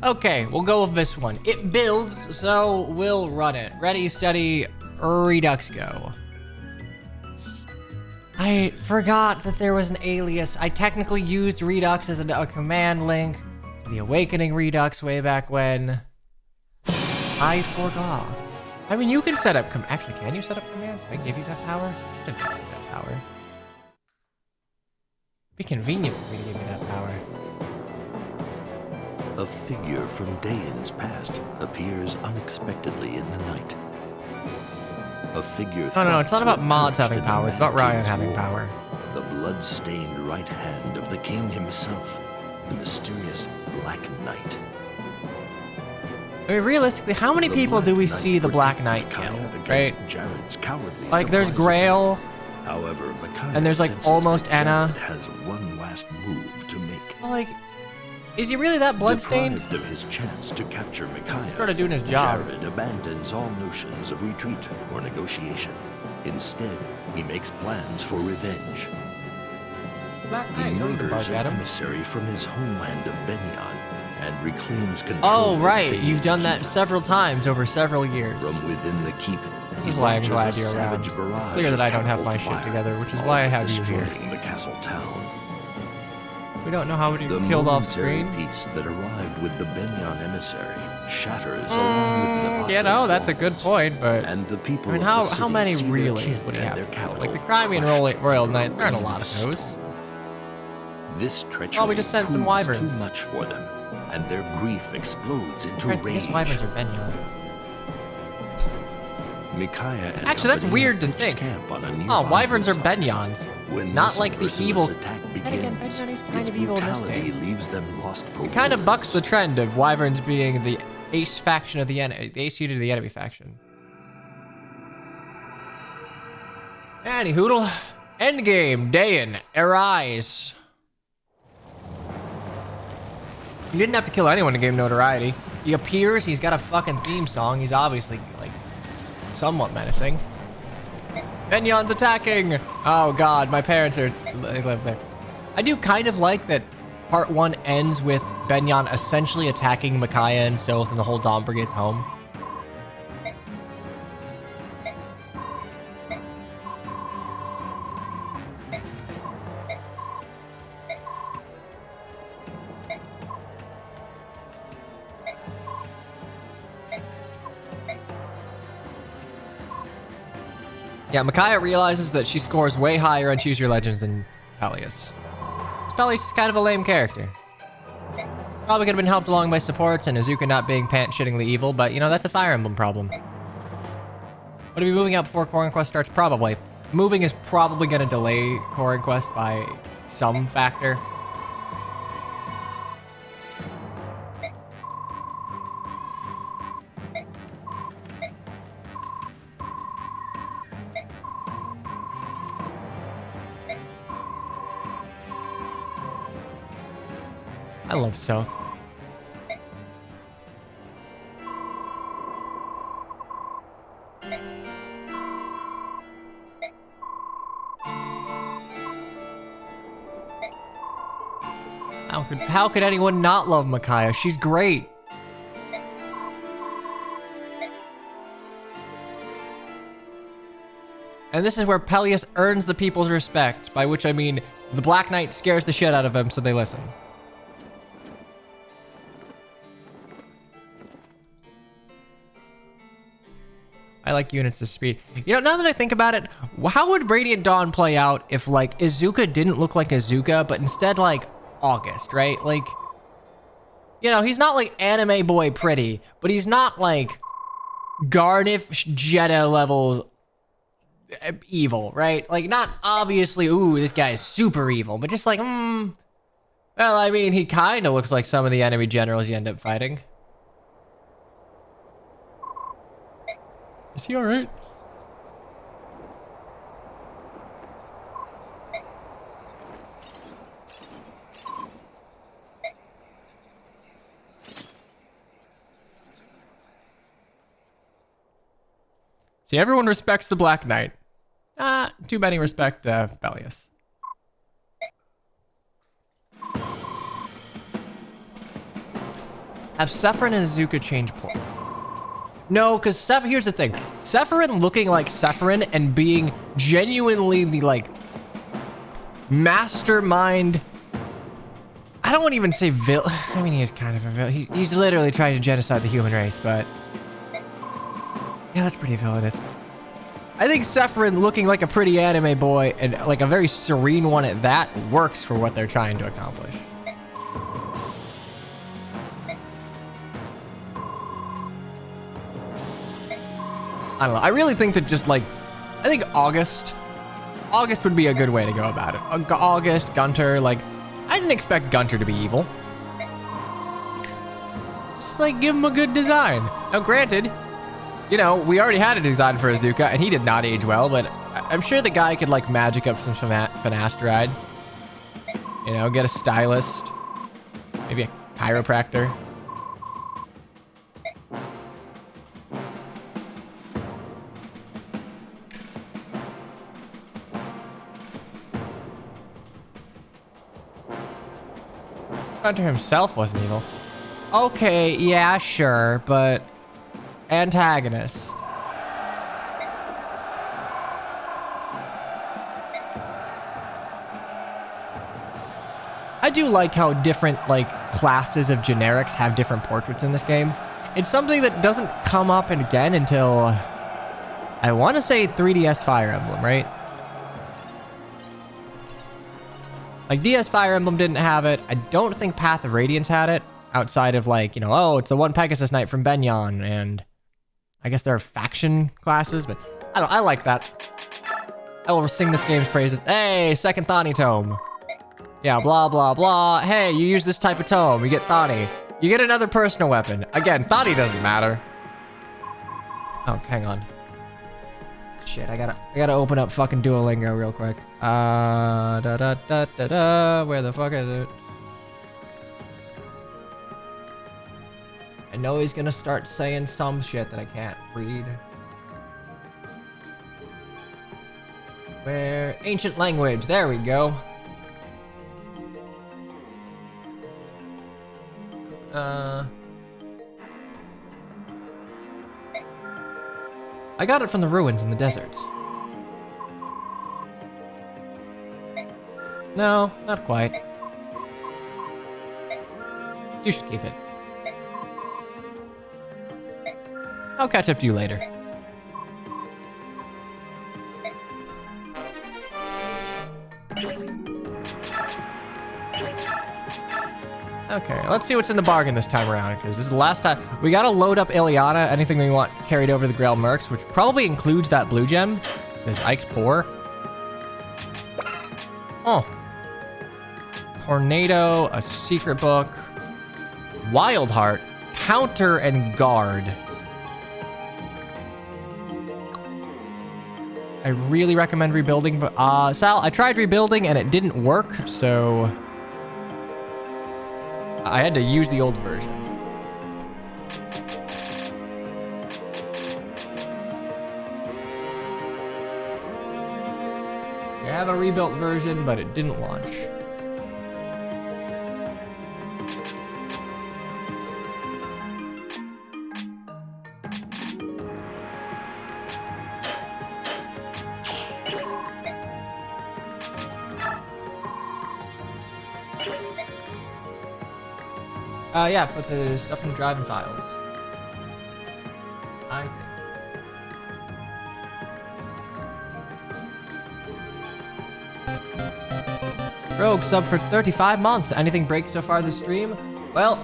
Okay, we'll go with this one. It builds, so we'll run it. Ready, steady, Redux, go. I forgot that there was an alias. I technically used Redux as a command link to the Awakening Redux way back when. I forgot. I mean, you can set up... Actually, can you set up commands? Did I give you that power? I didn't give you that power. Be convenient for me to give you that power. A figure from Dayan's past appears unexpectedly in the night. A figure. No, it's not about mods having power. It's about Ryan having power. The blood-stained right hand of the king himself, the mysterious Black Knight. I mean, realistically, how many people do we see the Black Knight kill, right? Jared's cowardly like, there's Grail, however, and there's like almost Anna. Has one last move to make. Well, like, is he really that bloodstained? Deprived of his chance to capture Micaiah, Sort of doing his job. Jared abandons all notions of retreat or negotiation. Instead, he makes plans for revenge. Black He Knight, murders an emissary from his homeland of Benyon and reclaims control. Oh, right. You've done that several times over several years. From within the keep. This is why I'm glad you're around. It's clear that I don't have my shit together, which is why I have you here. The castle town. We don't know how many The killed off screen. Peace that arrived with the Benyon emissary shatters along with Navassa's You know, that's a good point, but and the people I mean, how many really would he have? Like the Crimean Royal Knights, there aren't a lot of those. This treachery Oh, we just sent some wyverns. Too much for them, and their grief explodes into I rage. guess wyverns are Benyons. Micaiah and Actually, that's company weird to pitched think. camp on a Oh, nearby wyverns are hillside. Benyons. When Not this like the merciless evil. attack And again, begins, Benyon is kind its of evil in this brutality game. leaves them lost for It kind of words. bucks the trend of wyverns being the ace faction of the enemy, the ace unit of the enemy faction. Annie Hoodle, endgame, Dayan, arise. You didn't have to kill anyone to gain notoriety. He appears, he's got a fucking theme song. He's obviously, like, somewhat menacing. Benyon's attacking! Oh god, my parents are... They live there. I do kind of like that part 1 ends with Benyon essentially attacking Micaiah and Sylph and the whole Dawn Brigade's home. Yeah, Micaiah realizes that she scores way higher on Choose Your Legends than Peleus. Peleus is kind of a lame character. Probably could have been helped along by supports and Azuka not being pant-shittingly evil, but, you know, that's a Fire Emblem problem. Would it be moving out before Core Quest starts? Probably. Moving is probably going to delay Core Quest by some factor. I love South. How could anyone not love Micaiah? She's great. And this is where Peleus earns the people's respect, by which I mean the Black Knight scares the shit out of him, so they listen. I like units of speed. You know, now that I think about it, how would Radiant Dawn play out if, like, Izuka didn't look like Izuka, but instead, like, August, right? Like, you know, he's not, like, anime boy pretty, but he's not, like, Garniff Jetta level evil, right? Like, not obviously, ooh, this guy is super evil, but just like, well, I mean, he kind of looks like some of the enemy generals you end up fighting. Is he alright? See, everyone respects the Black Knight. Too many respect Peleus. Have Sephiroth and Izuka change point. No, because here's the thing. Sephiroth looking like Sephiroth and being genuinely the, like, mastermind. I don't want to even say villain. I mean, he is kind of a villain. He's literally trying to genocide the human race, but... yeah, that's pretty villainous. I think Sephiroth looking like a pretty anime boy and, like, a very serene one at that works for what they're trying to accomplish. I don't know. I really think that just, like, I think August would be a good way to go about it. August, Gunter, like, I didn't expect Gunter to be evil. Just, like, give him a good design. Now, granted, you know, we already had a design for Izuka, and he did not age well, but I'm sure the guy could, like, magic up some finasteride. You know, get a stylist. Maybe a chiropractor. Hunter himself wasn't evil. Okay, yeah, sure, but antagonist. I do like how different, like, classes of generics have different portraits in this game. It's something that doesn't come up again until, I want to say 3DS Fire Emblem, right? Like, DS Fire Emblem didn't have it. I don't think Path of Radiance had it, outside of, like, you know, oh, it's the one Pegasus Knight from Benyon, and I guess there are faction classes, but I like that. I will sing this game's praises. Hey, second Thani tome. Yeah, blah, blah, blah. Hey, you use this type of tome, you get Thani. You get another personal weapon. Again, Thani doesn't matter. Oh, hang on. Shit, I gotta open up fucking Duolingo real quick. Where the fuck is it? I know he's gonna start saying some shit that I can't read. Where? Ancient language, there we go. I got it from the ruins in the desert. No, not quite. You should keep it. I'll catch up to you later. Okay, let's see what's in the bargain this time around, because this is the last time. We gotta load up Ileana, anything we want carried over to the Grail Mercs, which probably includes that blue gem. Is Ike's poor? Oh. Tornado, a secret book, Wild Heart, Counter, and Guard. I really recommend rebuilding, but Sal, I tried rebuilding and it didn't work, so I had to use the old version. I have a rebuilt version, but it didn't launch. Yeah, put the stuff in the driving files. I think. Rogue sub for 35 months. Anything break so far this stream? Well,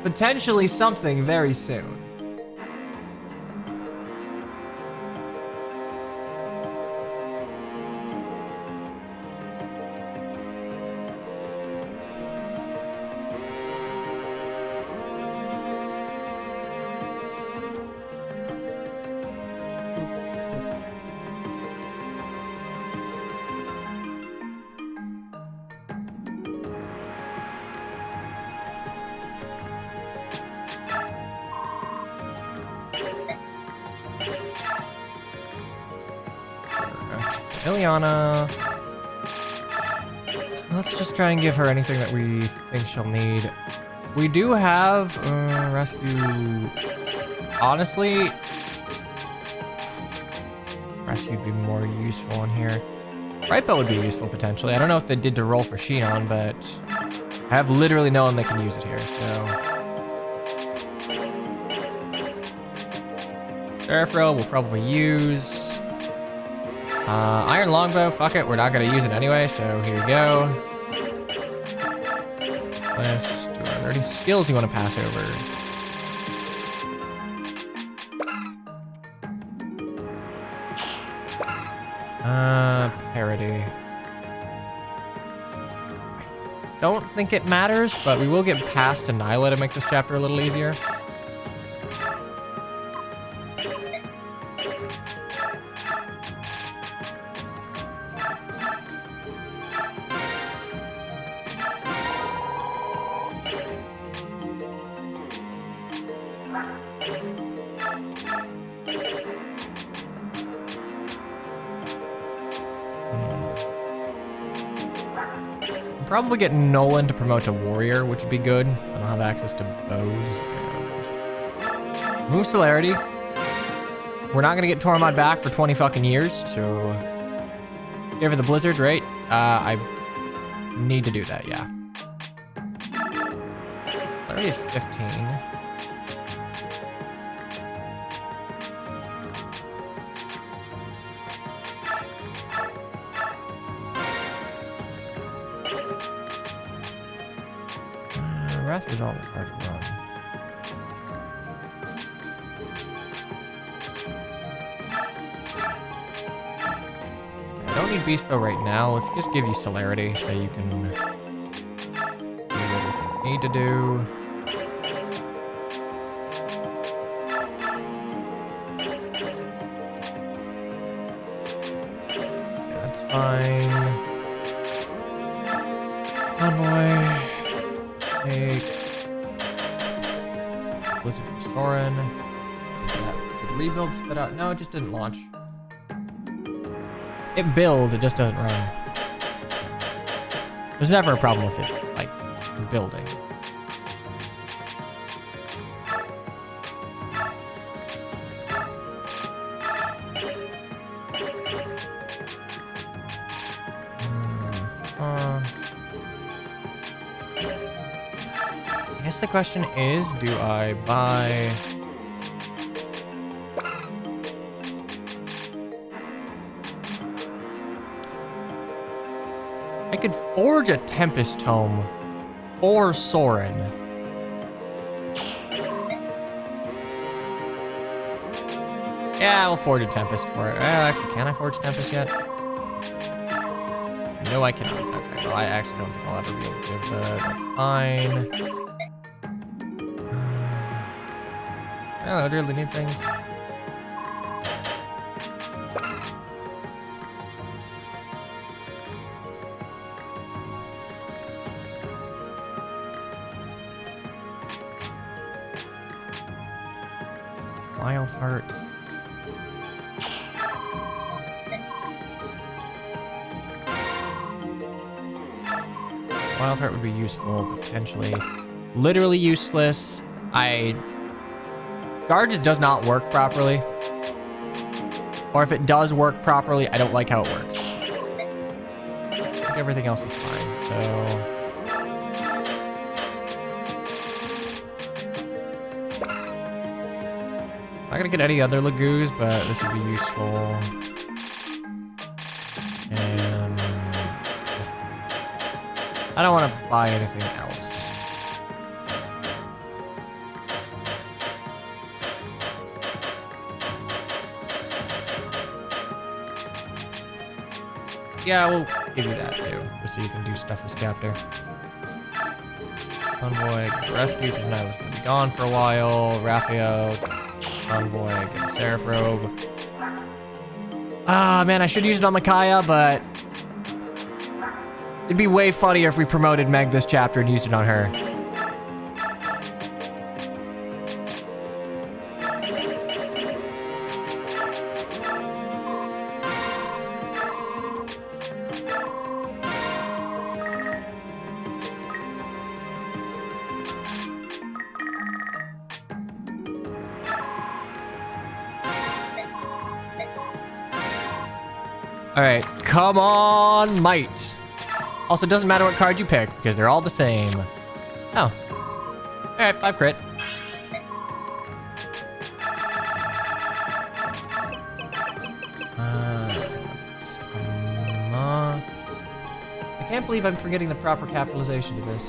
potentially something very soon. Ileana. Let's just try and give her anything that we think she'll need. We do have rescue. Honestly, rescue would be more useful in here. Right bow would be useful potentially. I don't know if they did to roll for Shinon, but I have literally no one that can use it here. So Serapro we'll probably use. Iron longbow. Fuck it, we're not gonna use it anyway. So here we go. List. Are there any skills you want to pass over? Parody. Don't think it matters, but we will get past Nyla to make this chapter a little easier. Probably get Nolan to promote to warrior, which would be good. I don't have access to bows. And move celerity. We're not gonna get Tormod back for 20 fucking years, so give her the blizzard, right? I need to do that, yeah. Celerity is 15. Wrath is always hard to run. I don't need Beast Bow right now. Let's just give you celerity so you can do what you need to do. Yeah, that's fine. Envoy. Blizzard for Soren. Did rebuild spit out? No, it just didn't launch. It build, it just doesn't run. There's never a problem with it, like, building. I guess the question is, do I buy... I could forge a Tempest Tome for Soren. Yeah, I'll forge a Tempest for it. Actually, can I forge Tempest yet? No, I cannot. Okay, well, I actually don't think I'll ever be able to, but that's fine. I don't really need things. Wild Heart. Wild Heart would be useful, potentially. Literally useless. Guard just does not work properly. Or if it does work properly, I don't like how it works. I think everything else is fine, so... I'm not gonna get any other Lagoos, but this would be useful. And... I don't want to buy anything else. Yeah, we'll give you that too, just so you can do stuff this chapter. Convoy, get rescue, because Nyla's gonna be gone for a while. Raphael, Convoy, get Seraph Robe. Ah, man, I should use it on Micaiah, but it'd be way funnier if we promoted Meg this chapter and used it on her. All right, come on, might. Also, it doesn't matter what card you pick because they're all the same. Oh. All right, 5 crit. I can't believe I'm forgetting the proper capitalization to this.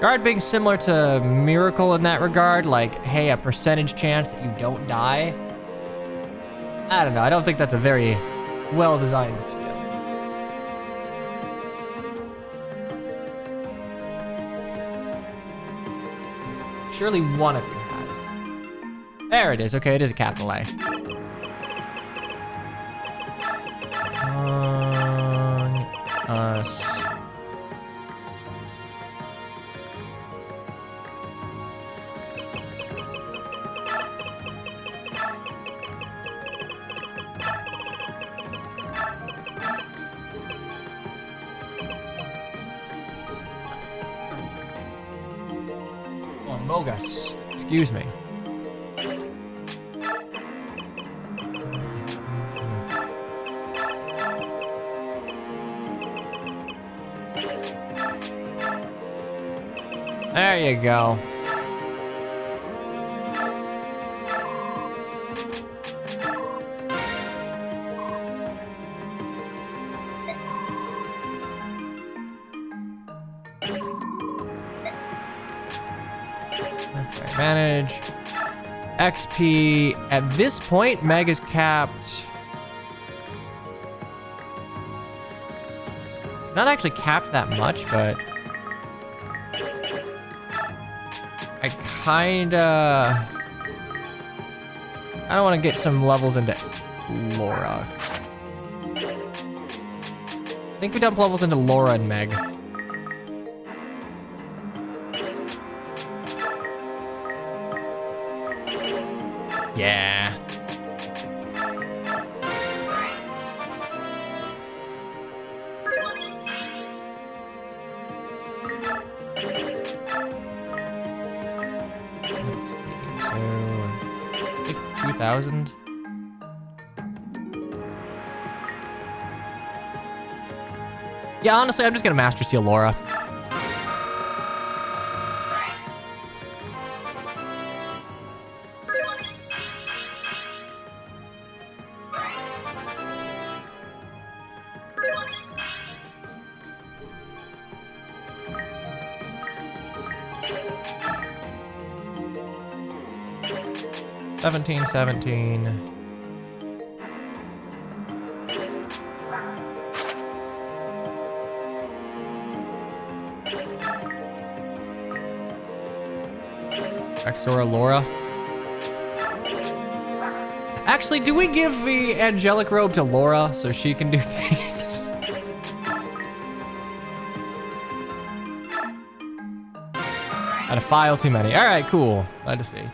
Guard being similar to Miracle in that regard, like, hey, a percentage chance that you don't die. I don't know, I don't think that's a very well-designed skill. Surely one of you has. There it is, okay, it is a capital A. Us. Oh, Mogus. Excuse me. There you go. Okay, manage. XP. At this point, Meg is capped. Not actually capped that much, but I don't want to get some levels into Laura. I think we dump levels into Laura and Meg. Yeah. So, 2,000. Yeah, honestly, I'm just gonna Master Seal Laura. $17. Exora Laura. Actually, do we give the angelic robe to Laura so she can do things? Had a file too many. All right, cool. Glad to see.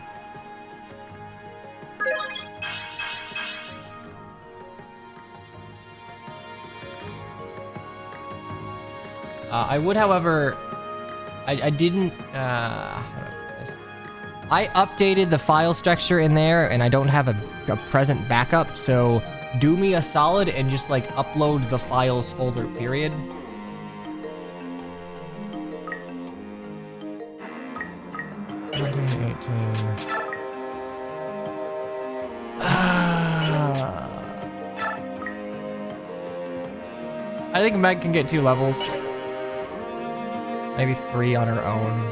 I would, however, I didn't, how do I put this? I updated the file structure in there and I don't have a present backup, so do me a solid and just like upload the files folder, period. I think Meg can get 2 levels. Maybe 3 on her own.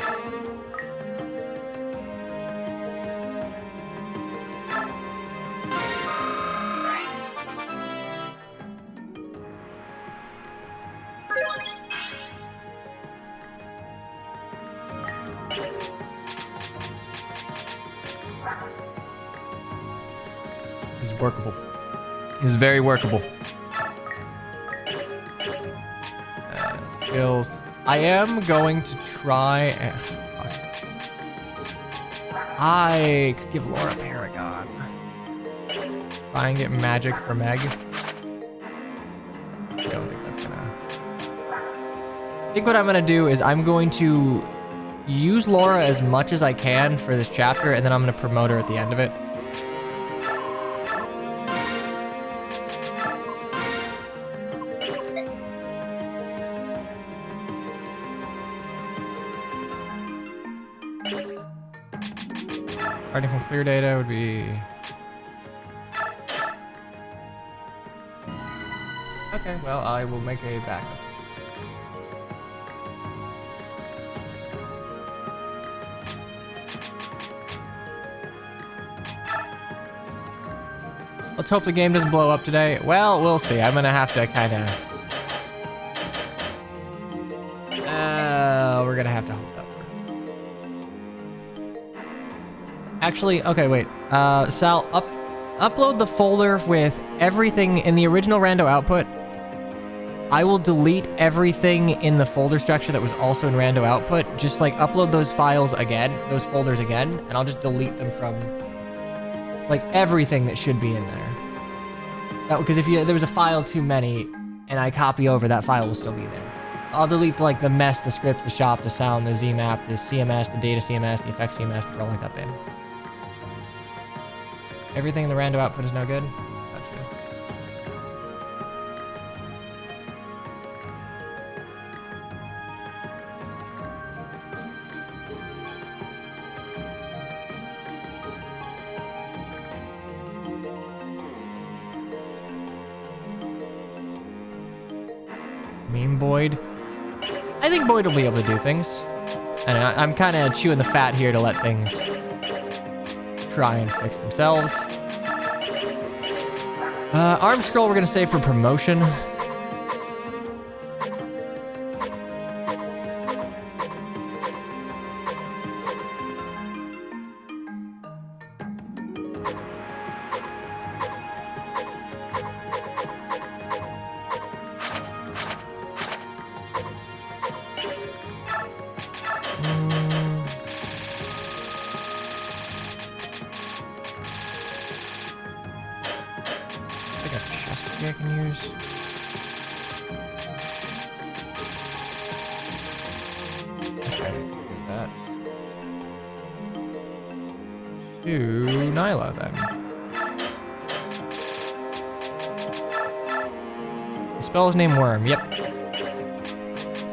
This is workable. This is very workable. Skills. I am going to try and... I could give Laura Paragon. Try and get magic for Meg. I don't think that's gonna... I think what I'm gonna do is I'm going to use Laura as much as I can for this chapter, and then I'm going to promote her at the end of it. Starting from clear data would be... Okay, well, I will make a backup. Let's hope the game doesn't blow up today. Well, we'll see. I'm gonna have to kind of... we're gonna have to hope that works. Actually, okay, wait. Sal, upload the folder with everything in the original rando output. I will delete everything in the folder structure that was also in rando output. Just like upload those files again, those folders again, and I'll just delete them from like everything that should be in there. Because if there was a file too many and I copy over, that file will still be there. I'll delete like the mess, the script, the shop, the sound, the ZMap, the CMS, the data CMS, the effects CMS, throw like that bin. Everything in the rando output is no good? Gotcha. Mean Boyd. I think Boyd will be able to do things. And I'm kind of chewing the fat here to let things try and fix themselves. Arm scroll we're going to save for promotion. I can use. Okay, do that. To Nyla then. The spell's name Worm, yep.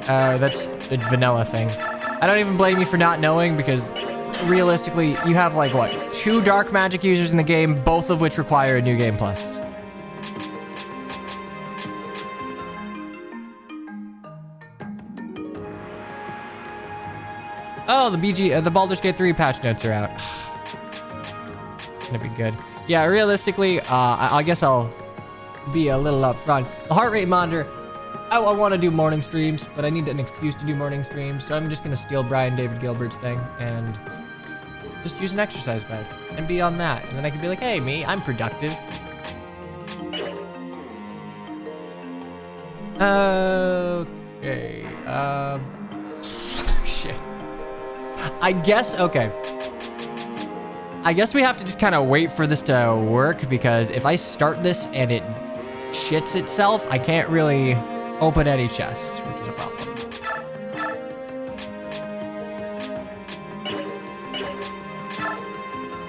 That's a vanilla thing. I don't even blame you for not knowing because realistically, you have like what, 2 dark magic users in the game, both of which require a new game plus. Oh, the Baldur's Gate 3 patch notes are out. It's gonna be good. Yeah, realistically, I guess I'll be a little upfront. The heart rate monitor, I want to do morning streams, but I need an excuse to do morning streams, so I'm just gonna steal Brian David Gilbert's thing and just use an exercise bed and be on that. And then I can be like, hey, me, I'm productive. Okay, shit. I guess, okay. I guess we have to just kind of wait for this to work because if I start this and it shits itself, I can't really open any chests, which is a problem.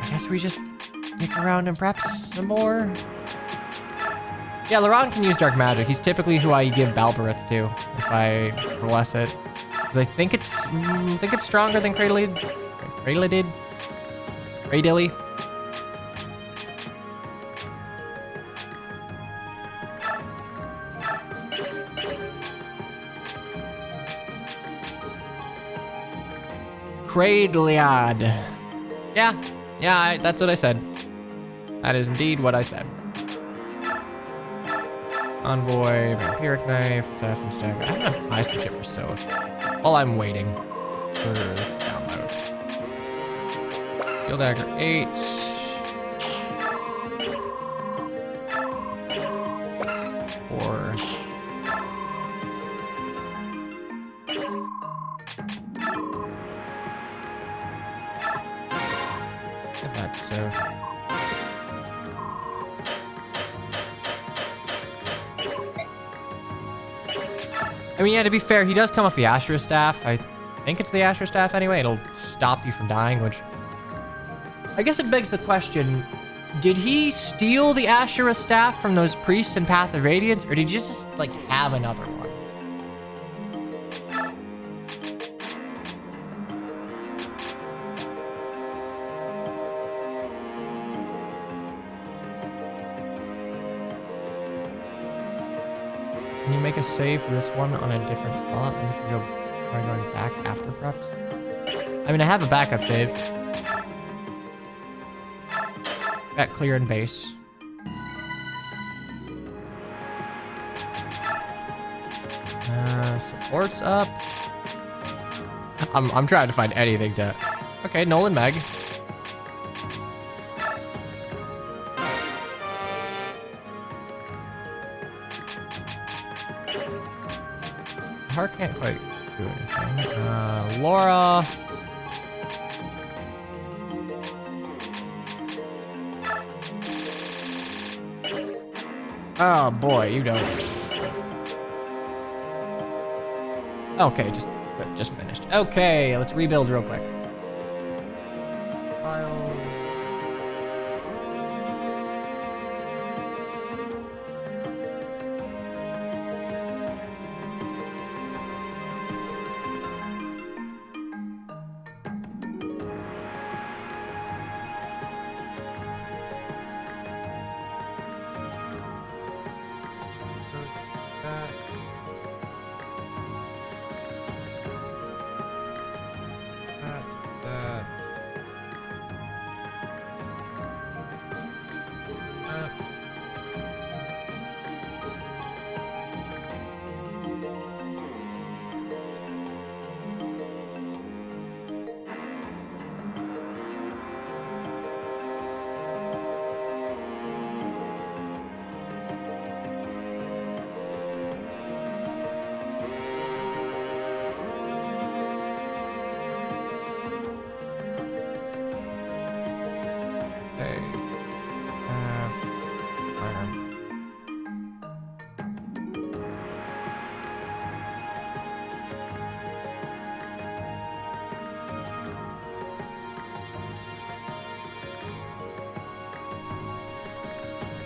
I guess we just stick around and prep some more. Yeah, Laurent can use dark magic. He's typically who I give Balberith to if I bless it. Because I think it's stronger than Cradilly. Cradilly. Cradliad. Yeah, that's what I said. That is indeed what I said. Envoy, Vampiric Knife, Assassin's Dagger. I'm gonna buy some shit for Soth while I'm waiting for this to download. Steel Dagger 8. Or... Get that, so... I mean, yeah, to be fair, he does come off the Ashura staff, I think it's the Asher Staff anyway. It'll stop you from dying, which I guess it begs the question, did he steal the Asherah Staff from those priests in Path of Radiance, or did he just like have another one? Can you make a save for this one on a different slot? And you can go try going back after preps. I mean, I have a backup save. Got clear and base. Supports up. I'm trying to find anything to. Okay, Nolan Meg. Heart can't quite do anything. Laura. Oh boy, you don't. Okay, just finished. Okay, let's rebuild real quick. File.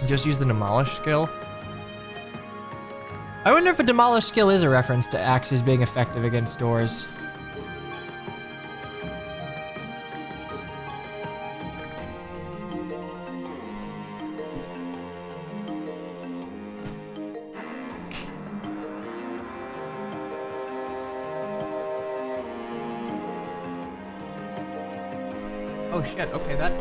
Just use the demolish skill. I wonder if a demolish skill is a reference to axes being effective against doors. Oh shit, okay, that...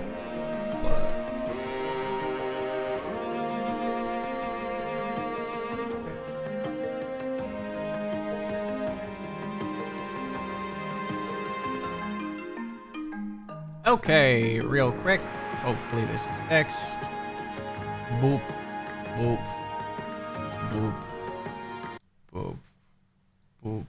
Okay, real quick. Hopefully this is fixed. Boop. Boop. Boop. Boop. Boop.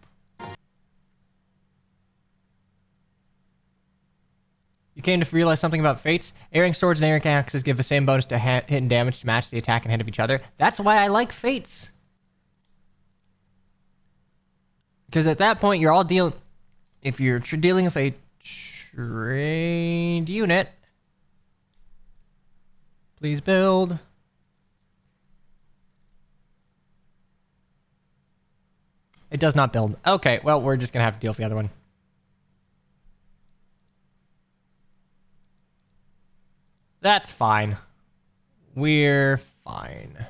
You came to realize something about fates? Airing swords and airing axes give the same bonus to hit and damage to match the attack and hit of each other. That's why I like fates. Because at that point, you're all dealing... If you're dealing with a trained unit, please build. It does not build. Okay, well, we're just gonna have to deal with the other one. That's fine. We're fine.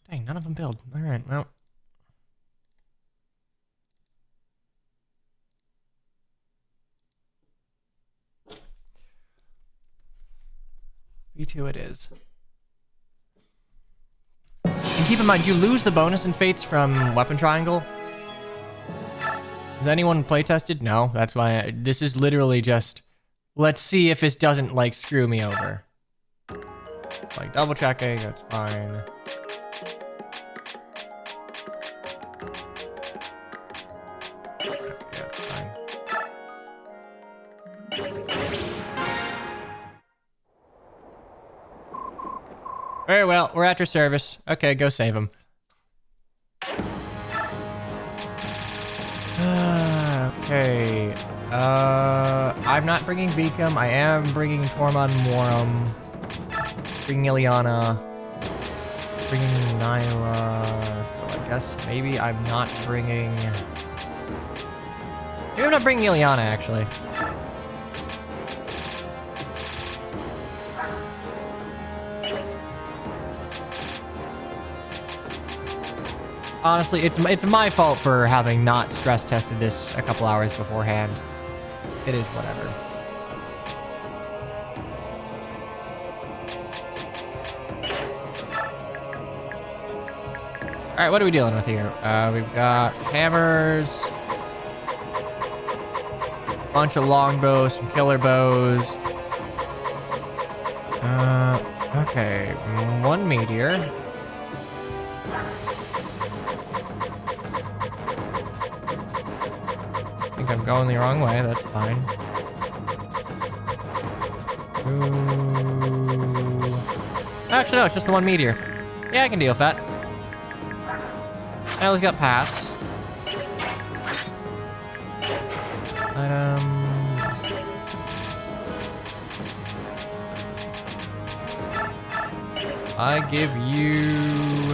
Dang, none of them build. All right, well. V2 it is. And keep in mind, you lose the bonus in fates from weapon triangle. Has anyone playtested? No, that's why this is literally just, let's see if this doesn't like screw me over. Like double checking, that's fine. Very well, we're at your service. Okay, go save him. Okay. I'm not bringing Beacom. I am bringing Tormod Morum. Bringing Ileana. Bringing Nyla. So I guess maybe I'm not bringing... Maybe I'm not bringing Ileana, actually. Honestly, it's my fault for having not stress tested this a couple hours beforehand. It is whatever. All right, what are we dealing with here? We've got hammers, a bunch of longbows, some killer bows. Okay, one meteor. I'm going the wrong way, that's fine. Ooh. Actually, no, it's just the one meteor. Yeah, I can deal with that. I always got pass. I give you...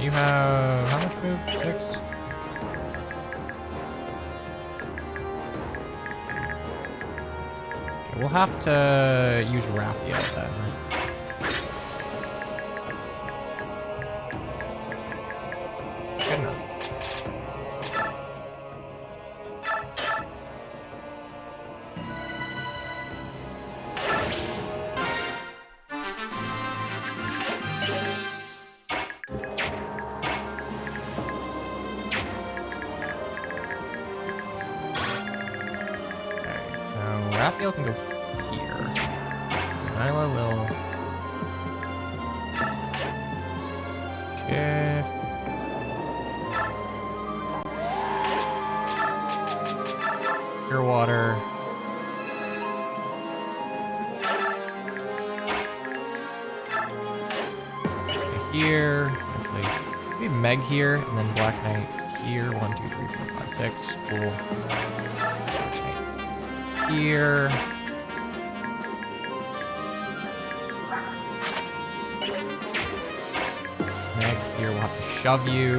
You have how much move? 6? Okay, we'll have to use Raphael then. Good enough. Raphael can go here. Nyla will shift. Pure water. Here. Hopefully. Maybe Meg here, and then Black Knight here. 1, 2, 3, 4, 5, 6. Cool. Here. Next here, we'll have to shove you.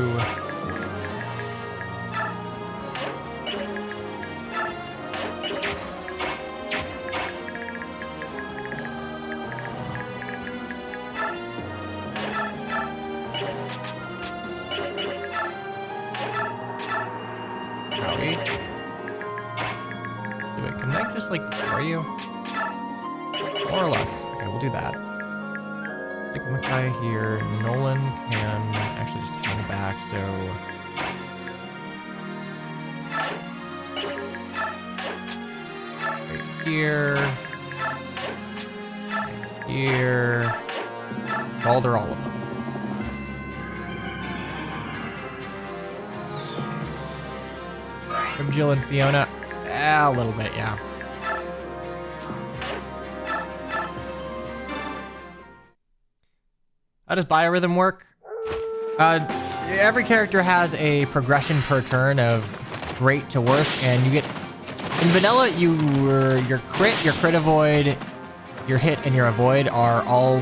Shall we? Can I just like destroy you? More or less. Okay, we'll do that. Like Mackay here. Nolan can actually just hang back, so. Right here. Here. Balder, all of them. From Jill and Fiona. A little bit, yeah. How does biorhythm work? Every character has a progression per turn of great to worst, and you get in vanilla. Your crit avoid, your hit, and your avoid are all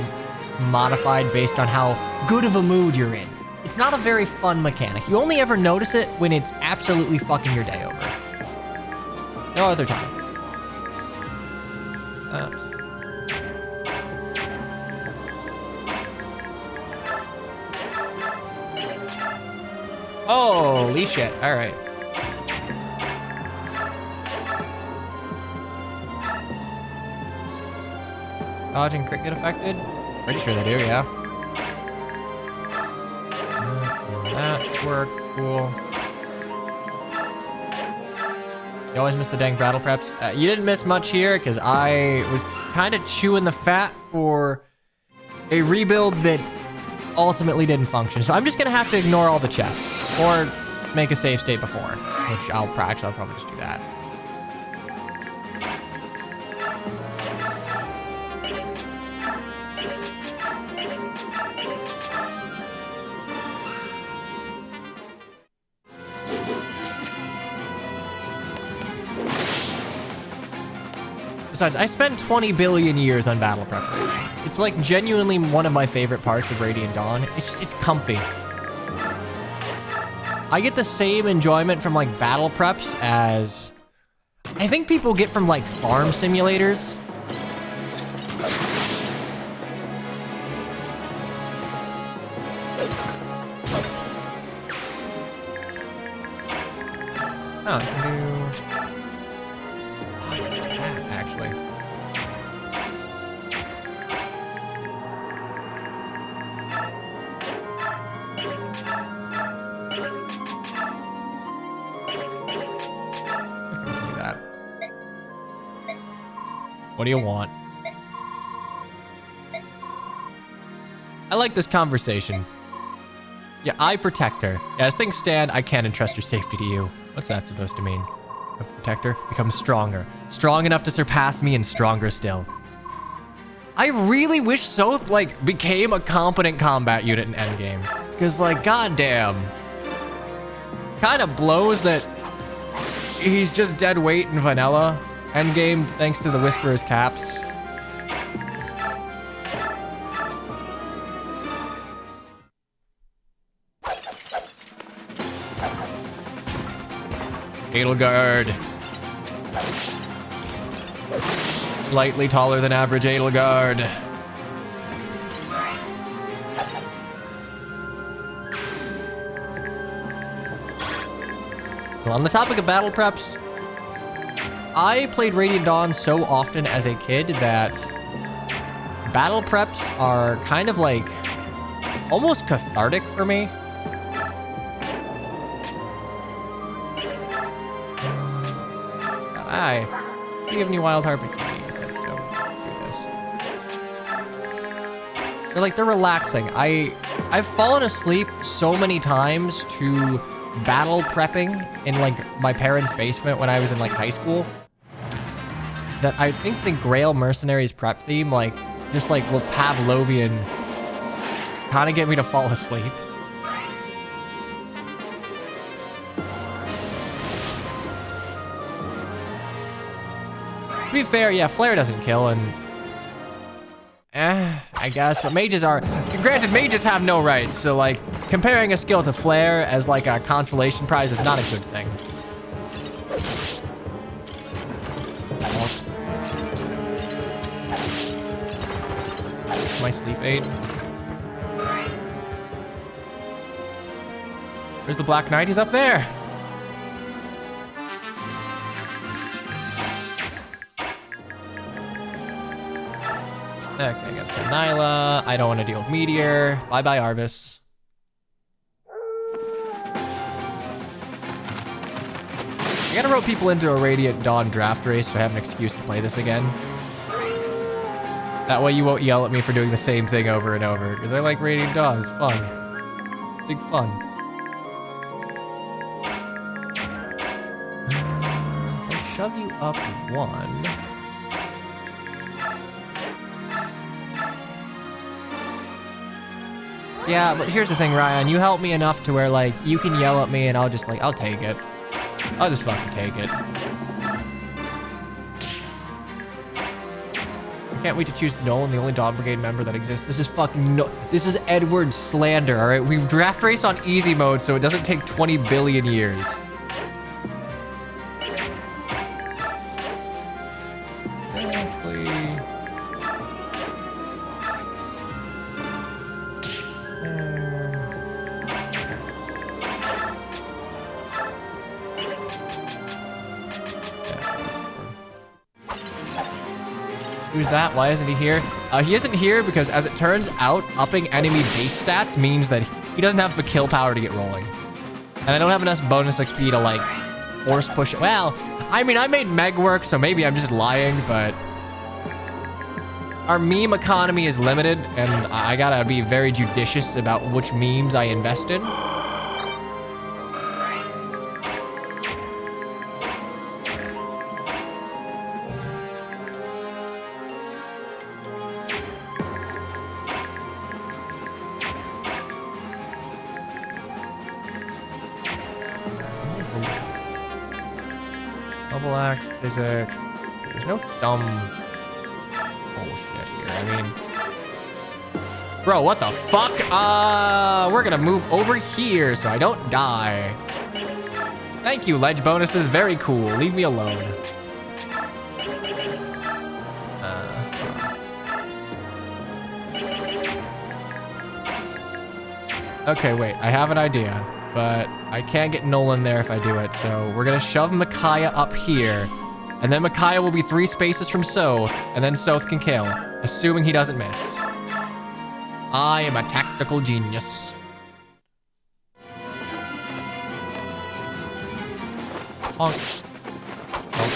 modified based on how good of a mood you're in. It's not a very fun mechanic. You only ever notice it when it's absolutely fucking your day over. No other time. Holy shit. All right. Dodge and crit get affected? Pretty sure they do, yeah. That worked. Cool. You always miss the dang battle preps. You didn't miss much here because I was kind of chewing the fat for a rebuild that ultimately didn't function. So I'm just going to have to ignore all the chests or make a save state before, which I'll probably just do that. Besides, I spent 20 billion years on battle preparation. It's like genuinely one of my favorite parts of Radiant Dawn. It's comfy. I get the same enjoyment from like battle preps as I think people get from like farm simulators. Oh, I can do... actually. What do you want? I like this conversation. Yeah, I protect her. Yeah, as things stand, I can't entrust your safety to you. What's that supposed to mean? A protector becomes stronger. Strong enough to surpass me and stronger still. I really wish Soth, like, became a competent combat unit in endgame. Because, like, goddamn. Kind of blows that he's just dead weight in vanilla endgame thanks to the Whisperer's caps. Edelgard. Slightly taller than average Edelgard. Well, on the topic of battle preps, I played Radiant Dawn so often as a kid that battle preps are kind of like almost cathartic for me. Hi. Do you have any wild heart? So do this. They're relaxing. I've fallen asleep so many times to battle prepping in like my parents' basement when I was in like high school that I think the Grail Mercenaries prep theme like just like will Pavlovian kind of get me to fall asleep. To be fair, yeah, Flare doesn't kill, and I guess, but mages are, granted, mages have no rights, so like, comparing a skill to Flare as like a consolation prize is not a good thing. It's my sleep aid. Where's the Black Knight? He's up there. Okay, I got some Nyla. I don't want to deal with Meteor. Bye-bye, Arvis. I gotta rope people into a Radiant Dawn draft race so I have an excuse to play this again. That way you won't yell at me for doing the same thing over and over, because I like Radiant Dawn. It's fun. Big fun. I'll shove you up one. Yeah, but here's the thing, Ryan. You help me enough to where, like, you can yell at me and I'll just, like, I'll take it. I'll just fucking take it. I can't wait to choose Nolan, the only Dawn Brigade member that exists. This is fucking this is Edward slander, all right? We draft race on easy mode so it doesn't take 20 billion years. Who's that? Why isn't he here? He isn't here because, as it turns out, upping enemy base stats means that he doesn't have the kill power to get rolling. And I don't have enough bonus XP to, like, force push. Well, I mean, I made Meg work, so maybe I'm just lying, but our meme economy is limited, and I gotta be very judicious about which memes I invest in. Double axe, physic. There's no dumb bullshit here. I mean, bro, what the fuck? We're gonna move over here so I don't die. Thank you, ledge bonuses. Very cool. Leave me alone. Okay, wait. I have an idea, but I can't get Nolan there if I do it. So we're gonna shove Micaiah up here, and then Micaiah will be 3 spaces from So, and then Soth can kill, assuming he doesn't miss. I am a tactical genius. Honk. Honk.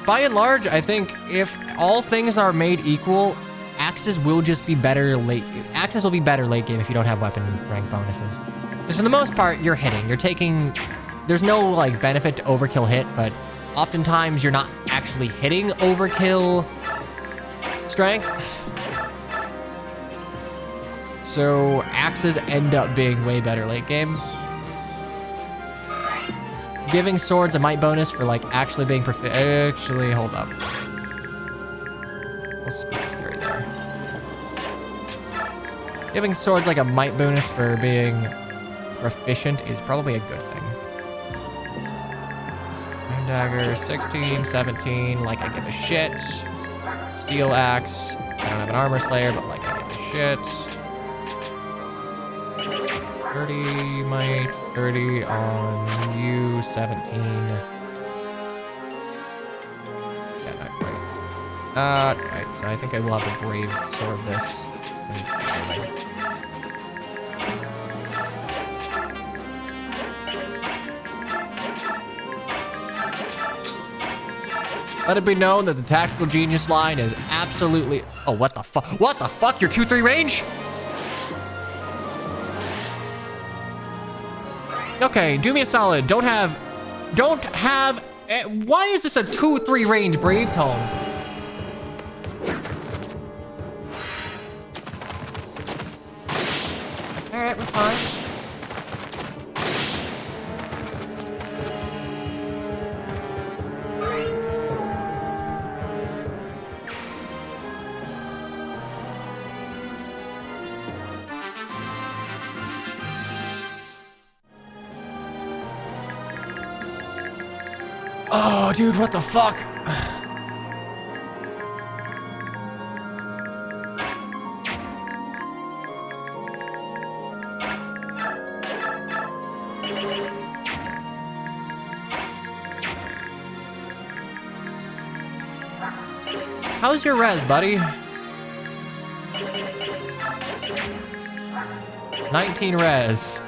By and large, I think if all things are made equal, axes will just be better late. Axes will be better late game if you don't have weapon rank bonuses. Because for the most part, you're hitting. You're taking. There's no like benefit to overkill hit, but oftentimes you're not actually hitting overkill strength. So axes end up being way better late game. Giving swords a might bonus for like actually being actually, hold up. We'll speak scary there. Giving swords like a might bonus for being proficient is probably a good thing. Iron dagger, 16, 17, like I give a shit. Steel axe, I don't have an armor slayer, but like I give a shit. 30 might, 30 on you, 17. Yeah, not quite. Right, so I think I will have a brave sword this. Let it be known that the tactical genius line is absolutely. Oh, what the fuck? What the fuck? You're 2-3 range? Okay, do me a solid. Don't have. Why is this a 2-3 range, Brave Tone? All right, we're fine. Oh, dude, what the fuck? How's your res, buddy? 19 res.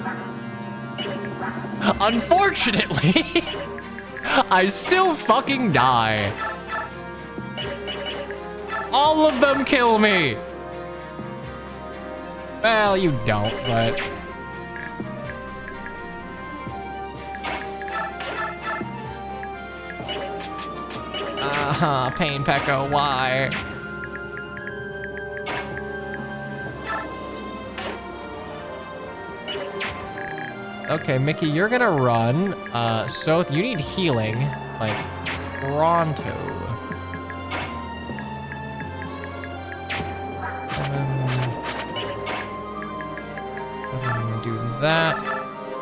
Unfortunately, I still fucking die. All of them kill me. Well, you don't, but... Pain Pekka, why? Okay, Mickey, you're gonna run. So you need healing, like, pronto. Do that.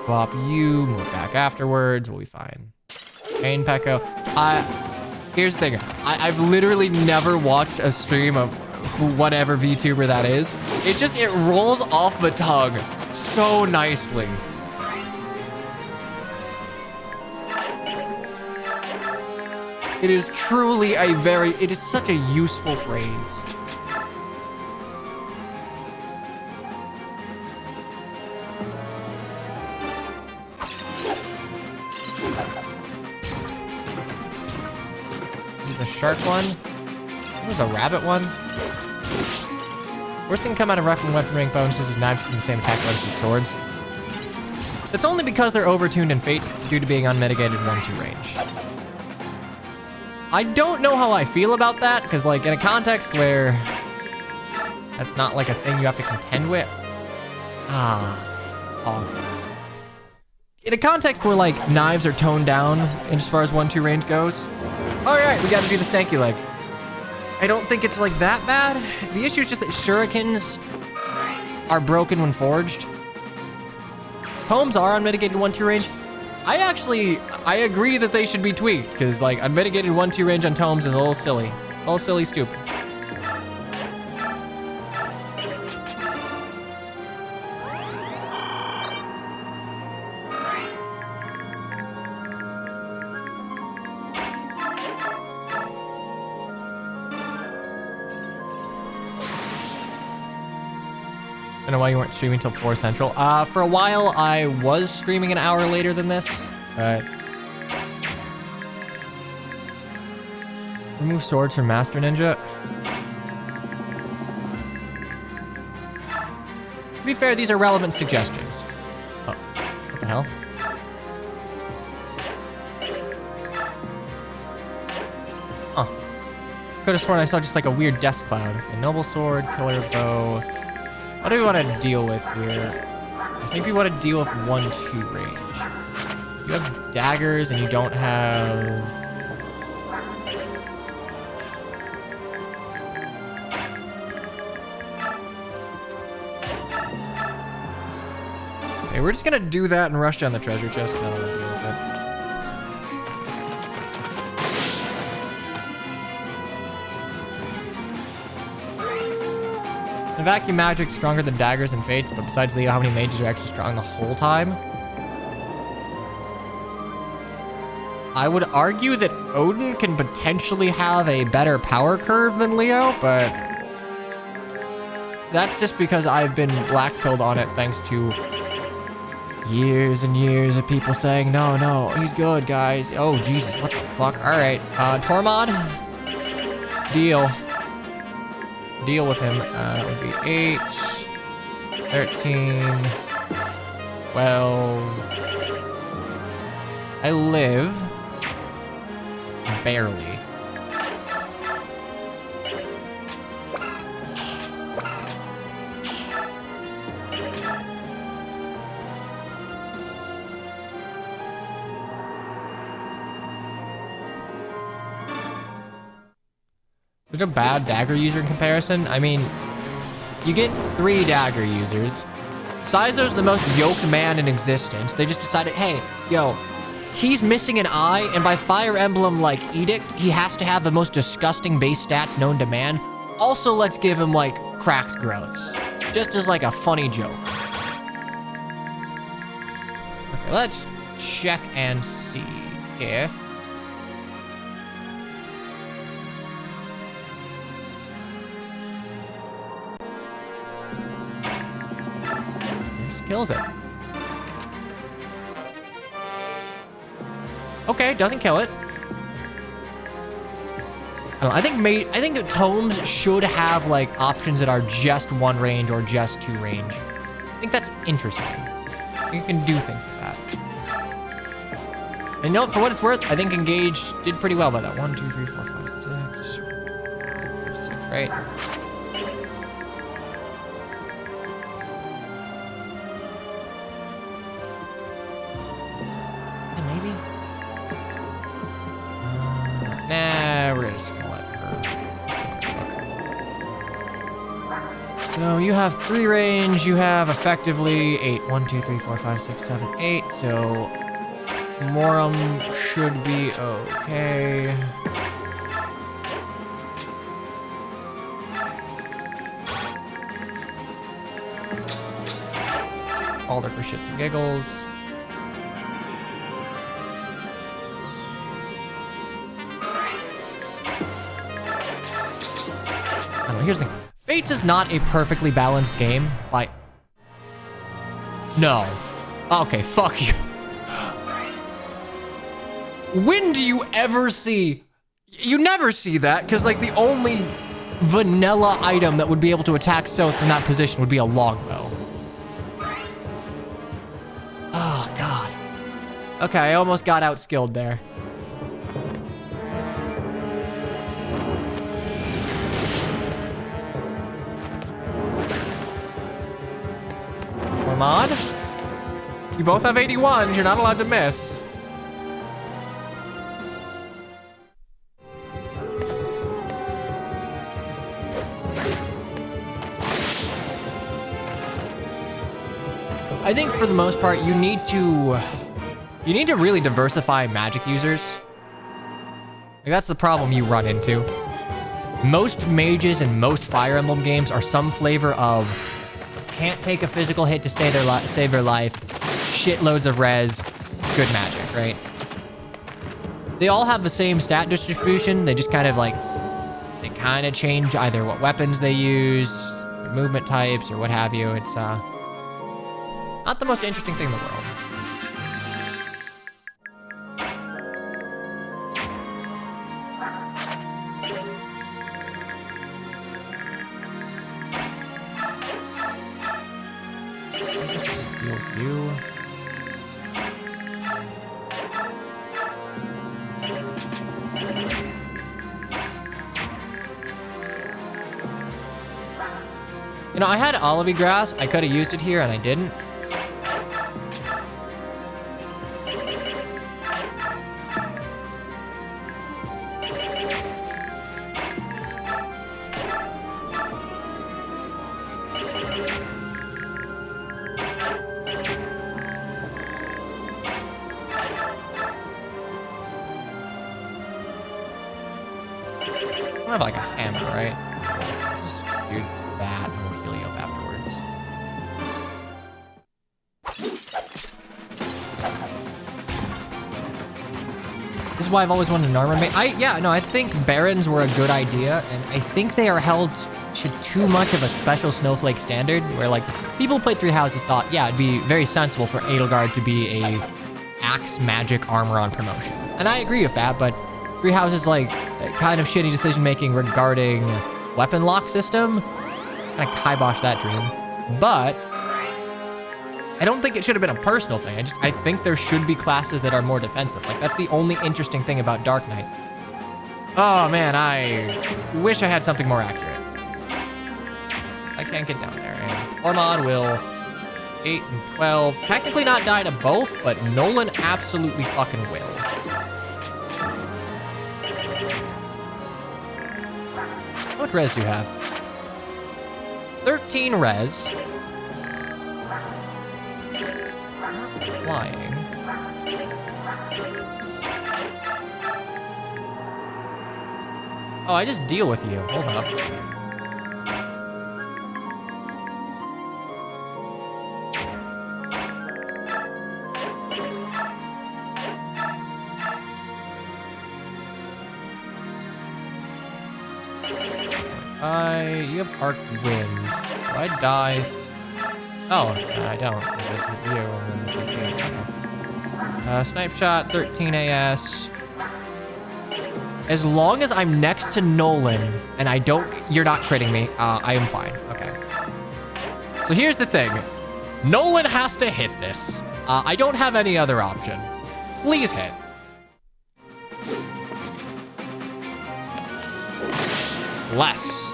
Bop you, move back afterwards, we'll be fine. Pain Pekka. Here's the thing. I've literally never watched a stream of whatever VTuber that is. It rolls off the tongue so nicely. It is truly it is such a useful phrase. Is it the shark one? There's a rabbit one. Worst thing to come out of weapon rank bonuses is knives can the same attack bonus as swords. That's only because they're overtuned in fates due to being unmitigated 1-2 range. I don't know how I feel about that, because like in a context where that's not like a thing you have to contend with. In a context where like knives are toned down as far as 1-2 range goes. All right, we got to do the stanky leg. I don't think it's like that bad. The issue is just that shurikens are broken when forged. Tomes are unmitigated 1-2 range. I agree that they should be tweaked, because like unmitigated 1-2 range on tomes is a little silly. A little silly stupid. I don't know why you weren't streaming till 4 Central. For a while, I was streaming an hour later than this, but... Remove swords from Master Ninja. To be fair, these are relevant suggestions. Oh, what the hell? Huh. Could have sworn I saw just like a weird desk cloud. Okay, noble sword, killer bow. What do we want to deal with here? I think we want to deal with 1-2 range. You have daggers and you don't have... Okay, we're just gonna do that and rush down the treasure chest and then we'll deal with it. The vacuum magic's stronger than daggers and fates, but besides Leo, how many mages are actually strong the whole time? I would argue that Odin can potentially have a better power curve than Leo, but that's just because I've been black-pilled on it thanks to years and years of people saying, no, he's good, guys. Oh, Jesus, what the fuck? All right, Tormod, deal with him. It would be 8, 13, 12. I live barely. There's a bad dagger user in comparison. I mean, you get 3 dagger users. Saizo's the most yoked man in existence. They just decided, hey, yo, he's missing an eye, and by Fire Emblem, like, Edict, he has to have the most disgusting base stats known to man. Also, let's give him, like, cracked growths. Just as, like, a funny joke. Okay, let's check and see if... kills it. Okay, doesn't kill it. I think tomes should have like options that are just 1 range or just 2 range. I think that's interesting. You can do things like that. And note, for what it's worth, I think Engaged did pretty well by that. 1, 2, 3, 4, 5, 6. 6, right? We're just gonna let her. So you have 3 range, you have effectively 8. 1, 2, 3, 4, 5, 6, 7, 8. So Morum should be okay. Alder for shits and giggles. Here's the thing. Fates is not a perfectly balanced game by... No. Okay, fuck you. When do you ever see... You never see that, because like the only vanilla item that would be able to attack South from that position would be a longbow. Oh, God. Okay, I almost got outskilled there. Ormond? You both have 81s. You're not allowed to miss. I think for the most part, you need to really diversify magic users. Like, that's the problem you run into. Most mages and most Fire Emblem games are some flavor of can't take a physical hit to save their life, shitloads of res, good magic, right? They all have the same stat distribution. They just kind of like, they kind of change either what weapons they use, movement types, or what have you. It's not the most interesting thing in the world. Deal with you. You know, I had olivey grass. I could have used it here and I didn't. I have like a hammer, right? Just do that and we'll heal you up afterwards. This is why I've always wanted an armor mate. I think barons were a good idea, and I think they are held to too much of a special snowflake standard, where like people who played Three Houses thought, yeah, it'd be very sensible for Edelgard to be a axe magic armor on promotion. And I agree with that, but Three Houses like kind of shitty decision making regarding weapon lock system. Kind of kibosh that dream. But I don't think it should have been a personal thing. I think there should be classes that are more defensive. Like, that's the only interesting thing about Dark Knight. Oh man, I wish I had something more accurate. I can't get down there. And Ormond will 8 and 12. Technically not die to both, but Nolan absolutely fucking will. How much res do you have? 13 res. Flying. Oh, I just deal with you. Hold up. You have arc wind. Do I die? Oh, I don't. Snipe shot, 13 AS. As long as I'm next to Nolan and I don't, you're not critting me, I am fine. Okay. So here's the thing. Nolan has to hit this. I don't have any other option. Please hit. Less.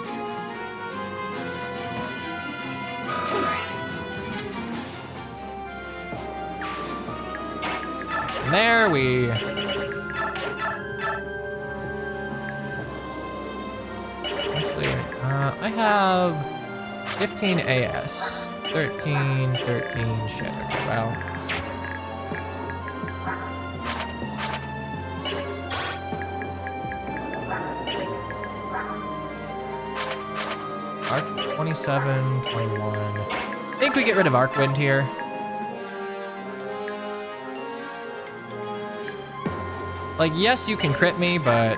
And there we... I have 15 AS. 13, shit, okay, well. Arc 27, 21. I think we get rid of Arc Wind here. Like, yes, you can crit me, but...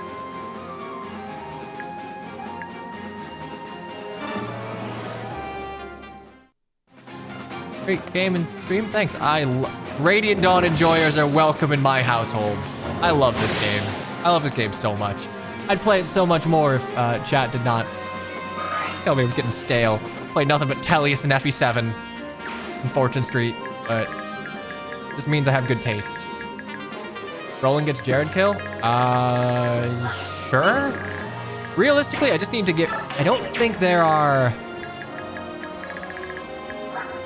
Great game and stream, thanks. Radiant Dawn enjoyers are welcome in my household. I love this game. I love this game so much. I'd play it so much more if chat did not tell me it was getting stale. Played nothing but Tellius and FE7 and Fortune Street, but this means I have good taste. Roland gets Jared kill? Sure? Realistically, I just need to get... I don't think there are...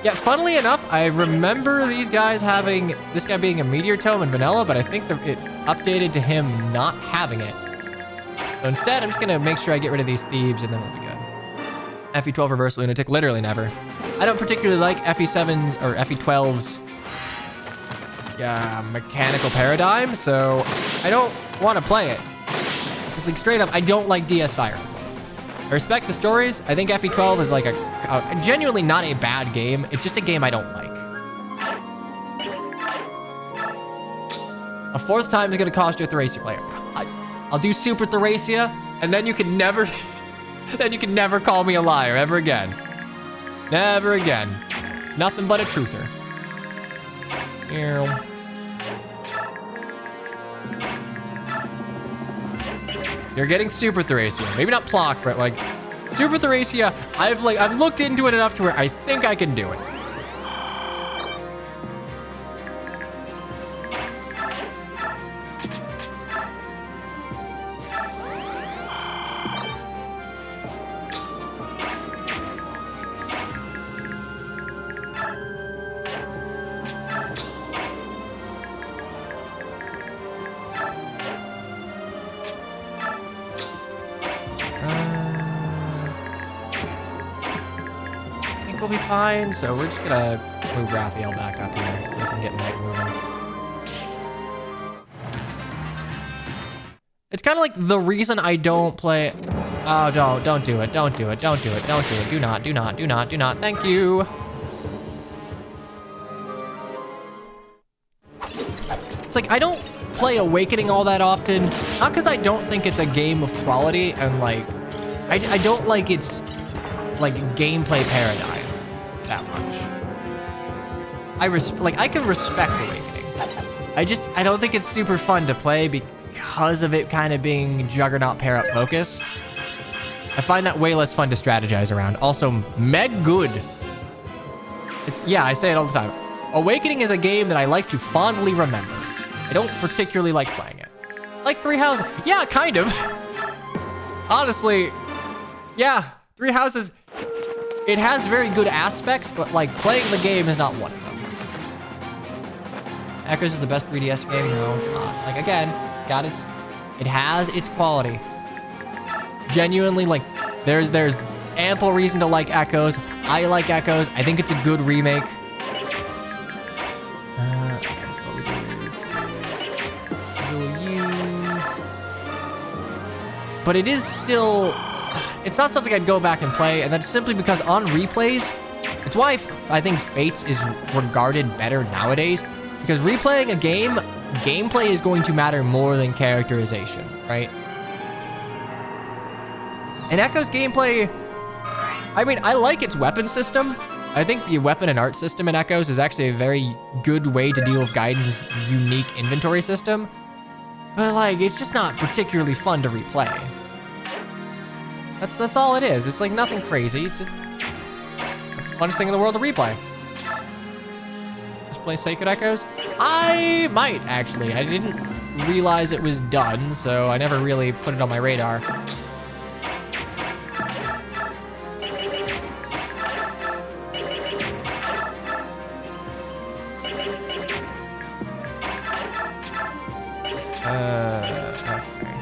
Yeah, funnily enough, I remember these guys having... This guy being a Meteor Tome and Vanilla, but I think it updated to him not having it. So instead, I'm just going to make sure I get rid of these thieves, and then we'll be good. FE12 Reverse Lunatic, literally never. I don't particularly like FE7 or FE12's mechanical paradigm, so I don't want to play it. It's like straight up, I don't like DS Fire. I respect the stories. I think FE12 is like a genuinely not a bad game. It's just a game I don't like. A fourth time is going to cost you a Thracia player. I'll do Super Thracia, and then you can never... Then you can never call me a liar ever again. Never again. Nothing but a truther. Ew. You're getting Super Thracia. Maybe not Plock, but like Super Thracia, I've looked into it enough to where I think I can do it. Fine, so we're just gonna move Raphael back up here so we can get Meg moving. It's kind of like the reason I don't play. Oh, don't do it, don't do it, don't do it, don't do it. Do not, do not, do not, do not. Thank you. It's like I don't play Awakening all that often, not because I don't think it's a game of quality, and like I don't like its like gameplay paradigm that much. I can respect Awakening. I don't think it's super fun to play because of it kind of being Juggernaut pair-up focused. I find that way less fun to strategize around. Also, Meg good. Yeah, I say it all the time. Awakening is a game that I like to fondly remember. I don't particularly like playing it. Like Three Houses. Yeah, kind of. Honestly, yeah, Three Houses... It has very good aspects, but like playing the game is not one of them. Echoes is the best 3DS game? No, it's not. Like again, it has its quality. Genuinely, like there's ample reason to like Echoes. I like Echoes. I think it's a good remake. But it is still... It's not something I'd go back and play, and that's simply because on replays, it's why I think Fates is regarded better nowadays, because replaying a game, gameplay is going to matter more than characterization, right? And Echo's gameplay, I mean, I like its weapon system. I think the weapon and art system in Echoes is actually a very good way to deal with Gaiden's unique inventory system, but like, it's just not particularly fun to replay. That's all it is. It's like nothing crazy. It's just the funnest thing in the world to replay. Just play Sacred Echoes? I might, actually. I didn't realize it was done, so I never really put it on my radar.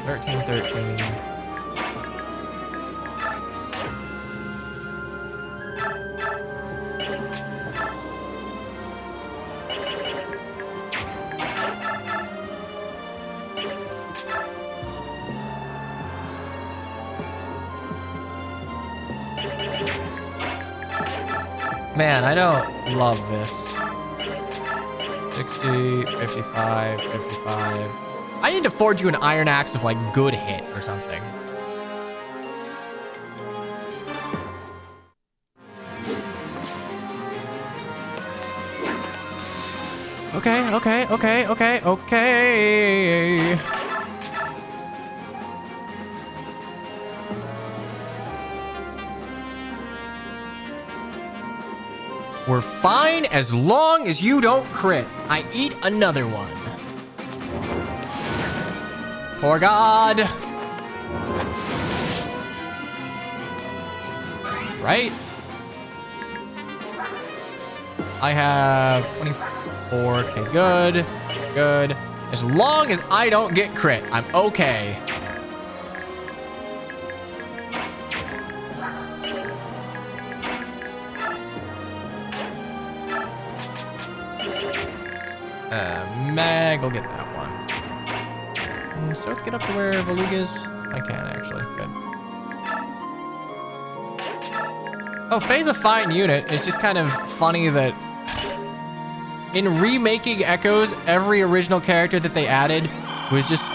Okay. 13. Man, I don't love this. 60, 55, 55. I need to forge you an Iron Axe with like good hit or something. Okay. We're fine as long as you don't crit. I eat another one. Poor God. Right? I have 24. Okay, good. As long as I don't get crit, I'm okay. Meg will get that one. So let's get up to where Valug is. I can actually. Good. Oh, Faye's a fine unit. It's just kind of funny that in remaking Echoes, every original character that they added was just,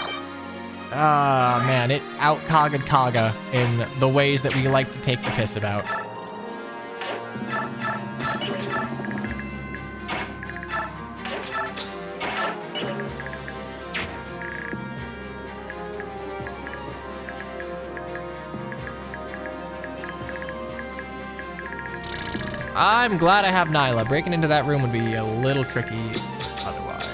man, it out-Kaga'd Kaga in the ways that we like to take the piss about. I'm glad I have Nyla. Breaking into that room would be a little tricky otherwise.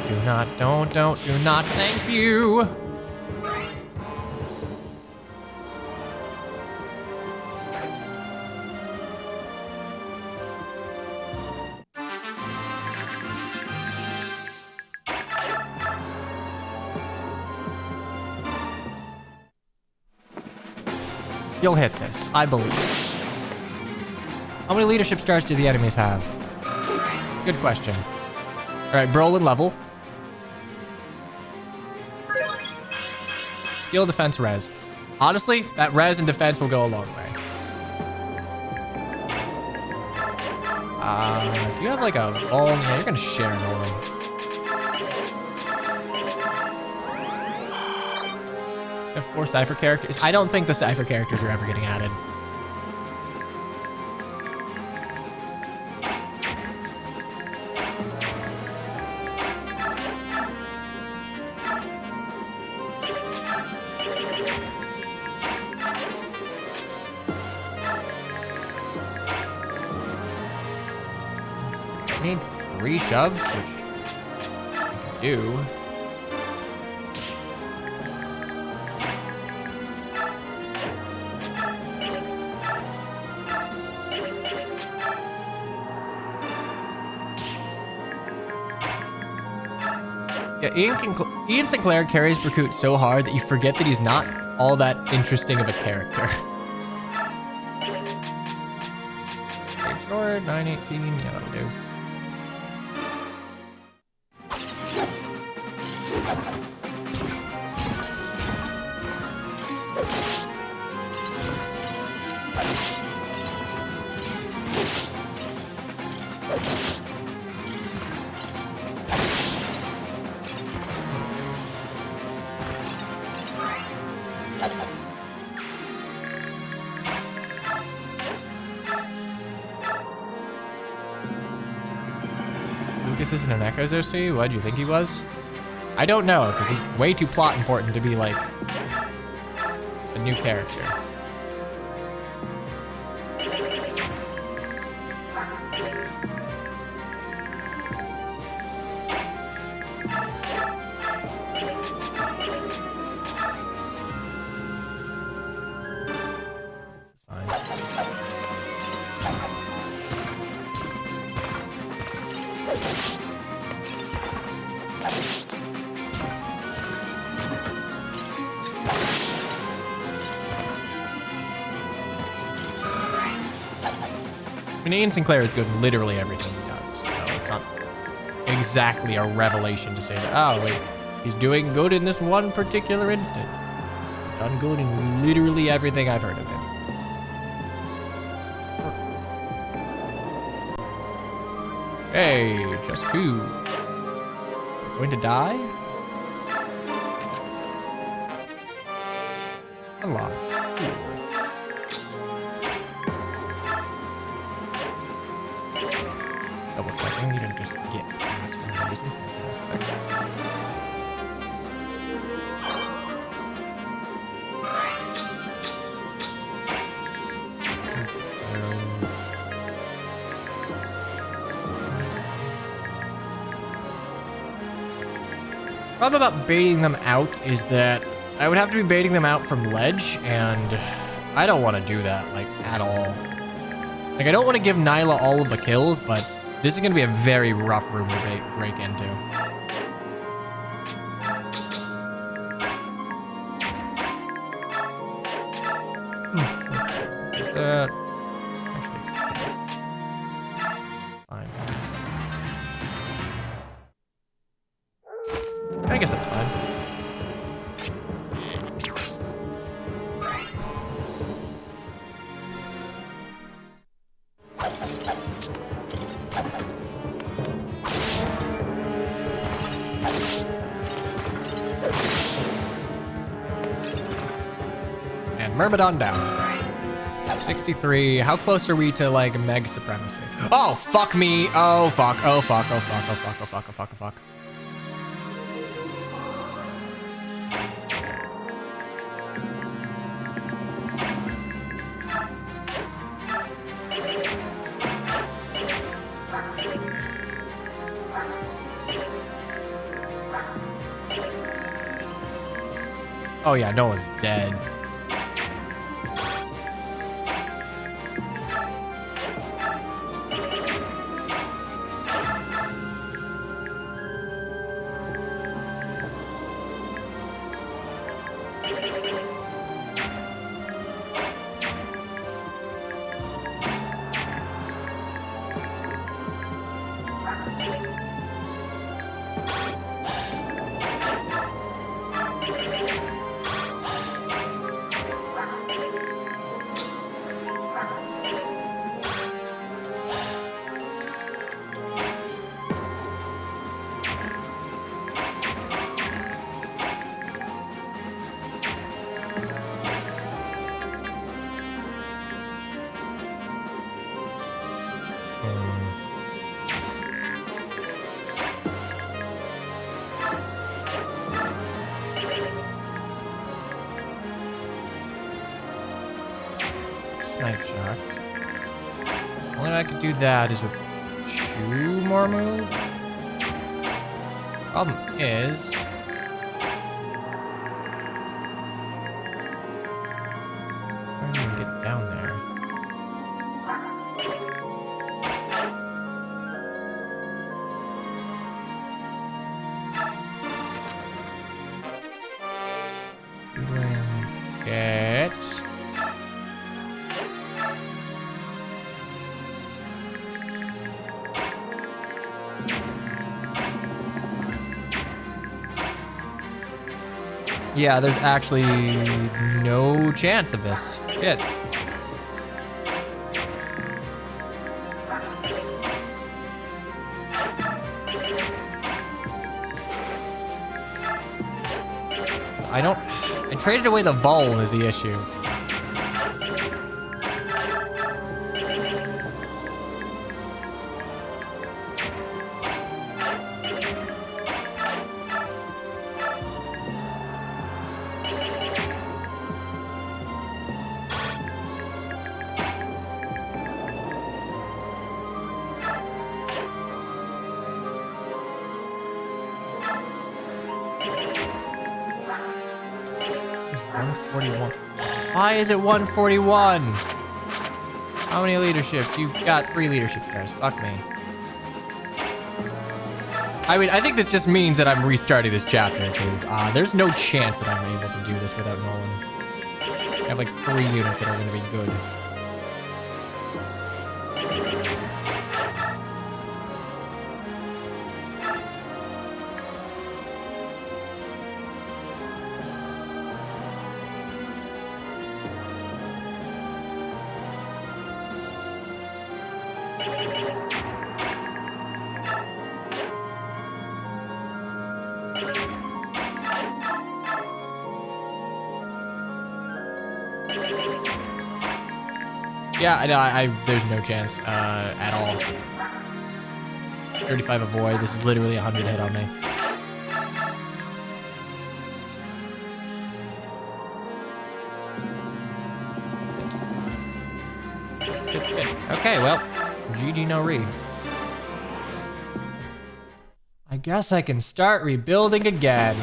Do not, thank you. You'll hit this, I believe. How many leadership stars do the enemies have? Good question. All right, Brolin level. Heal, defense, res. Honestly, that res and defense will go a long way. Do you have like a ball? Yeah, you're gonna share Nolan. Have 4 Cypher characters. I don't think the Cypher characters are ever getting added. I need 3 shoves, which I can do. Yeah, Ian Sinclair carries Berkut so hard that you forget that he's not all that interesting of a character. Stage sword, 918, yeah, that'll do. Lucas isn't an Echoes OC? What do you think he was? I don't know, because he's way too plot important to be like a new character. I mean, Ian Sinclair is good in literally everything he does, so it's not exactly a revelation to say that, oh, wait, he's doing good in this one particular instance. He's done good in literally everything I've heard of him. Hey, just 2. Going to die? Unlock. Double checking. You didn't just get past for no reason. Problem about baiting them out is that I would have to be baiting them out from ledge, and I don't want to do that, like, at all. Like, I don't want to give Nyla all of the kills, but this is going to be a very rough room to break into. Fine. I guess that's fine. And Myrmidon down. 63. How close are we to, like, Meg Supremacy? Oh, fuck me. Oh, fuck. Oh, fuck. Oh, fuck. Oh, fuck. Oh, fuck. Oh, fuck. Oh, fuck. Oh, yeah. No one's dead. Snipe shot. Only way I could do that is with 2 more moves. Problem is, I don't even get down there. Get. Yeah, there's actually no chance of this. Shit. I traded away the Vul is the issue. Why is it 141? How many leaderships? You've got 3 leadership shares. Fuck me. I mean, I think this just means that I'm restarting this chapter because there's no chance that I'm able to do this without Nolan. I have like 3 units that are going to be good. Yeah, I there's no chance at all. 35 avoid. This is literally 100 hit on me. Okay, well, GG no re. I guess I can start rebuilding again.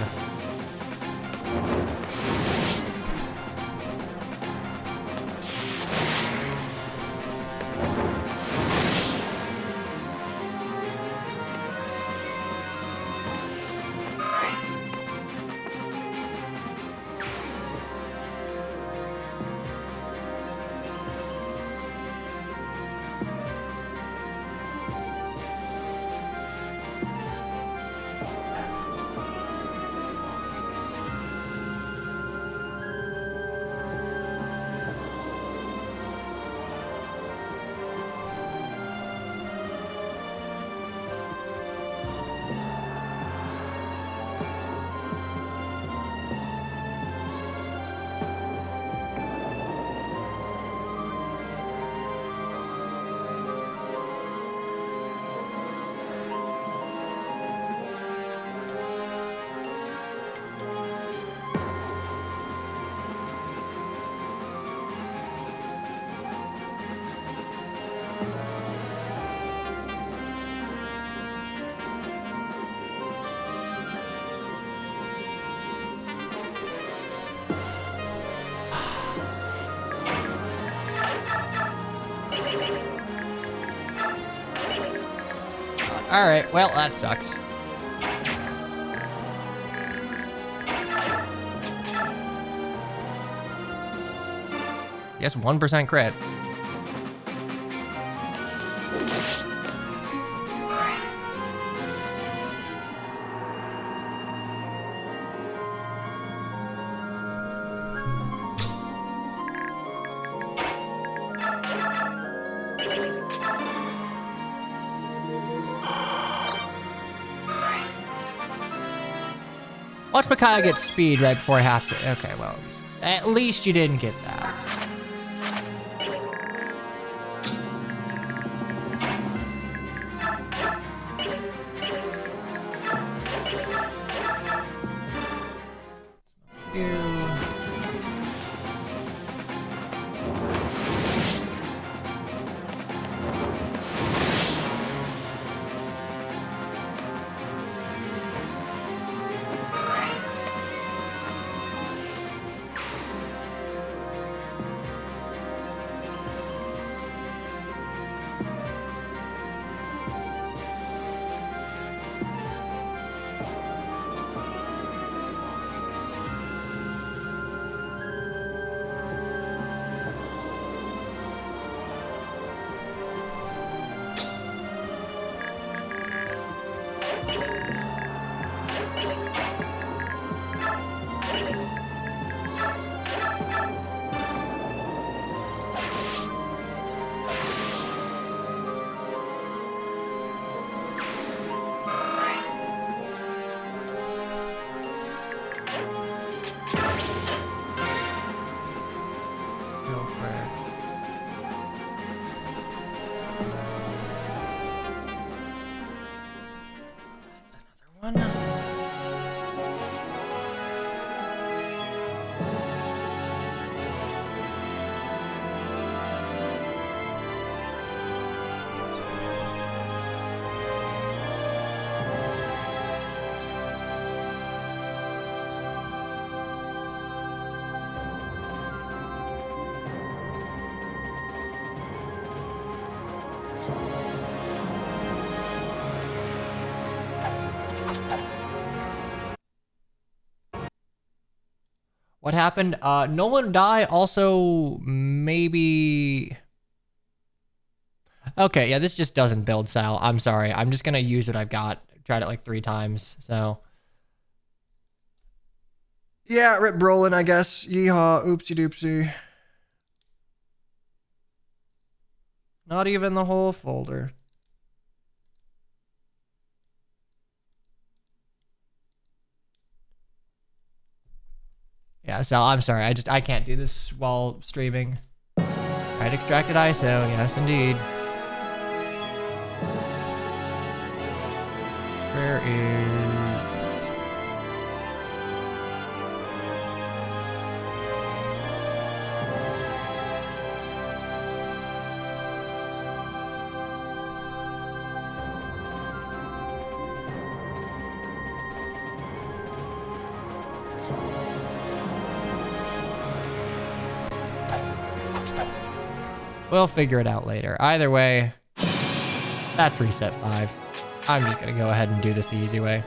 All right, well, that sucks. Yes, 1% crit. Watch Micaiah get speed right before I have to. Okay, well, at least you didn't get that. What happened? Nolan die also maybe... Okay, yeah, this just doesn't build Sal. I'm sorry. I'm just going to use what I've got. Tried it like 3 times, so... Yeah, Rip Brolin, I guess. Yeehaw, oopsie doopsie. Not even the whole folder. Yeah, so I'm sorry. I can't do this while streaming. Right, extracted ISO. Yes, indeed. Where is... We'll figure it out later. Either way, that's reset 5. I'm just gonna go ahead and do this the easy way.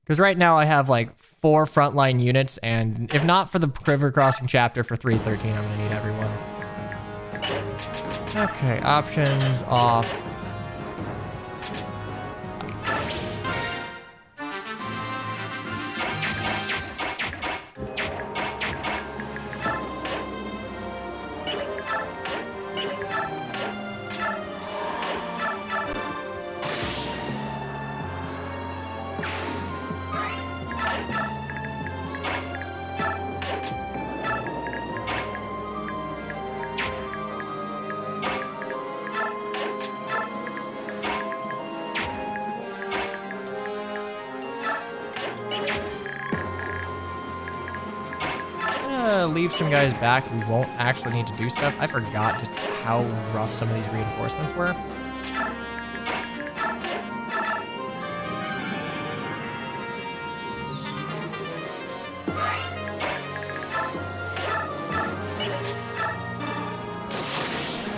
Because right now I have like 4 frontline units, and if not for the River Crossing chapter for 313, I'm gonna need everyone. Okay, options off. Leave some guys back. We won't actually need to do stuff. I forgot just how rough some of these reinforcements were.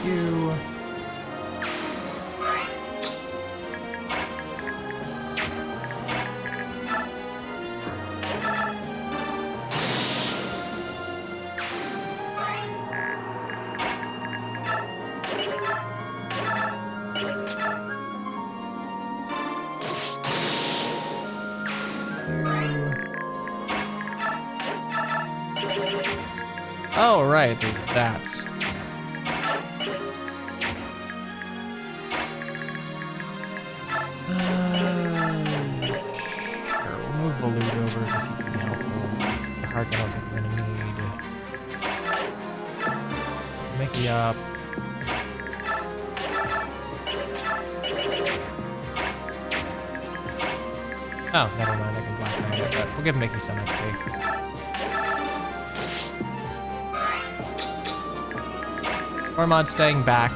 You. Oh, right, there's that. Sure, we'll move Volute over because he can be helpful. The Hark I don't think we're gonna need. Mickey up. Oh, never mind, I can Black Knight it, but we'll give Mickey some XP. Ormond staying back.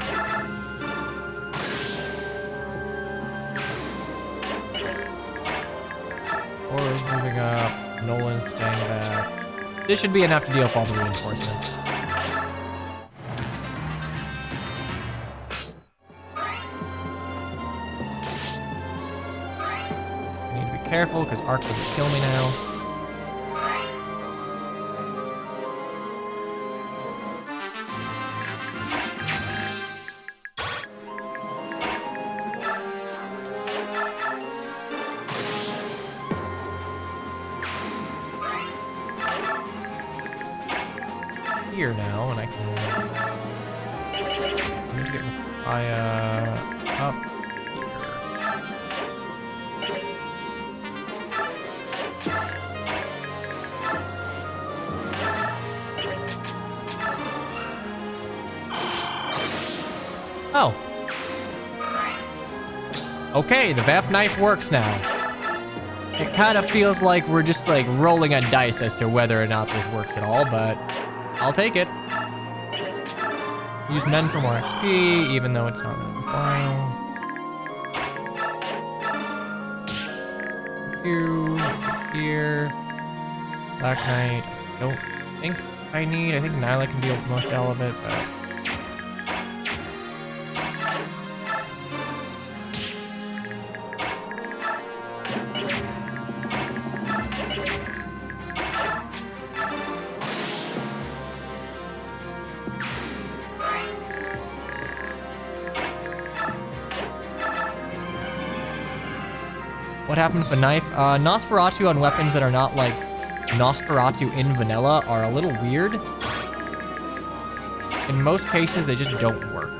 Or moving up. Nolan staying back. This should be enough to deal with all the reinforcements. I need to be careful because Ark will kill me now. Here now, and I can need to get my up here. Oh. Okay, the Vamp Knife works now. It kind of feels like we're just like rolling a dice as to whether or not this works at all, but I'll take it. Use men for more XP, even though it's not really worthwhile. Here. Black Knight. Don't think I need. I think Nyla can deal with most all of it, but... What happened with a knife? Nosferatu on weapons that are not like Nosferatu in vanilla are a little weird. In most cases, they just don't work.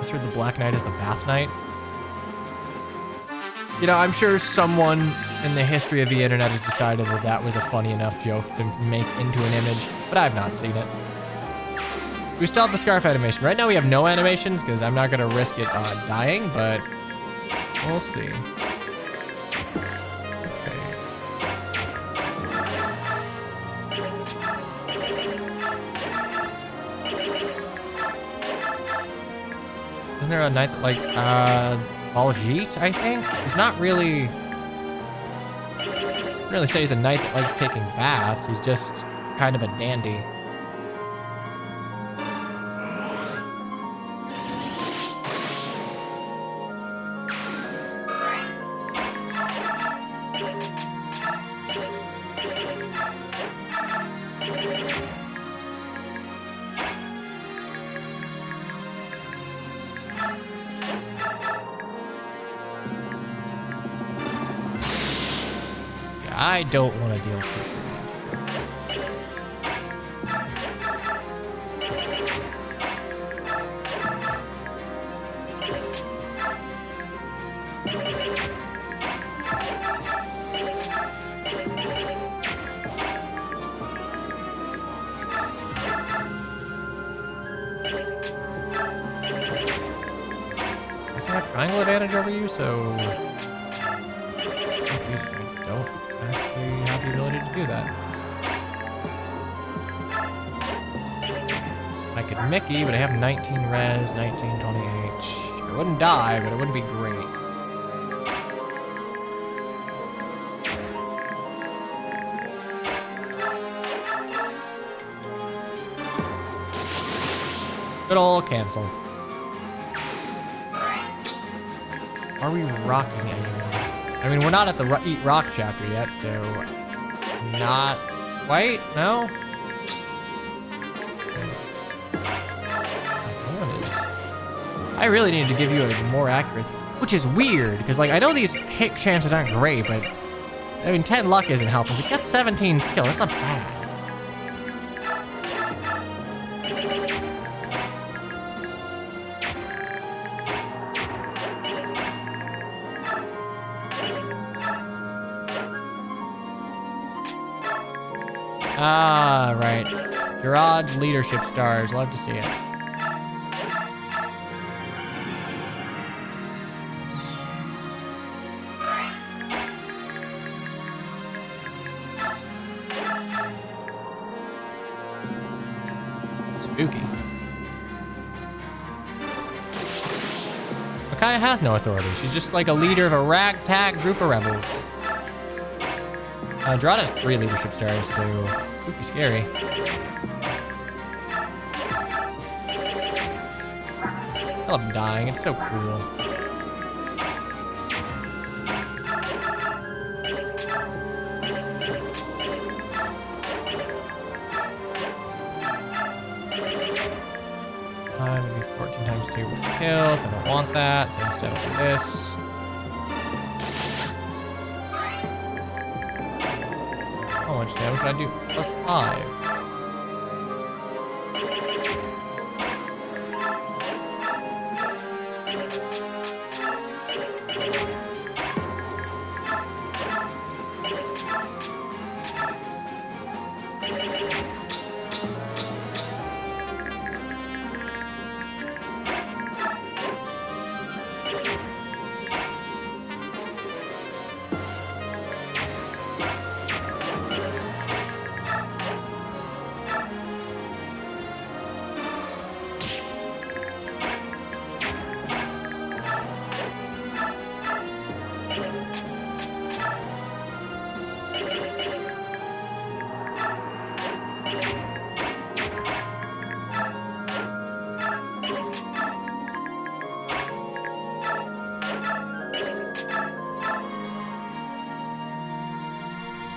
heard the Black Knight is the Bath Knight. You know, I'm sure someone in the history of the internet has decided that that was a funny enough joke to make into an image, but I've not seen it. We still have the scarf animation. Right now we have no animations because I'm not going to risk it dying, but we'll see. Okay. Isn't there a knight that, like, Baljeet, I think? He's not really... I wouldn't really say he's a knight that likes taking baths. He's just kind of a dandy. I don't want to deal with it. Does that have triangle advantage over you? So I don't actually have the ability to do that. I could Mickey, but I have 19 res, 19, 20 H. I wouldn't die, but it wouldn't be great. Good ol' cancel. Are we rocking anymore? I mean, we're not at the Eat Rock chapter yet, so not quite, no? I really needed to give you a more accurate, which is weird, because like I know these hit chances aren't great, but I mean 10 luck isn't helpful. But you got 17 skill, that's not bad. Ah, right. Gerard's leadership stars. Love to see it. Spooky. Micaiah has no authority. She's just like a leader of a ragtag group of rebels. Gerard has 3 leadership stars, so spooky scary. I love dying, it's so cool. Maybe 14 times 2 with kills. I don't want that, so instead I'll do this. How much damage did I do? +5.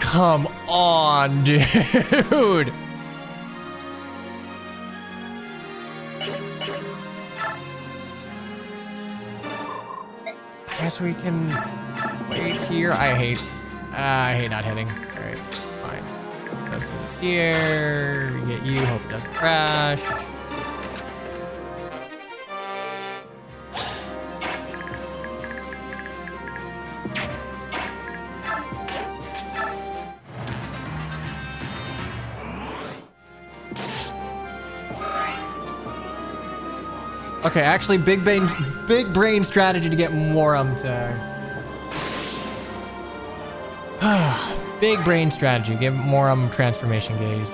Come on, dude. I guess we can wait here. I hate not hitting. All right, fine. So here, get you. Hope it doesn't crash. Okay, actually, big brain strategy to get Morum to. Big brain strategy. Give Morum transformation gauge.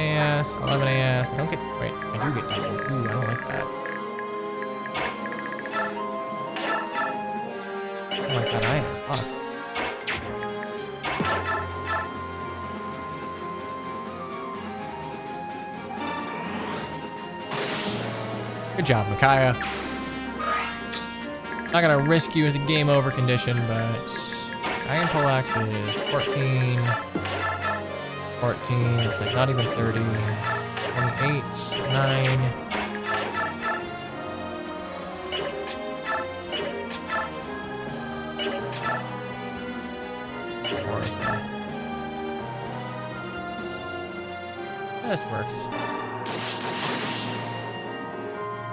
AS, 11 AS. I don't get. Wait, I do get double. Ooh, I don't like that. I don't like that either. Fuck. Good job, Micaiah. Not gonna risk you as a game over condition, but Iron Poleaxe is 14. 14, it's like not even 30. 28, 9. This works.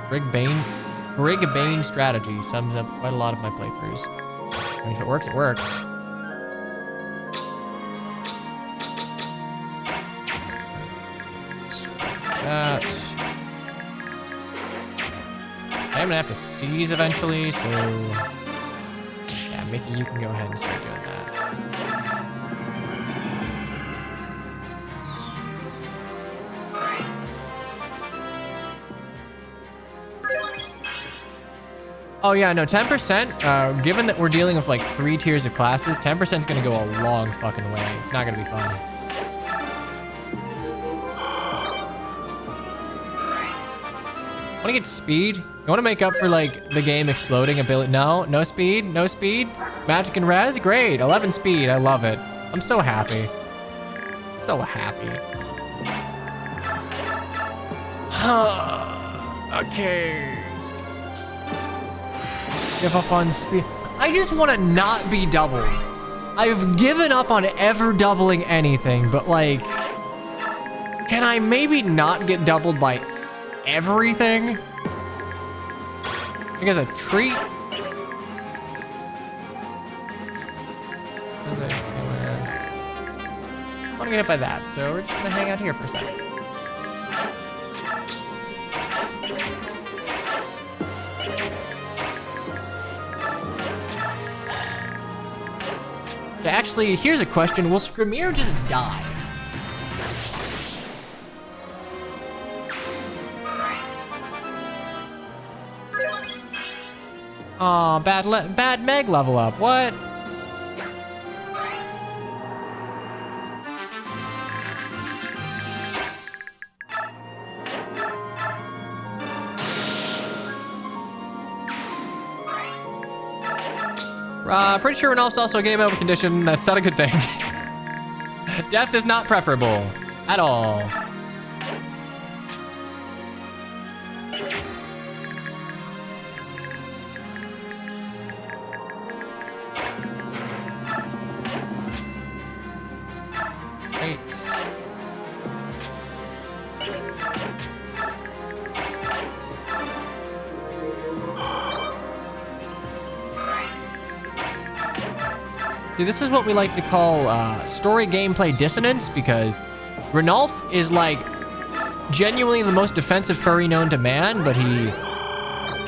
Brig Bane strategy sums up quite a lot of my playthroughs. I mean, if it works, it works. That. I am gonna have to seize eventually, so yeah, Mickey, you can go ahead and start doing that. Oh yeah, no, 10%, given that we're dealing with like 3 tiers of classes, 10% is gonna go a long fucking way. It's not gonna be fun. Wanna get speed? You wanna make up for like the game exploding ability? No, no speed, no speed. Magic and res, great. 11 speed, I love it. I'm so happy. So happy. Okay. Give up on speed. I just want to not be doubled. I've given up on ever doubling anything, but like, can I maybe not get doubled by everything? I think as a treat. I want to get hit by that, so we're just gonna hang out here for a second. Actually, here's a question. Will Scrimir just die? Aw, bad Meg level up. What? Pretty sure Renalph's also a game over condition. That's not a good thing. Death is not preferable at all. Great. See, this is what we like to call story gameplay dissonance, because Renalph is like genuinely the most defensive furry known to man, but he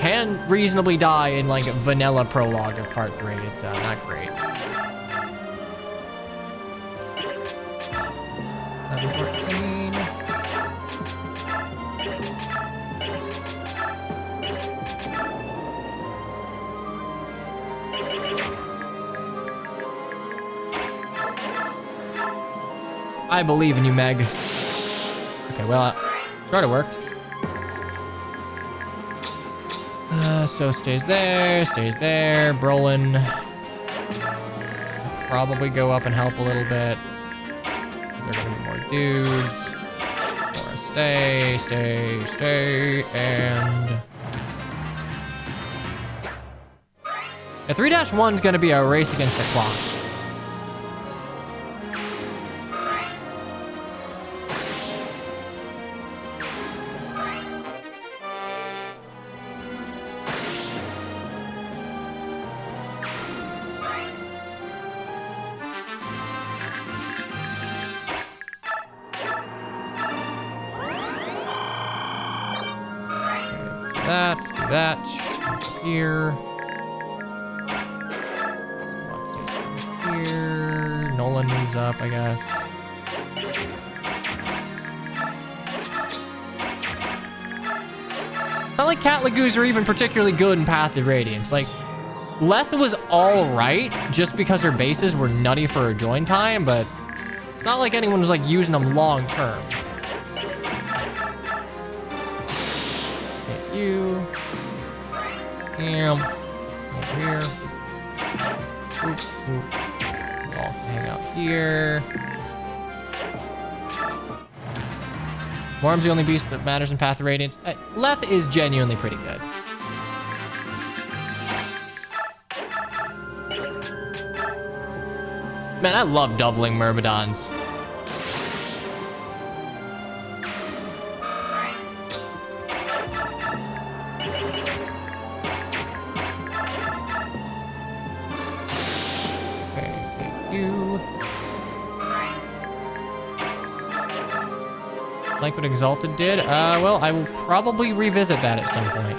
can reasonably die in like a vanilla prologue of part 3. It's not great. 14. I believe in you, Meg. Okay, well, sort of worked. So stays there. Brolin. Probably go up and help a little bit. There are gonna be more dudes. Or stay, and... A 3-1 is gonna be a race against the clock. that. Let's do that. Here. Here. Nolan moves up, I guess. Not like Cat Lagoos are even particularly good in Path of Radiance. Like, Leth was all right just because her bases were nutty for her join time, but it's not like anyone was like using them long term. Hit you. Over here. Oop, oop. I'll hang out here. Worm's the only beast that matters in Path of Radiance. Leth is genuinely pretty good. Man, I love doubling Myrmidons. Okay, thank you. Like what Exalted did? Well, I will probably revisit that at some point.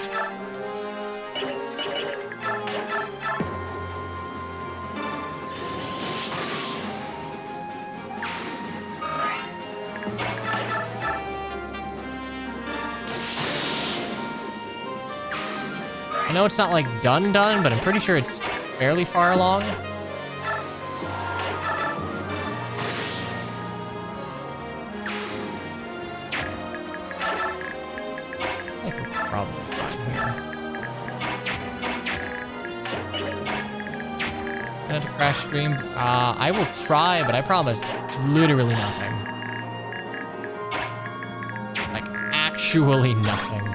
I know it's not like done, but I'm pretty sure it's fairly far along. I think we're probably fine here. Gonna crash stream. I will try, but I promise literally nothing. Like actually nothing.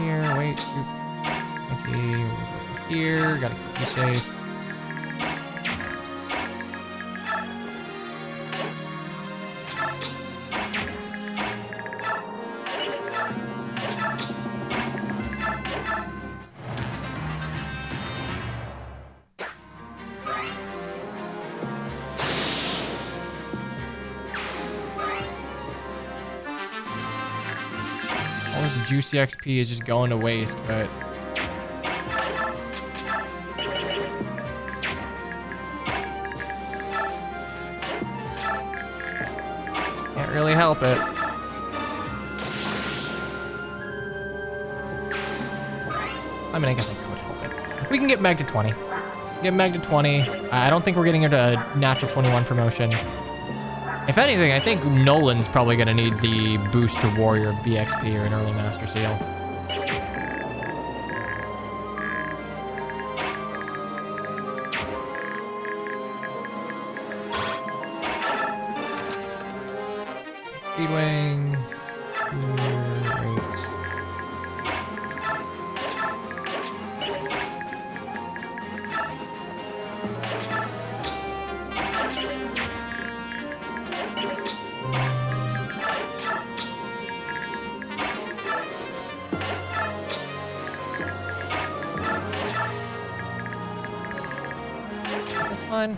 Here, wait. Okay, over here. Gotta keep you safe. All this juicy XP is just going to waste, but can't really help it. I mean, I guess I could help it. We can get Meg to 20. Get Meg to 20. I don't think we're getting her to a natural 21 promotion. If anything, I think Nolan's probably going to need the boost to Warrior BXP or an early Master Seal. Speedwing. Great. That's fine.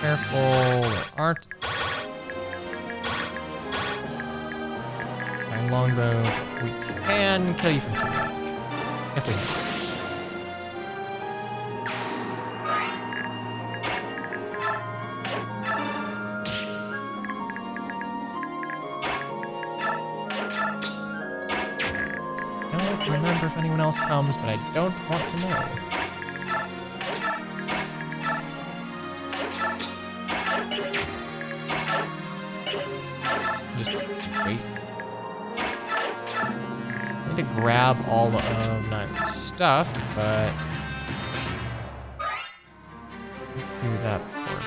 Careful, there aren't. My longbow, we can kill you from 2 damage. If we can. I don't remember if anyone else comes, but I don't want to know. Just wait. I need to grab all of Nine's stuff, but do that before.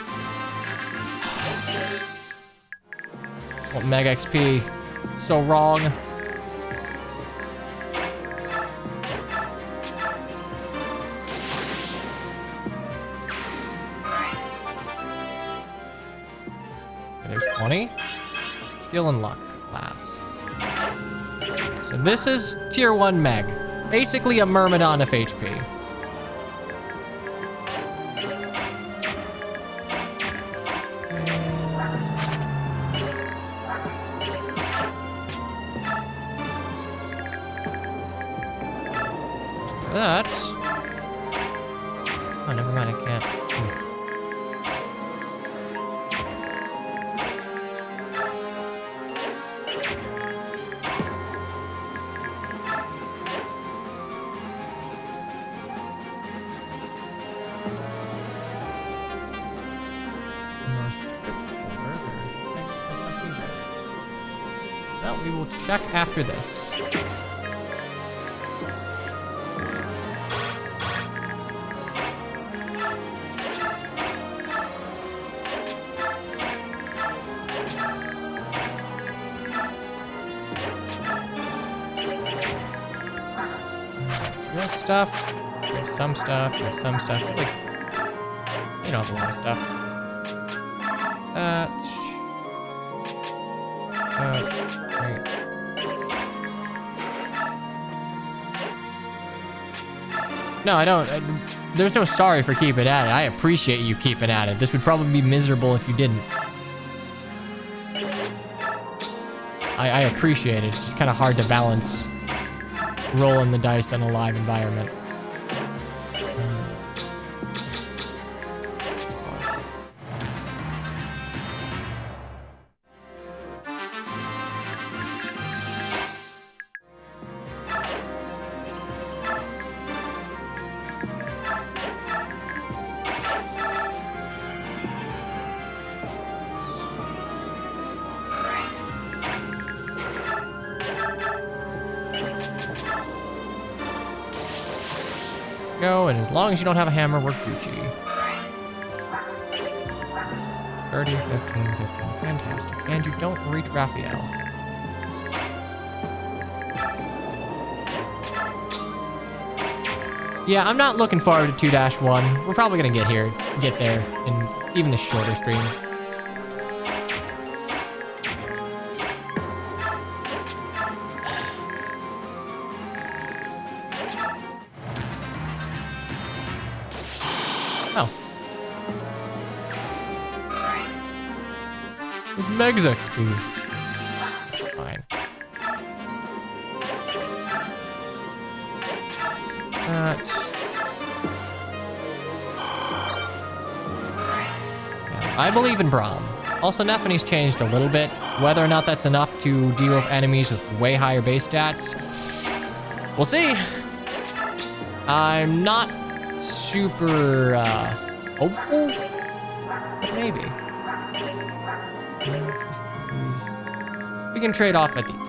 I want Meg XP. It's so wrong. Okay, there's 20. Skill and luck class. So this is tier 1 Meg. Basically a Myrmidon of HP. that. Oh, never mind, I can't. Well, we will check after this. Stuff, some stuff, some stuff, like, you know, a lot of stuff. Great. No, I don't, there's no sorry for keeping at it. I appreciate you keeping at it. This would probably be miserable if you didn't. I appreciate it. It's just kind of hard to balance rolling the dice in a live environment. And as long as you don't have a hammer, we're Gucci. 30, 15, 15. Fantastic. And you don't reach Raphael. Yeah, I'm not looking forward to 2-1. We're probably gonna get there in even the shorter stream. Oh. It's Meg's XP. Fine. I believe in Braum. Also, Nephine's changed a little bit. Whether or not that's enough to deal with enemies with way higher base stats, we'll see. I'm not super hopeful, but maybe. We can trade off at the end.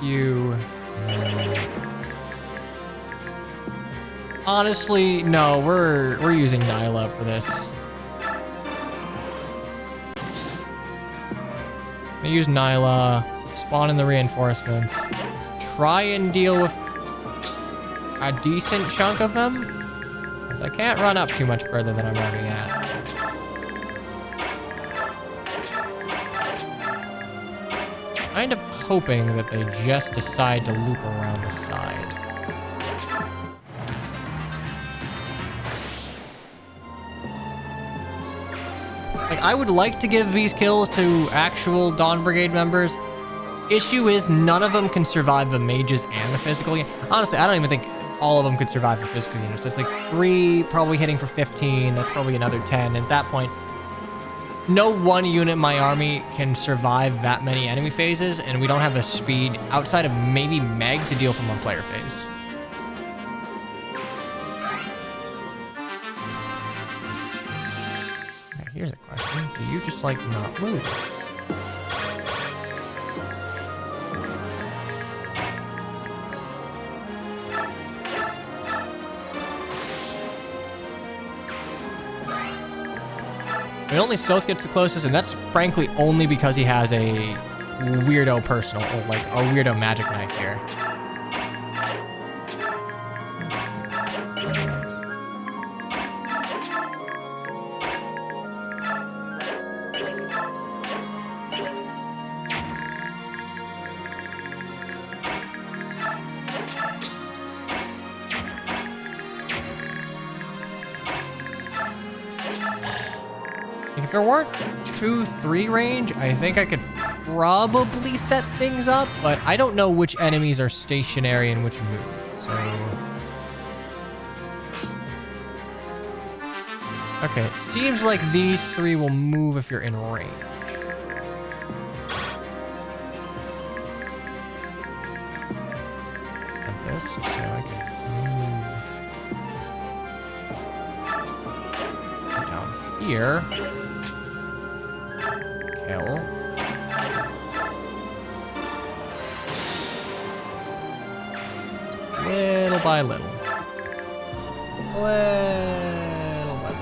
You. Honestly, no, we're using Nyla for this. I'm gonna use Nyla, spawn in the reinforcements, try and deal with a decent chunk of them, because I can't run up too much further than I'm already at. Kind of hoping that they just decide to loop around the side. Like, I would like to give these kills to actual Dawn Brigade members. Issue is none of them can survive the mages and the physical unit. Honestly, I don't even think all of them could survive the physical units. That's like 3 probably hitting for 15. That's probably another 10. At that point, no one unit in my army can survive that many enemy phases, and we don't have the speed outside of maybe Meg to deal from one player phase. Okay, here's a question. Do you just like not move? I mean, only Soth gets the closest, and that's frankly only because he has a weirdo personal, or like a weirdo magic knife here. If there weren't 2-3 range, I think I could probably set things up, but I don't know which enemies are stationary and which move, so... Okay, it seems like these 3 will move if you're in range. Like this, so I can move down here. Kill. Little by little. Little by little.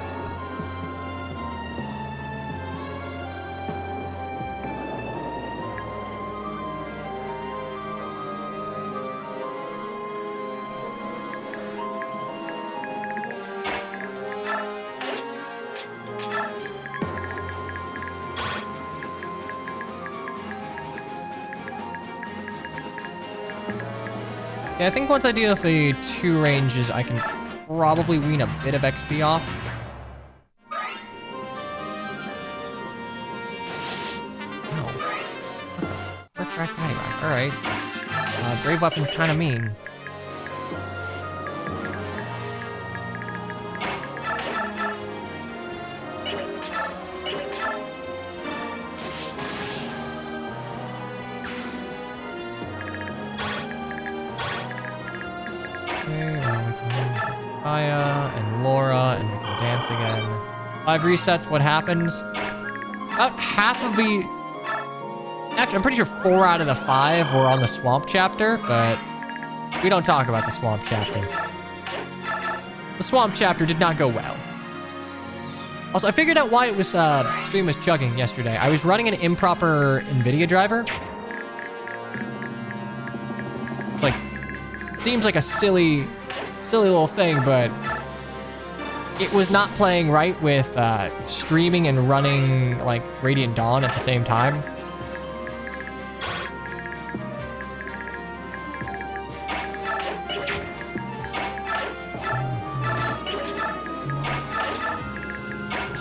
Yeah, I think once I deal with the 2 ranges, I can probably wean a bit of XP off. No. Retract anyway. Alright. Brave Weapon's kind of mean. And Laura, and we can dance again. 5 resets, what happens? About half of the... Actually, I'm pretty sure 4 out of the 5 were on the Swamp Chapter, but we don't talk about the Swamp Chapter. The Swamp Chapter did not go well. Also, I figured out why it was stream was chugging yesterday. I was running an improper NVIDIA driver. It's like, seems like a silly little thing, but it was not playing right with streaming and running like Radiant Dawn at the same time.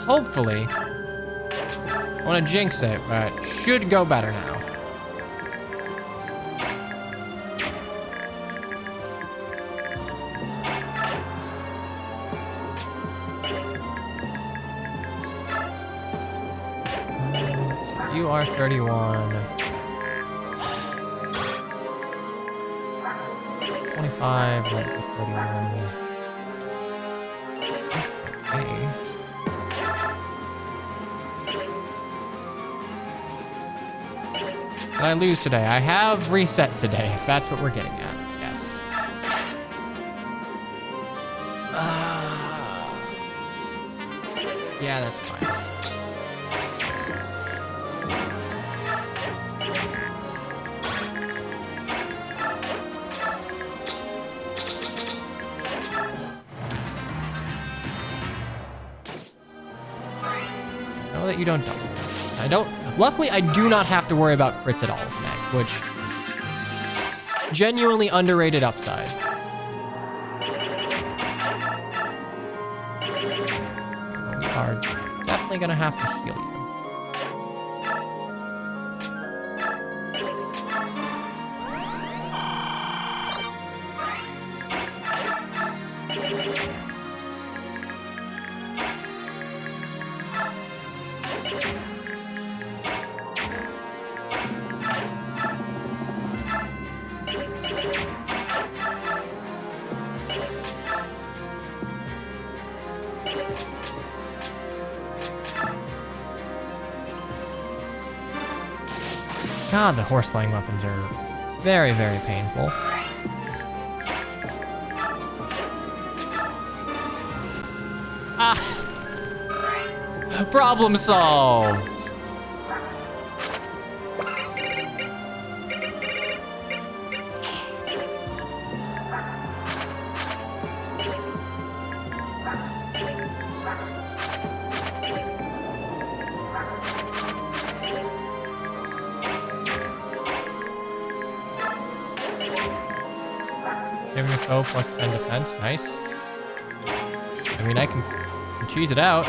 Hopefully, I want to jinx it, but should go better now. You are 31. 25, 31. Okay. Did I lose today? I have reset today, if that's what we're getting at. Yes. Yeah, that's fine. Know that you don't double. I don't. Luckily, I do not have to worry about crits at all with Meg, which genuinely underrated upside. We are definitely gonna have to heal you. God, the horse slaying weapons are very, very painful. Ah! Problem solved! Giving a foe plus 10 defense. Nice. I mean, I can cheese it out.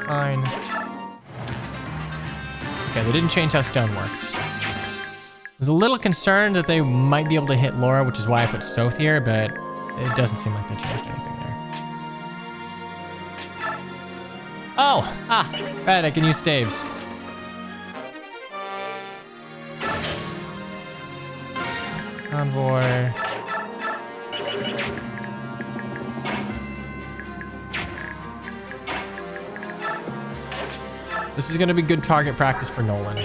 fine. Okay, they didn't change how stone works. I was a little concerned that they might be able to hit Laura, which is why I put Soth here, but it doesn't seem like they changed anything there. Oh! Ah! Right, I can use staves. Convoy. This is going to be good target practice for Nolan.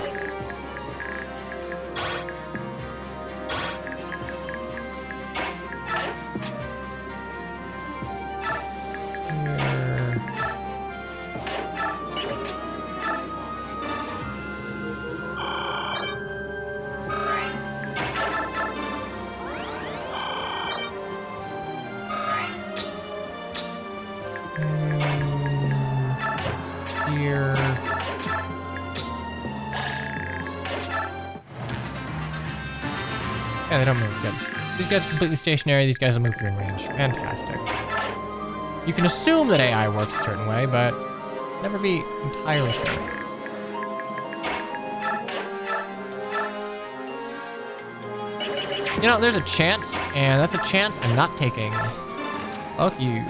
Here. Yeah, they don't move. Good. These guys are completely stationary. These guys will move through in range. Fantastic. You can assume that AI works a certain way, but never be entirely sure. You know, there's a chance, and that's a chance I'm not taking. Fuck you.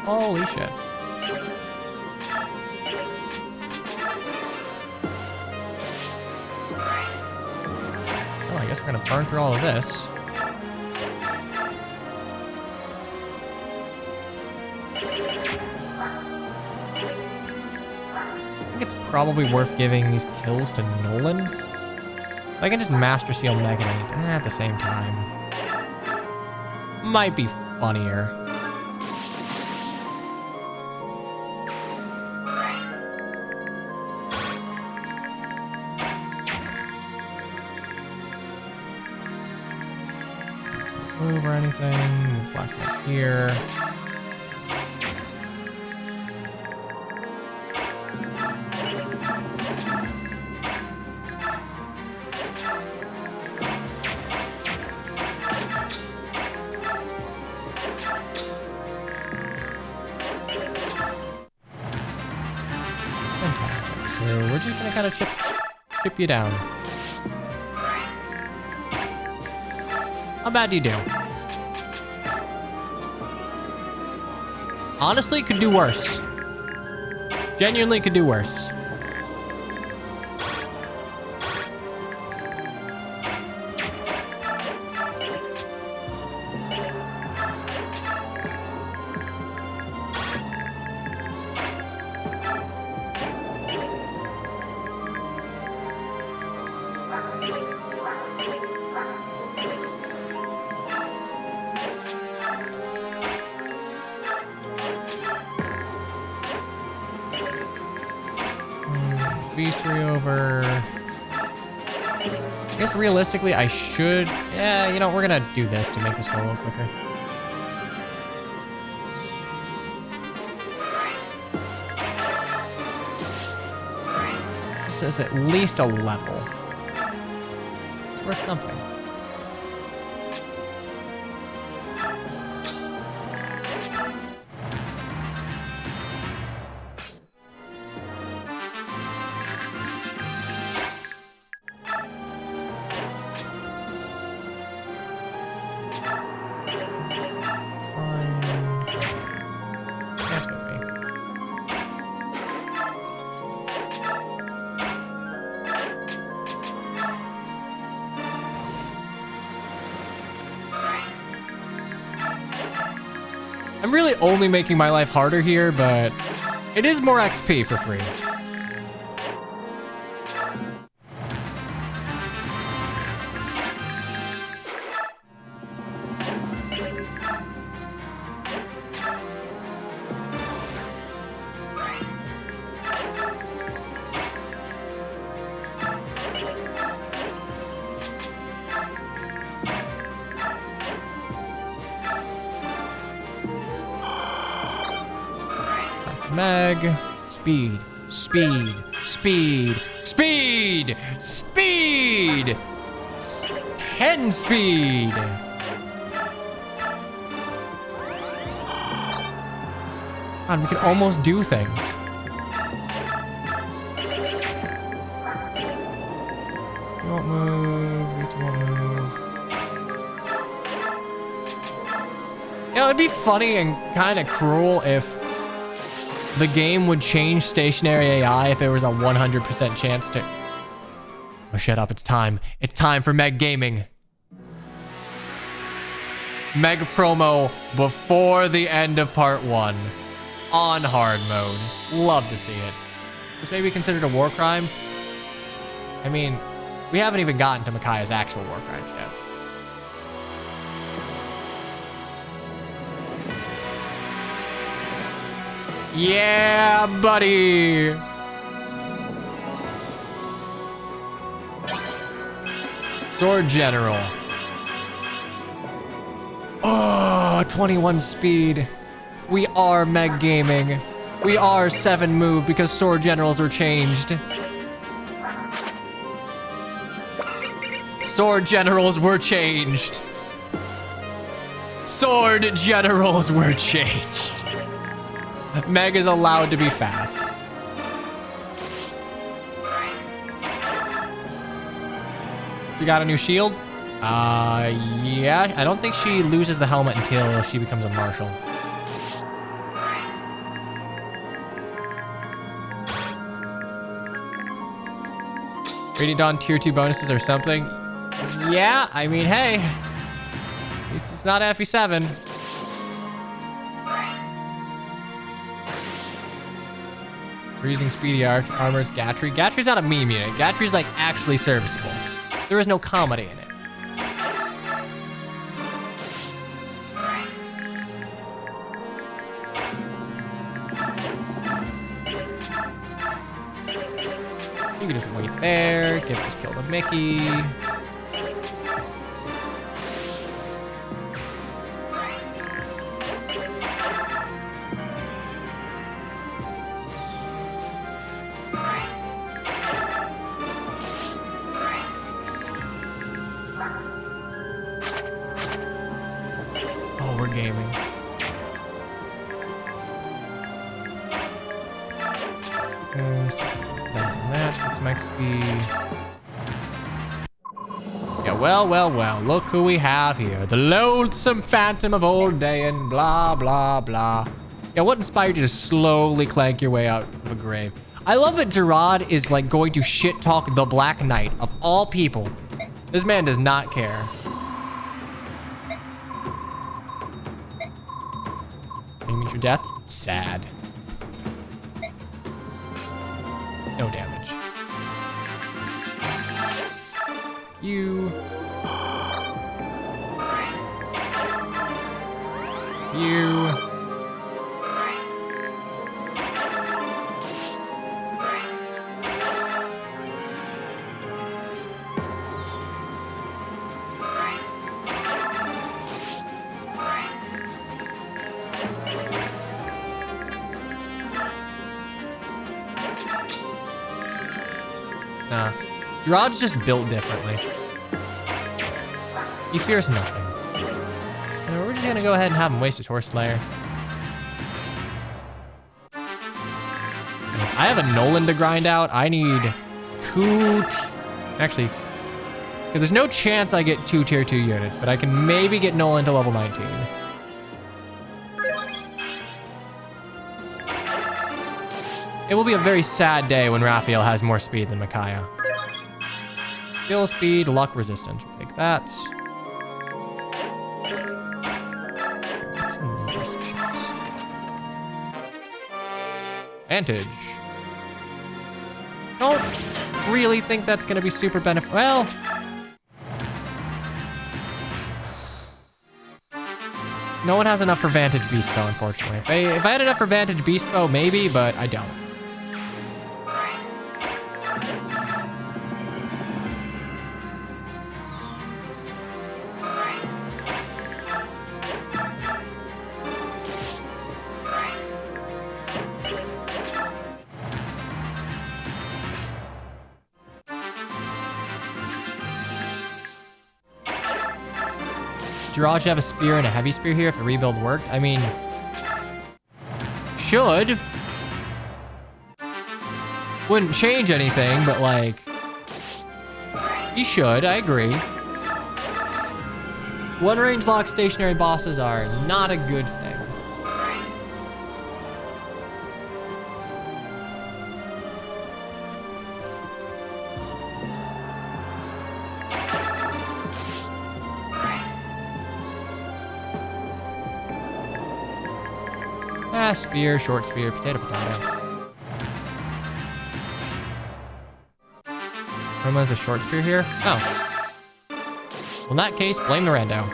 Holy shit. Well, I guess we're gonna burn through all of this. I think it's probably worth giving these kills to Nolan. I can just Master Seal Mega Knight at the same time. Might be funnier. Move or anything. Move black up here. Fantastic. So we're just gonna kind of chip you down. How bad do you do? Honestly, could do worse. Genuinely could do worse. These three over. I guess realistically I should. Yeah, you know, we're gonna do this to make this go a little quicker. This is at least a level. It's worth something. I'm really only making my life harder here, but it is more XP for free. Meg, speed, speed, speed, speed, speed, 10 speed. God, we can almost do things. You won't move. You won't move. You know, it'd be funny and kind of cruel if the game would change stationary AI if there was a 100% chance to... Oh, shut up. It's time. It's time for Meg Gaming. Meg promo before the end of part 1 on hard mode. Love to see it. This may be considered a war crime. I mean, we haven't even gotten to Micaiah's actual war crimes yet. Yeah, buddy. Sword General. Oh, 21 speed. We are Meg Gaming. We are 7 move because Sword Generals were changed. Sword Generals were changed. Sword Generals were changed. Meg is allowed to be fast. You got a new shield? Yeah. I don't think she loses the helmet until she becomes a marshal. Radiant Dawn tier 2 bonuses or something? Yeah, I mean, hey. At least it's not FE7. Freezing speedy armors, Gatry. Gatry's not a meme unit. Gatry's like actually serviceable. There is no comedy in it. You can just wait there, get this kill to Mickey. Oh, we're gaming. That's some XP. Yeah, well. Look who we have here. The loathsome phantom of old day and blah, blah, blah. Yeah, what inspired you to slowly clank your way out of a grave? I love that Gerard is like going to shit talk the Black Knight of all people. This man does not care. Can you meet your death? Sad. No damage. You. Nah. Rod's just built differently. He fears nothing. And we're just gonna go ahead and have him waste his Horse Slayer. I have a Nolan to grind out. I need 2... Actually, there's no chance I get 2 tier 2 units, but I can maybe get Nolan to level 19. It will be a very sad day when Raphael has more speed than Micaiah. Skill, speed, luck, resistance. We'll take that. Advantage. Don't really think that's going to be super beneficial. Well, no one has enough for Vantage Beast Bow, unfortunately. If I had enough for Vantage Beast Bow, maybe, but I don't. Jiraj have a spear and a heavy spear here if the rebuild worked? I mean, should. Wouldn't change anything, but like, he should, I agree. One range lock stationary bosses are not a good thing. Ah, spear, short spear, potato, potato. Roma has a short spear here? Oh. Well, in that case, blame the rando.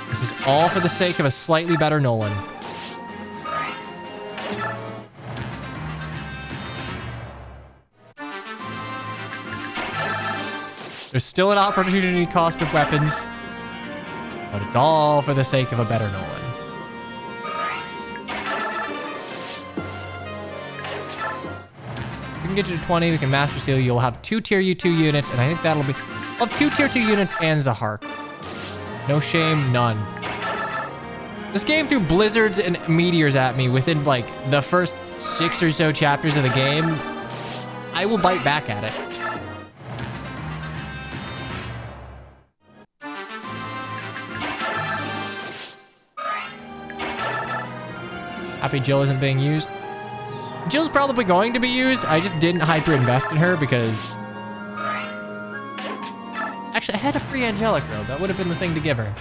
This is all for the sake of a slightly better Nolan. There's still an opportunity cost with weapons, but it's all for the sake of a better Nolan. We can get you to 20, we can Master Seal, you'll have 2 Tier U2 units, and I think that'll be... I'll have 2 Tier 2 units and Zahark. No shame, none. This game threw blizzards and meteors at me within, like, the first 6 or so chapters of the game. I will bite back at it. Happy Jill isn't being used. Jill's probably going to be used. I just didn't hyper invest in her because... Actually, I had a free angelic robe. That would have been the thing to give her.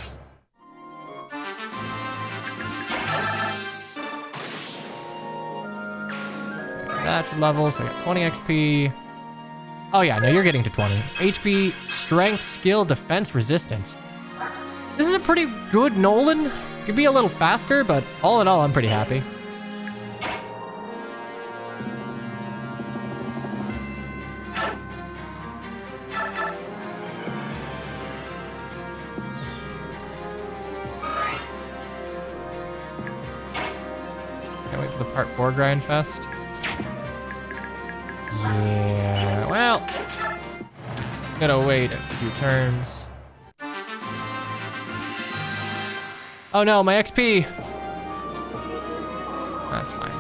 That's your level, so I got 20 XP. Oh yeah, no, you're getting to 20. HP, strength, skill, defense, resistance. This is a pretty good Nolan. Could be a little faster, but all in all, I'm pretty happy. Can't wait for the part 4 grind fest. Yeah, well, gotta wait a few turns. Oh no, my XP. That's fine.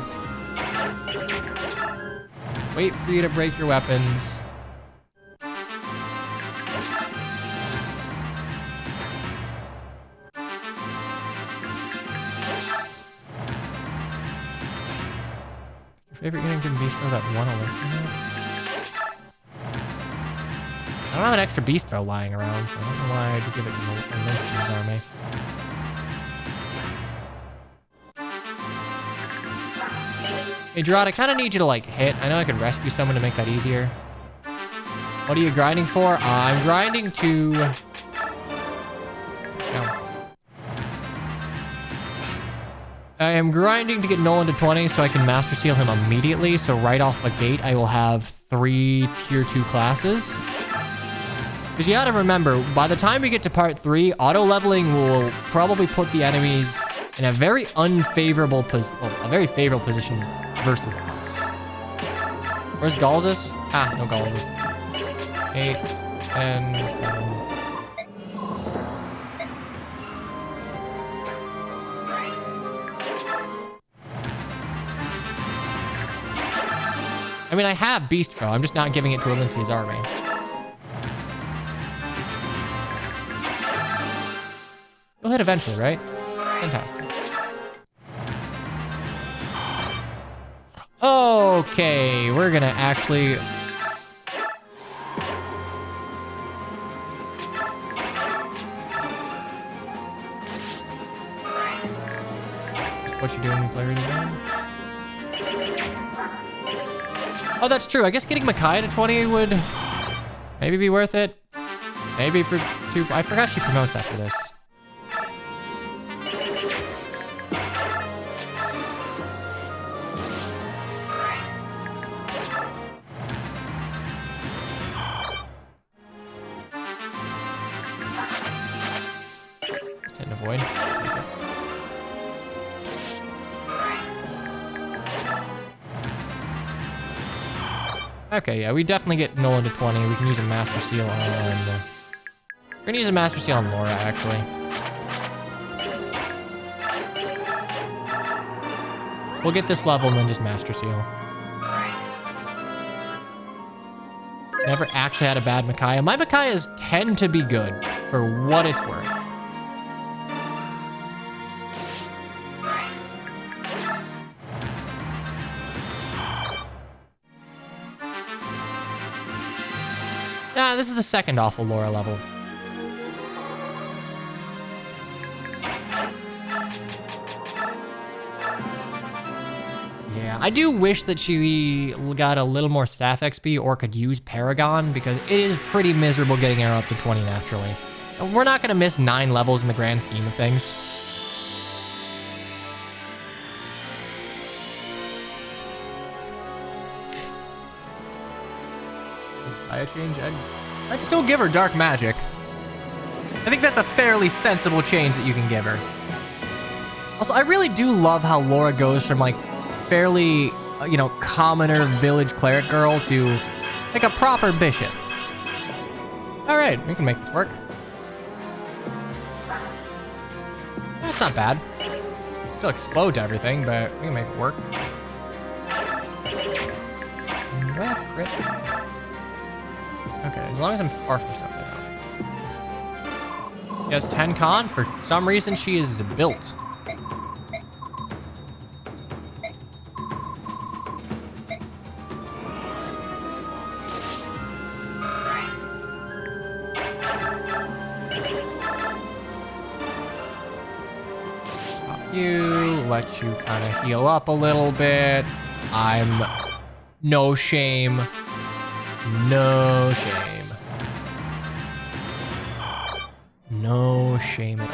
Wait for you to break your weapons. Your favorite unit can beast for that one elixir? I don't have an extra beast foe lying around, so I don't know why I'd give it to the army. Hey, Gerard, I kind of need you to, like, hit. I know I could rescue someone to make that easier. What are you grinding for? I'm grinding to... No. I am grinding to get Nolan to 20 so I can Master Seal him immediately. So right off the gate, I will have 3 Tier 2 classes. Because you gotta remember, by the time we get to part 3, auto-leveling will probably put the enemies in a very unfavorable position, well, a very favorable position versus us. Where's Galzus? Ah, no Galzus. 8, 10, 7. I mean, I have Beast Foe. I'm just not giving it to Alincia's army. You'll hit eventually, right? Fantastic. Okay, we're gonna actually... What you doing when you play Ready Game? Oh, that's true. I guess getting Makai to 20 would maybe be worth it. Maybe for 2... I forgot she promotes after this. Void. Okay, yeah, we definitely get Nolan to 20. We can use a Master Seal on... We're gonna use a Master Seal on Laura, actually. We'll get this level and then just Master Seal. Never actually had a bad Micaiah. My Micaiahs tend to be good, for what it's worth. Nah, this is the second awful Laura level. Yeah, I do wish that she got a little more staff XP or could use Paragon, because it is pretty miserable getting her up to 20 naturally. And we're not going to miss 9 levels in the grand scheme of things. I change. I'd still give her Dark Magic. I think that's a fairly sensible change that you can give her. Also, I really do love how Laura goes from like fairly, you know, commoner village cleric girl to like a proper bishop. All right, we can make this work. That's not bad. Still explode to everything, but we can make it work. Do I have crit? Okay, as long as I'm far from something else. She has 10 con. For some reason, she is built. Let you kind of heal up a little bit. I'm no shame. No shame. No shame at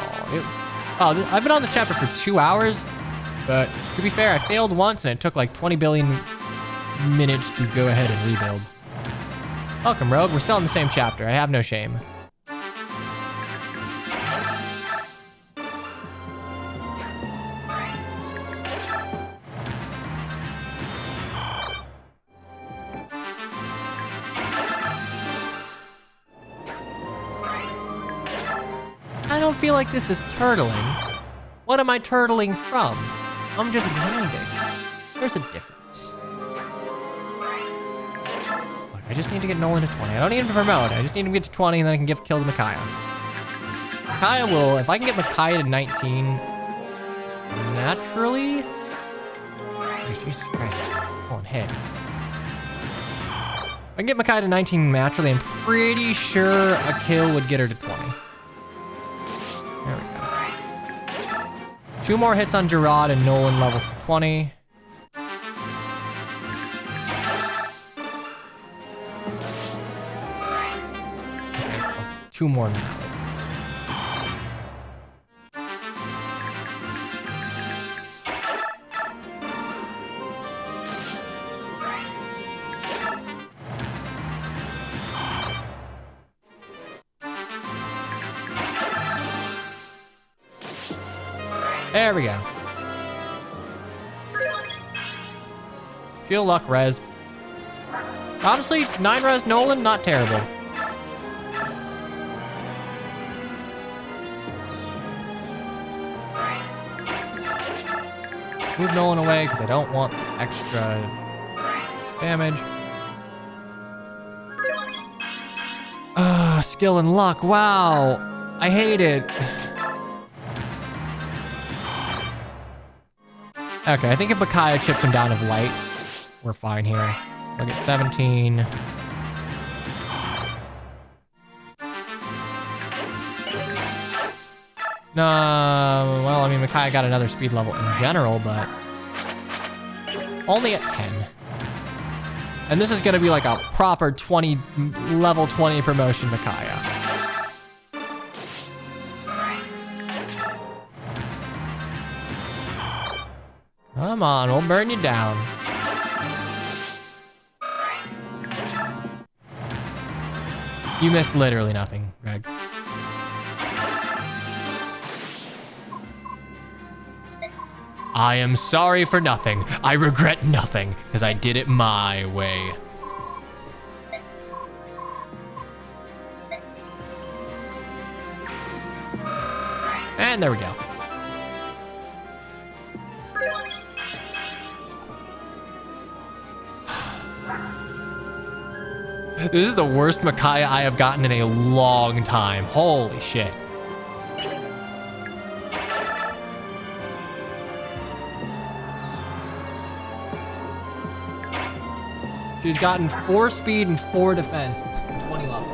all. I've been on this chapter for 2 hours, but to be fair, I failed once and it took like 20 billion minutes to go ahead and rebuild. Welcome, Rogue. We're still in the same chapter. I have no shame. I don't feel like this is turtling. What am I turtling from? I'm just grinding. There's a difference. Look, I just need to get Nolan to 20. I don't need him to promote. I just need him to get to 20 and then I can kill the Micaiah. Micaiah will, if I can get Micaiah to 19 naturally. Oh, Jesus Christ. Come on, hit. If I can get Micaiah to 19 naturally, I'm pretty sure a kill would get her to 20. There we go. 2 more hits on Gerard and Nolan levels to 20. Okay, 2 more now. There we go. Feel luck res. Honestly, 9 res Nolan, not terrible. Move Nolan away because I don't want extra damage. Skill and luck. Wow. I hate it. Okay, I think if Micaiah chips him down of light, we're fine here. Look at 17. No, well, I mean, Micaiah got another speed level in general, but only at 10. And this is gonna be like a proper level 20 promotion Micaiah. Come on, we'll burn you down. You missed literally nothing, Greg. I am sorry for nothing. I regret nothing, because I did it my way. And there we go. This is the worst Micaiah I have gotten in a long time. Holy shit. She's gotten 4 speed and 4 defense in 20 levels.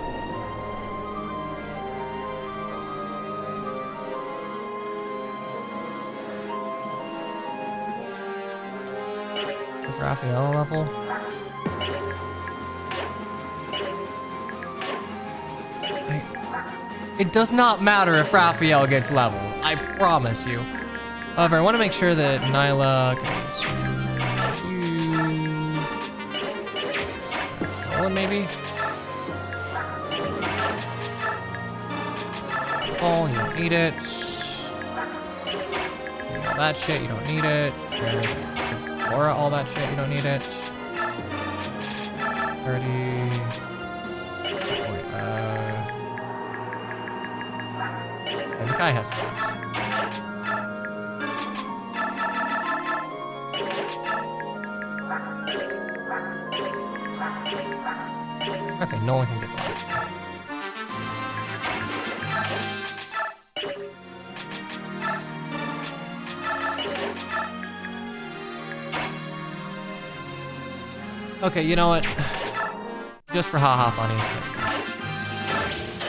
Raphael level. It does not matter if Raphael gets level. I promise you. However, I want to make sure that Nyla Nolan maybe? Oh, you don't need it. All that shit, you don't need it. Laura, all that shit, you don't need it. 30. And the guy has stats. Okay, no one can get that. Okay, you know what? Just for haha funnies.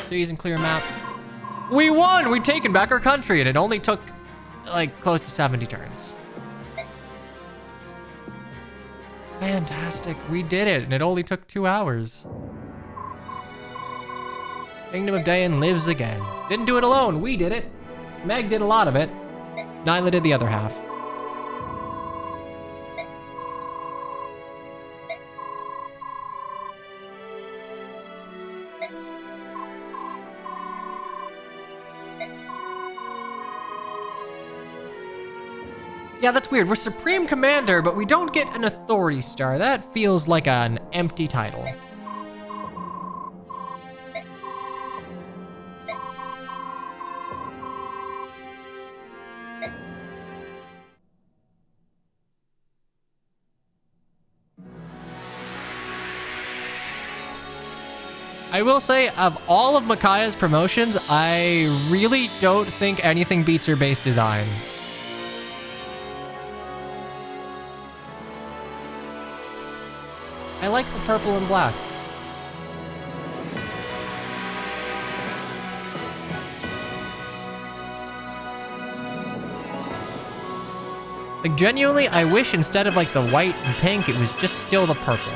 So using clear map. We won! We've taken back our country, and it only took like close to 70 turns. Fantastic. We did it, and it only took 2 hours. Kingdom of Dayan lives again. Didn't do it alone. We did it. Meg did a lot of it. Nyla did the other half. Yeah, that's weird. We're Supreme Commander, but we don't get an Authority Star. That feels like an empty title. I will say, of all of Micaiah's promotions, I really don't think anything beats her base design. I like the purple and black. Like, genuinely, I wish instead of like the white and pink, it was just still the purple.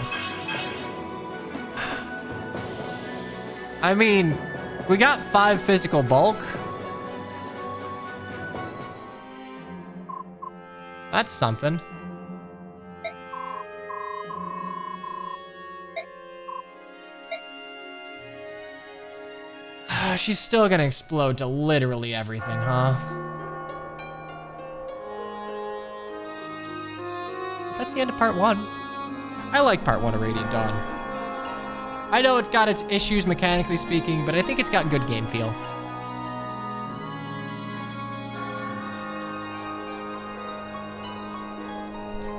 I mean, we got 5 physical bulk. That's something. She's still gonna explode to literally everything, huh? That's the end of part 1. I like part 1 of Radiant Dawn. I know it's got its issues mechanically speaking, but I think it's got good game feel.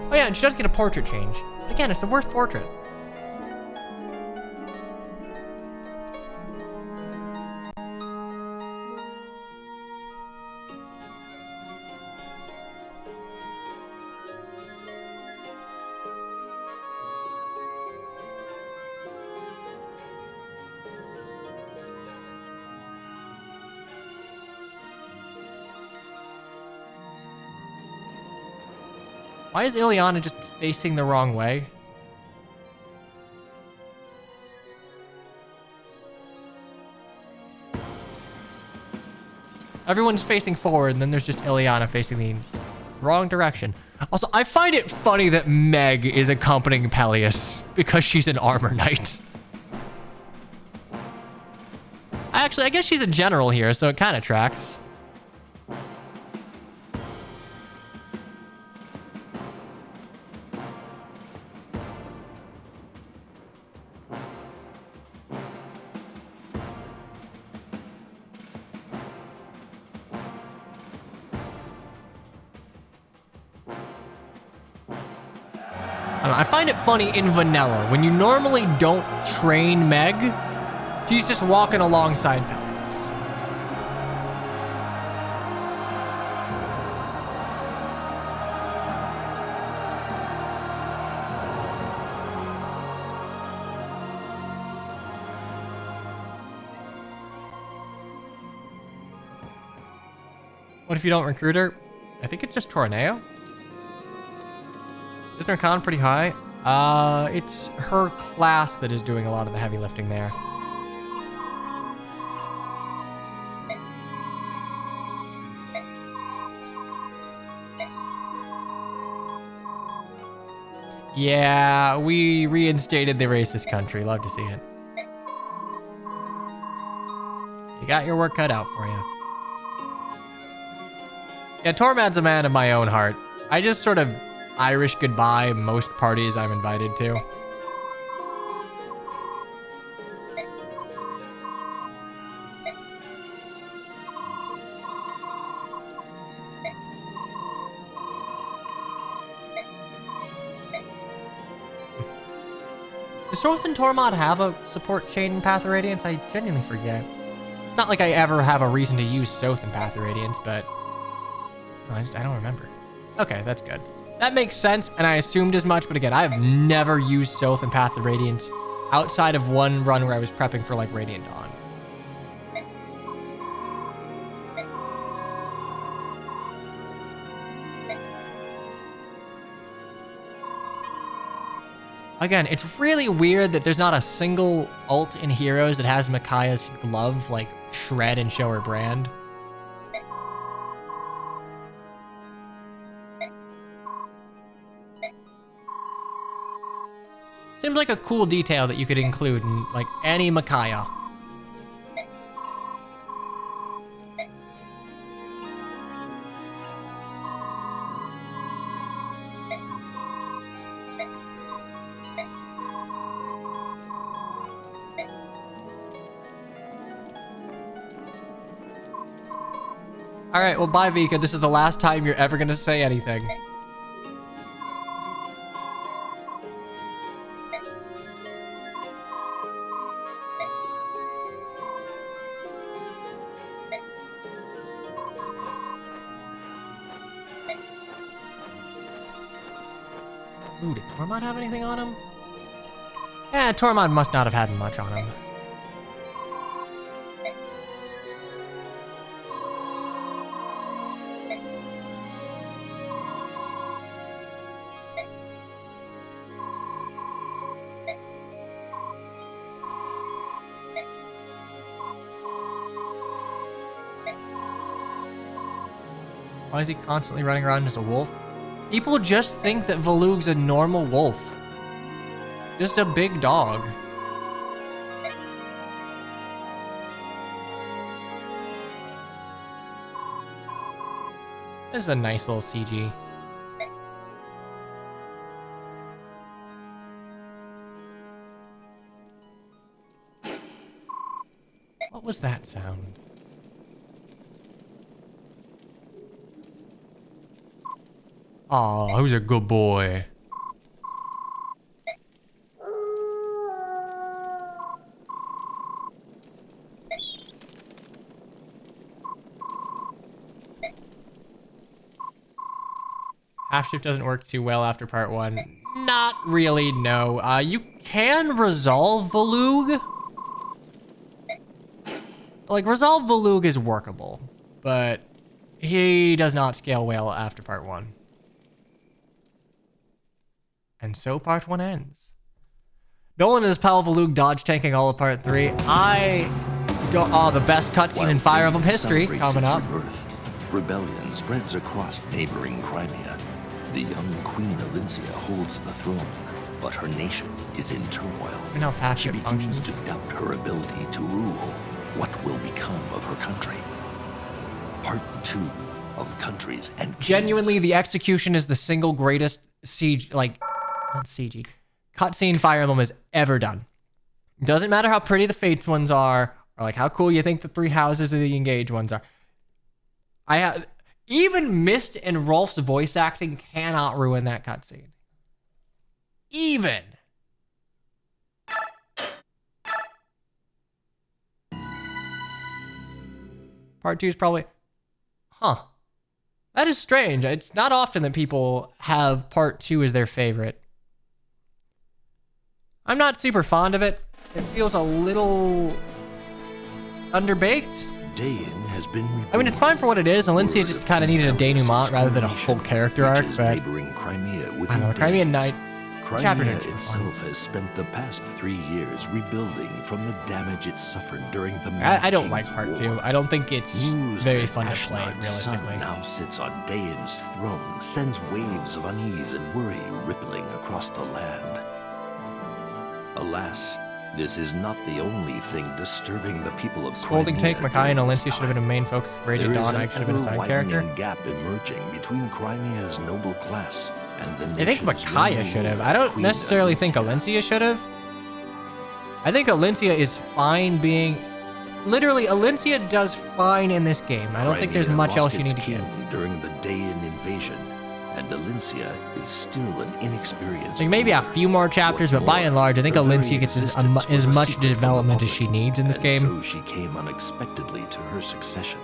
Oh yeah, and she does get a portrait change. Again, it's the worst portrait. Why is Ileana just facing the wrong way? Everyone's facing forward, and then there's just Ileana facing the wrong direction. Also, I find it funny that Meg is accompanying Peleus because she's an armor knight. Actually, I guess she's a general here, so it kind of tracks. don't know, I find it funny in vanilla when you normally don't train Meg. She's just walking alongside Pelias. What if you don't recruit her? I think it's just Torneo. Isn't her con pretty high? It's her class that is doing a lot of the heavy lifting there. Yeah, we reinstated the racist country. Love to see it. You got your work cut out for you. Yeah, Tormad's a man of my own heart. I just sort of Irish goodbye most parties I'm invited to. Does Sorth and Tormod have a support chain in Path of Radiance? I genuinely forget. It's not like I ever have a reason to use Soth in Path of Radiance, but I don't remember. Okay, that's good. That makes sense, and I assumed as much, but again, I have never used Soth in Path of Radiance outside of one run where I was prepping for like Radiant Dawn. Again, it's really weird that there's not a single ult in Heroes that has Micaiah's glove like shred and show her brand. Seems like a cool detail that you could include in like any Micaiah. All right, well, bye, Vika. This is the last time you're ever gonna say anything. Ooh, did Tormod have anything on him? Yeah, Tormod must not have had much on him. Why is he constantly running around as a wolf? People just think that Volug's a normal wolf. Just a big dog. This is a nice little CG. What was that sound? Aw, who's a good boy? Half shift doesn't work too well after part 1. Not really, no. You can resolve Volug. Like, resolve Volug is workable, but he does not scale well after part 1. And so part 1 ends. Nolan is Pal Volug dodge tanking all of part 3. The best cutscene in Fire Emblem history coming up. Rebellion spreads across neighboring Crimea. The young Queen Alincia holds the throne, but her nation is in turmoil. And how fast she it begins functions. to doubt her ability to rule. What will become of her country? Part 2 of Countries and Kings. Genuinely, the execution is the single greatest siege, like, not CG, cutscene Fire Emblem has ever done. Doesn't matter how pretty the Fates ones are, or like how cool you think the 3 houses of the Engage ones are. Even Mist and Rolf's voice acting cannot ruin that cutscene. even. Part 2 is probably... Huh. That is strange. It's not often that people have part 2 as their favorite. I'm not super fond of it. It feels a little underbaked. Dayan has been reborn. I mean, it's fine for what it is. Alencia just kind of needed a denouement rather than a full character arc, but... Crimea I don't know, Crimea Night... Crimea itself has spent the past 3 years rebuilding from the damage it suffered during the I don't like part 2. I don't think it's very fun to play, realistically. Now sits on Dayan's throne, sends waves of unease and worry rippling across the land. Alas, this is not the only thing disturbing the people of Holding take, Makai and Alencia should have been a main focus of Radiant Dawn. I should have been a side character. There is an ever-widening gap emerging between Crimea's noble class and the I think Micaiah should have. I don't necessarily think Alencia should have. I think Alencia is fine being... Literally, Alencia does fine in this game. I don't think there's much else you need to give. During the Dayan invasion, and Alencia is still an inexperienced... Like maybe a few more chapters, but by and large, I think Alencia gets as much development as she needs in this game. So she came unexpectedly to her succession.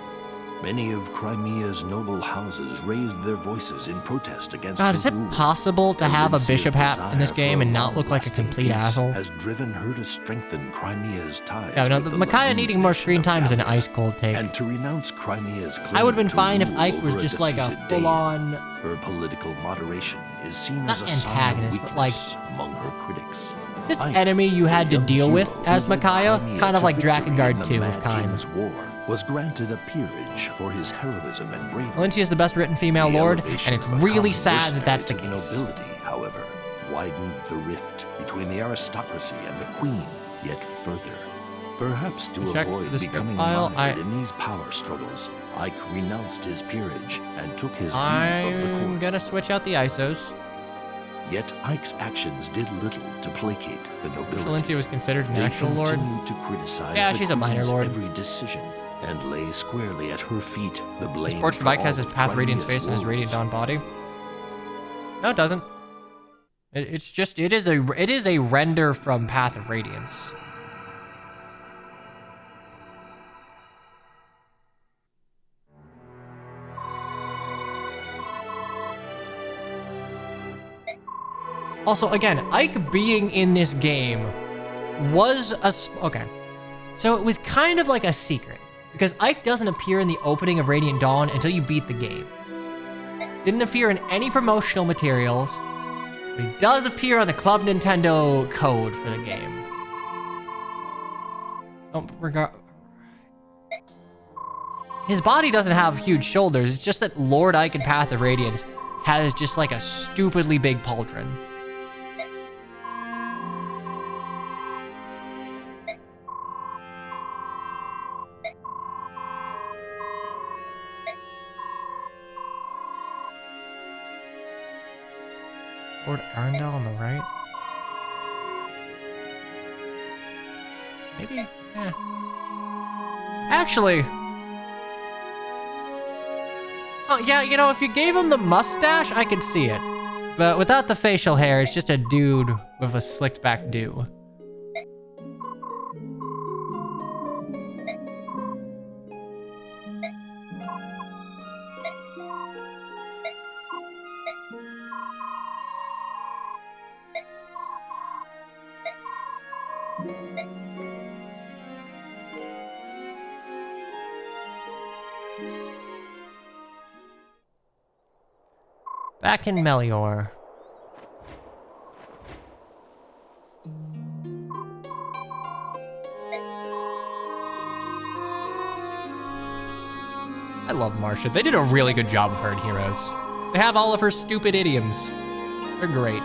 Many of Crimea's noble houses raised their voices in protest against God, her is it rule. possible to have a bishop hat in this game and not look like a complete asshole? Has driven her to strengthen Crimea's ties. Yeah, no, Micaiah needing more screen time is an ice cold take. And to renounce Crimea's claim I would have been to fine if rule Ike was over just like a defeated full-on... Her political moderation is seen Not as a sign of antagonist, but like... weakness among her critics. Just Ike, enemy you had to the young deal with hero as who led Micaiah, Crimea kind of to like victory in Drakengard the 2 Mad of kind. King's War, was granted a peerage for his heroism and bravery. Alencia is the best written female The lord, elevation and it's of a really common sad that that's the mercenary case. to nobility, however, widened the rift between the aristocracy and the queen yet further. Perhaps to Check avoid the script becoming file. mired in these power struggles, Ike renounced his peerage and took his leave of the I'm court. gonna switch out the ISOs. Yet Ike's actions did little to placate the nobility. Alencia was considered an They actual lord. continued to criticize Yeah, the she's a minor queen's lord. every decision and lay squarely at her feet the blame. His portrait of for Ike has all his of Path Radiance Crimea's face and his Radiant woes. Dawn body. No, it doesn't. It's just it is a render from Path of Radiance. Also, again, Ike being in this game was okay. So it was kind of like a secret because Ike doesn't appear in the opening of Radiant Dawn until you beat the game. Didn't appear in any promotional materials, but he does appear on the Club Nintendo code for the game. His body doesn't have huge shoulders. It's just that Lord Ike in Path of Radiance has just like a stupidly big pauldron. Lord Arundel on the right? Maybe? Actually... Oh, yeah, you know, if you gave him the mustache, I could see it. But without the facial hair, it's just a dude with a slicked back do. Back in Melior. I love Marcia. They did a really good job of her in Heroes. They have all of her stupid idioms. They're great.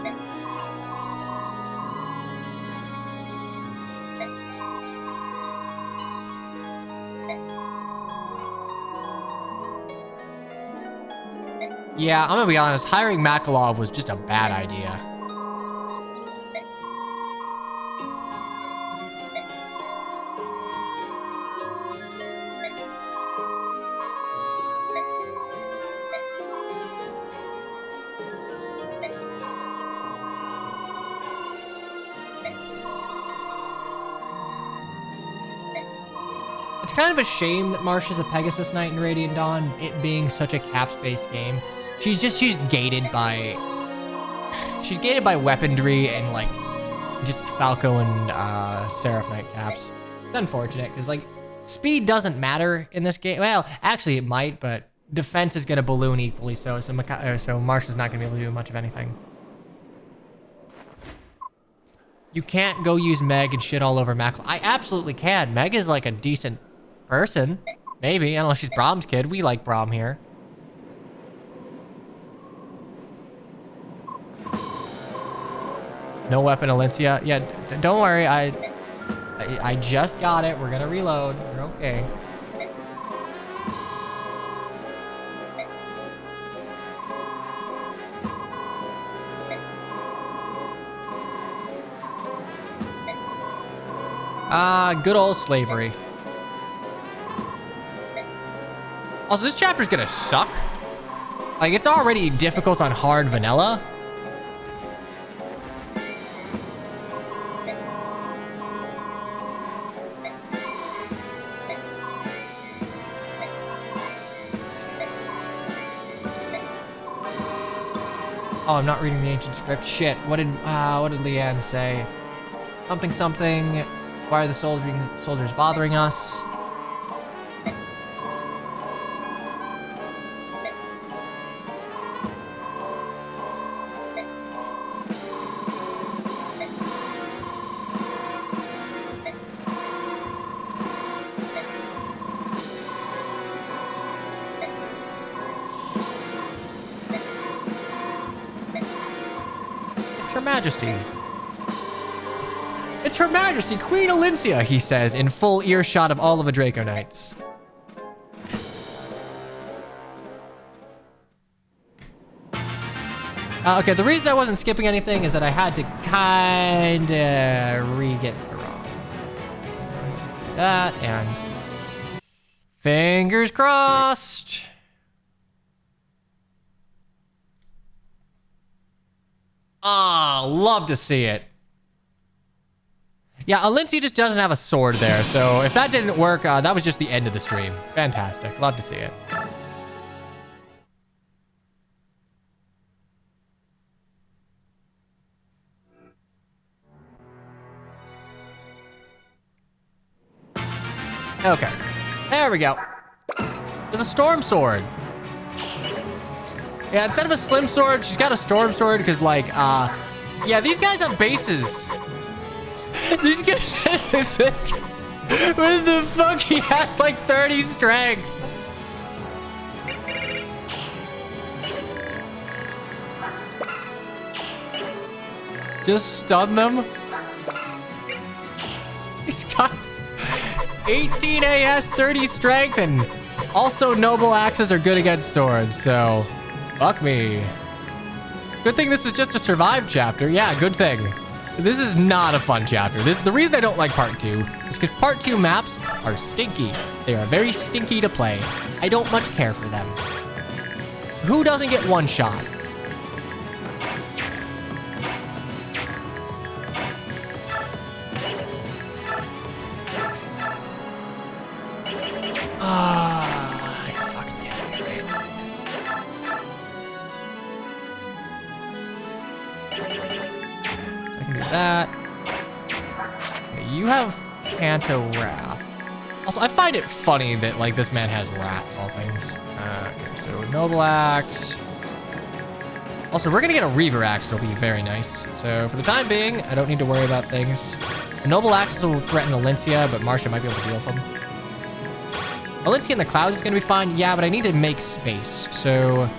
Yeah, I'm gonna be honest, hiring Makalov was just a bad idea. It's kind of a shame that Marsh is a Pegasus Knight in Radiant Dawn, it being such a caps-based game. She's gated by weaponry and like just Falco and Seraph Knight caps. It's unfortunate because like speed doesn't matter in this game. Well, actually it might, but defense is gonna balloon equally so Marsh is not gonna be able to do much of anything. You can't go use Meg and shit all over Mac. I absolutely can. Meg is like a decent person. Maybe. I don't know. She's Brahm's kid. We like Brahm here. No weapon, Alencia. Yeah, don't worry. I just got it. We're gonna reload. We're okay. Good old slavery. Also, this chapter's gonna suck. Like, it's already difficult on hard vanilla. Oh, I'm not reading the ancient script. Shit. What did Leanne say? Something. Why are the soldiers bothering us? It's Her Majesty. It's Her Majesty, Queen Alencia, he says, in full earshot of all of the Draco Knights. Okay, the reason I wasn't skipping anything is that I had to kinda re-get it wrong. That, and fingers crossed. Ah, love to see it. Yeah, Alencia just doesn't have a sword there, so if that didn't work, that was just the end of the stream. Fantastic. Love to see it. Okay. There we go. There's a storm sword. Yeah, instead of a slim sword, she's got a storm sword because, like, yeah, these guys have bases. These guys, what the fuck? He has like 30 strength. Just stun them. He's got 18 AS, 30 strength, and also noble axes are good against swords, so fuck me. Good thing this is just a survive chapter. Yeah, good thing. This is not a fun chapter. The reason I don't like part 2 is because part 2 maps are stinky. They are very stinky to play. I don't much care for them. Who doesn't get one shot? I fucking get it, right? That. Okay, you have Canto Wrath. Also, I find it funny that like this man has Wrath of all things. Okay, so Noble Axe. Also, we're gonna get a Reaver Axe, it'll be very nice. So for the time being, I don't need to worry about things. A Noble Axe will threaten Alencia, but Marcia might be able to deal with him. Alencia in the clouds is gonna be fine. Yeah, but I need to make space, so.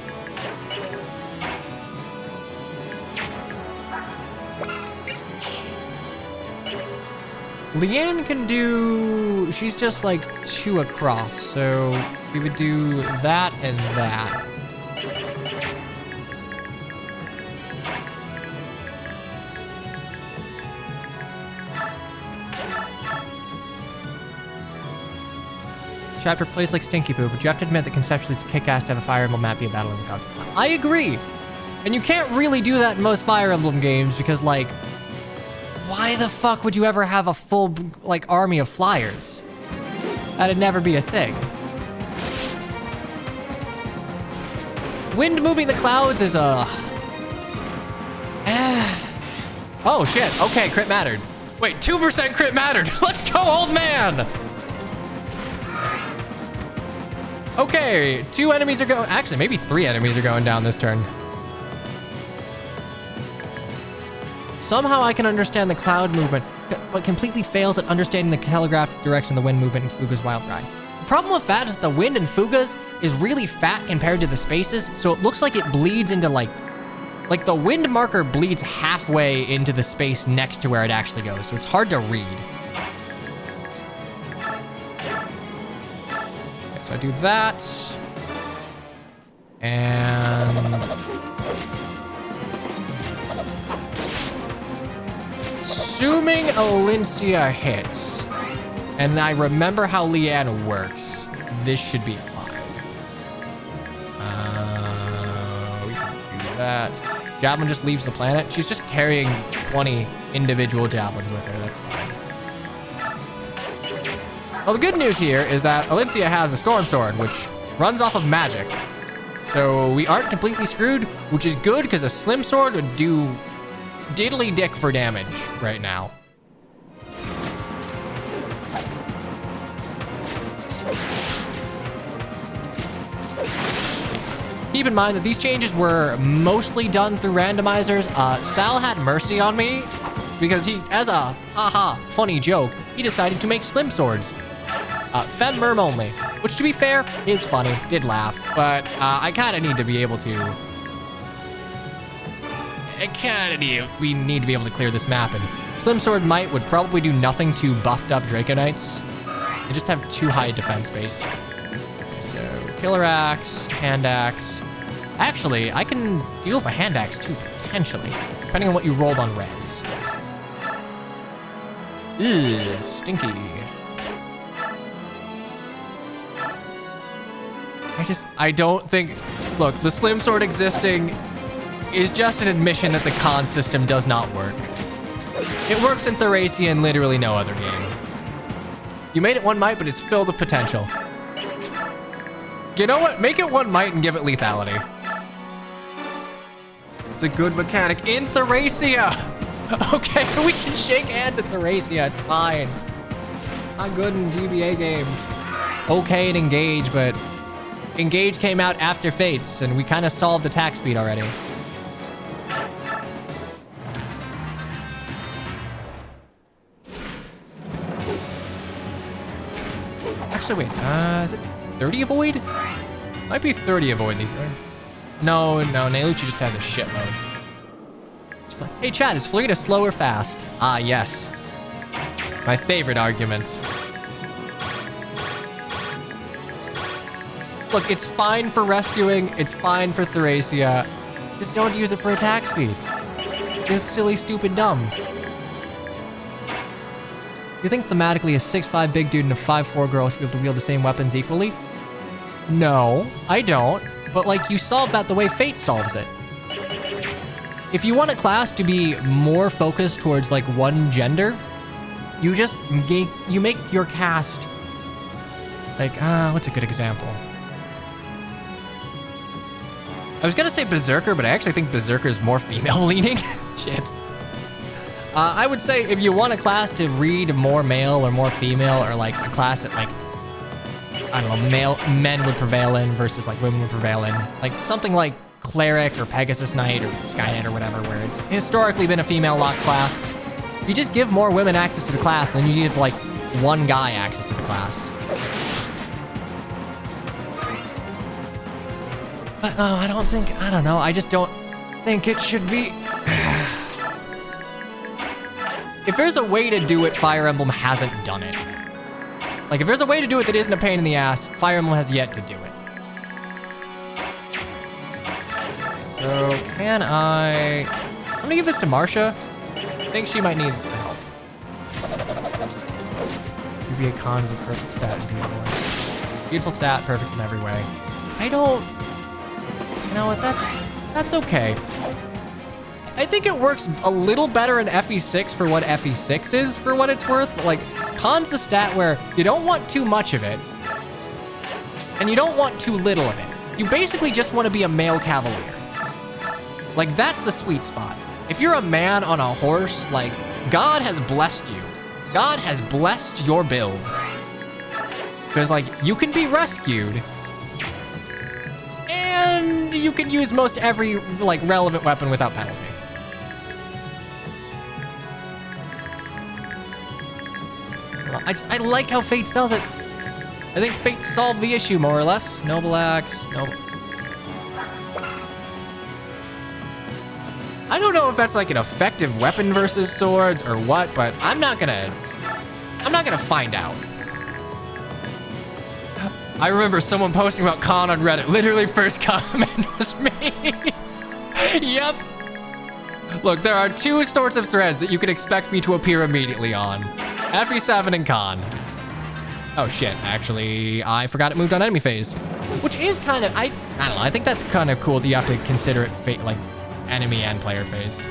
Leanne can do, she's just like 2 across, so we would do that and that. This chapter plays like stinky poo, but you have to admit that conceptually it's kick-ass to have a Fire Emblem map be a battle in the gods. I agree! And you can't really do that in most Fire Emblem games because, like, why the fuck would you ever have a full, like, army of flyers? That'd never be a thing. Wind moving the clouds is a... Oh, shit. Okay, crit mattered. Wait, 2% crit mattered. Let's go, old man. Okay, 2 enemies are going... Actually, maybe 3 enemies are going down this turn. Somehow I can understand the cloud movement, but completely fails at understanding the telegraphed direction of the wind movement in Fuga's Wild Ride. The problem with that is the wind in Fuga's is really fat compared to the spaces, so it looks like it bleeds into like the wind marker bleeds halfway into the space next to where it actually goes, so it's hard to read. Okay, so I do that. And... assuming Alincia hits, and I remember how Leanne works, this should be fine. We can do that. Javelin just leaves the planet. She's just carrying 20 individual javelins with her. That's fine. Well, the good news here is that Alincia has a Storm Sword, which runs off of magic. So we aren't completely screwed, which is good because a Slim Sword would do diddly dick for damage right now. Keep in mind that these changes were mostly done through randomizers. Sal had mercy on me because he, as a haha funny joke, he decided to make Slim Swords. Fem Merm only, which to be fair is funny, did laugh, but I kind of need to be able to... we need to be able to clear this map, and Slim Sword Might would probably do nothing to buffed up Draco Knights. They just have too high defense base. So, Killer Axe, Hand Axe. Actually, I can deal with a Hand Axe too, potentially, depending on what you rolled on res. Ugh, stinky. I don't think... Look, the Slim Sword existing is just an admission that the con system does not work. It works in Thracia and literally no other game. You made it 1 might, but it's filled with potential. You know what? Make it 1 might and give it lethality. It's a good mechanic in Thracia. Okay, we can shake hands at Thracia. It's fine. I'm good in GBA games. It's okay in Engage, but Engage came out after Fates, and we kind of solved attack speed already. Actually, wait, is it 30 avoid? Might be 30 avoid these. No, Nailuchi just has a shitload. Hey, chat, is Fleet slow or fast? Ah, yes. My favorite arguments. Look, it's fine for rescuing. It's fine for Thracia. Just don't use it for attack speed. It's silly, stupid, dumb. You think thematically a 6'5" big dude and a 5'4" girl should be able to wield the same weapons equally? No, I don't. But like, you solve that the way Fate solves it. If you want a class to be more focused towards like one gender, you just make your cast like, what's a good example? I was gonna say Berserker, but I actually think Berserker is more female leaning. Shit. I would say if you want a class to read more male or more female, or like a class that like, I don't know, men would prevail in versus like women would prevail in, like something like Cleric or Pegasus Knight or Skynet or whatever, where it's historically been a female locked class. You just give more women access to the class, then you give like one guy access to the class. But no, I don't know, I just don't think it should be. If there's a way to do it, Fire Emblem hasn't done it. Like, if there's a way to do it that isn't a pain in the ass, Fire Emblem has yet to do it. So, can I'm gonna give this to Marcia. I think she might need the help. UBA Con is a perfect stat and beautiful. Beautiful stat, perfect in every way. I don't... You know what, that's okay. I think it works a little better in FE6 for what FE6 is for what it's worth. Like, Khan's the stat where you don't want too much of it, and you don't want too little of it. You basically just want to be a male cavalier. Like, that's the sweet spot. If you're a man on a horse, like, God has blessed you. God has blessed your build. Because, like, you can be rescued, and you can use most every, like, relevant weapon without penalty. Well, I like how Fates does it. I think Fates solved the issue, more or less. Noble Axe, noble... I don't know if that's like an effective weapon versus swords or what, but I'm not gonna find out. I remember someone posting about Khan on Reddit. Literally first comment was me. Yep. Look, there are two sorts of threads that you can expect me to appear immediately on. FE7 and Khan. Oh shit, actually, I forgot it moved on enemy phase. Which is kind of, I don't know, I think that's kind of cool that you have to consider it like enemy and player phase.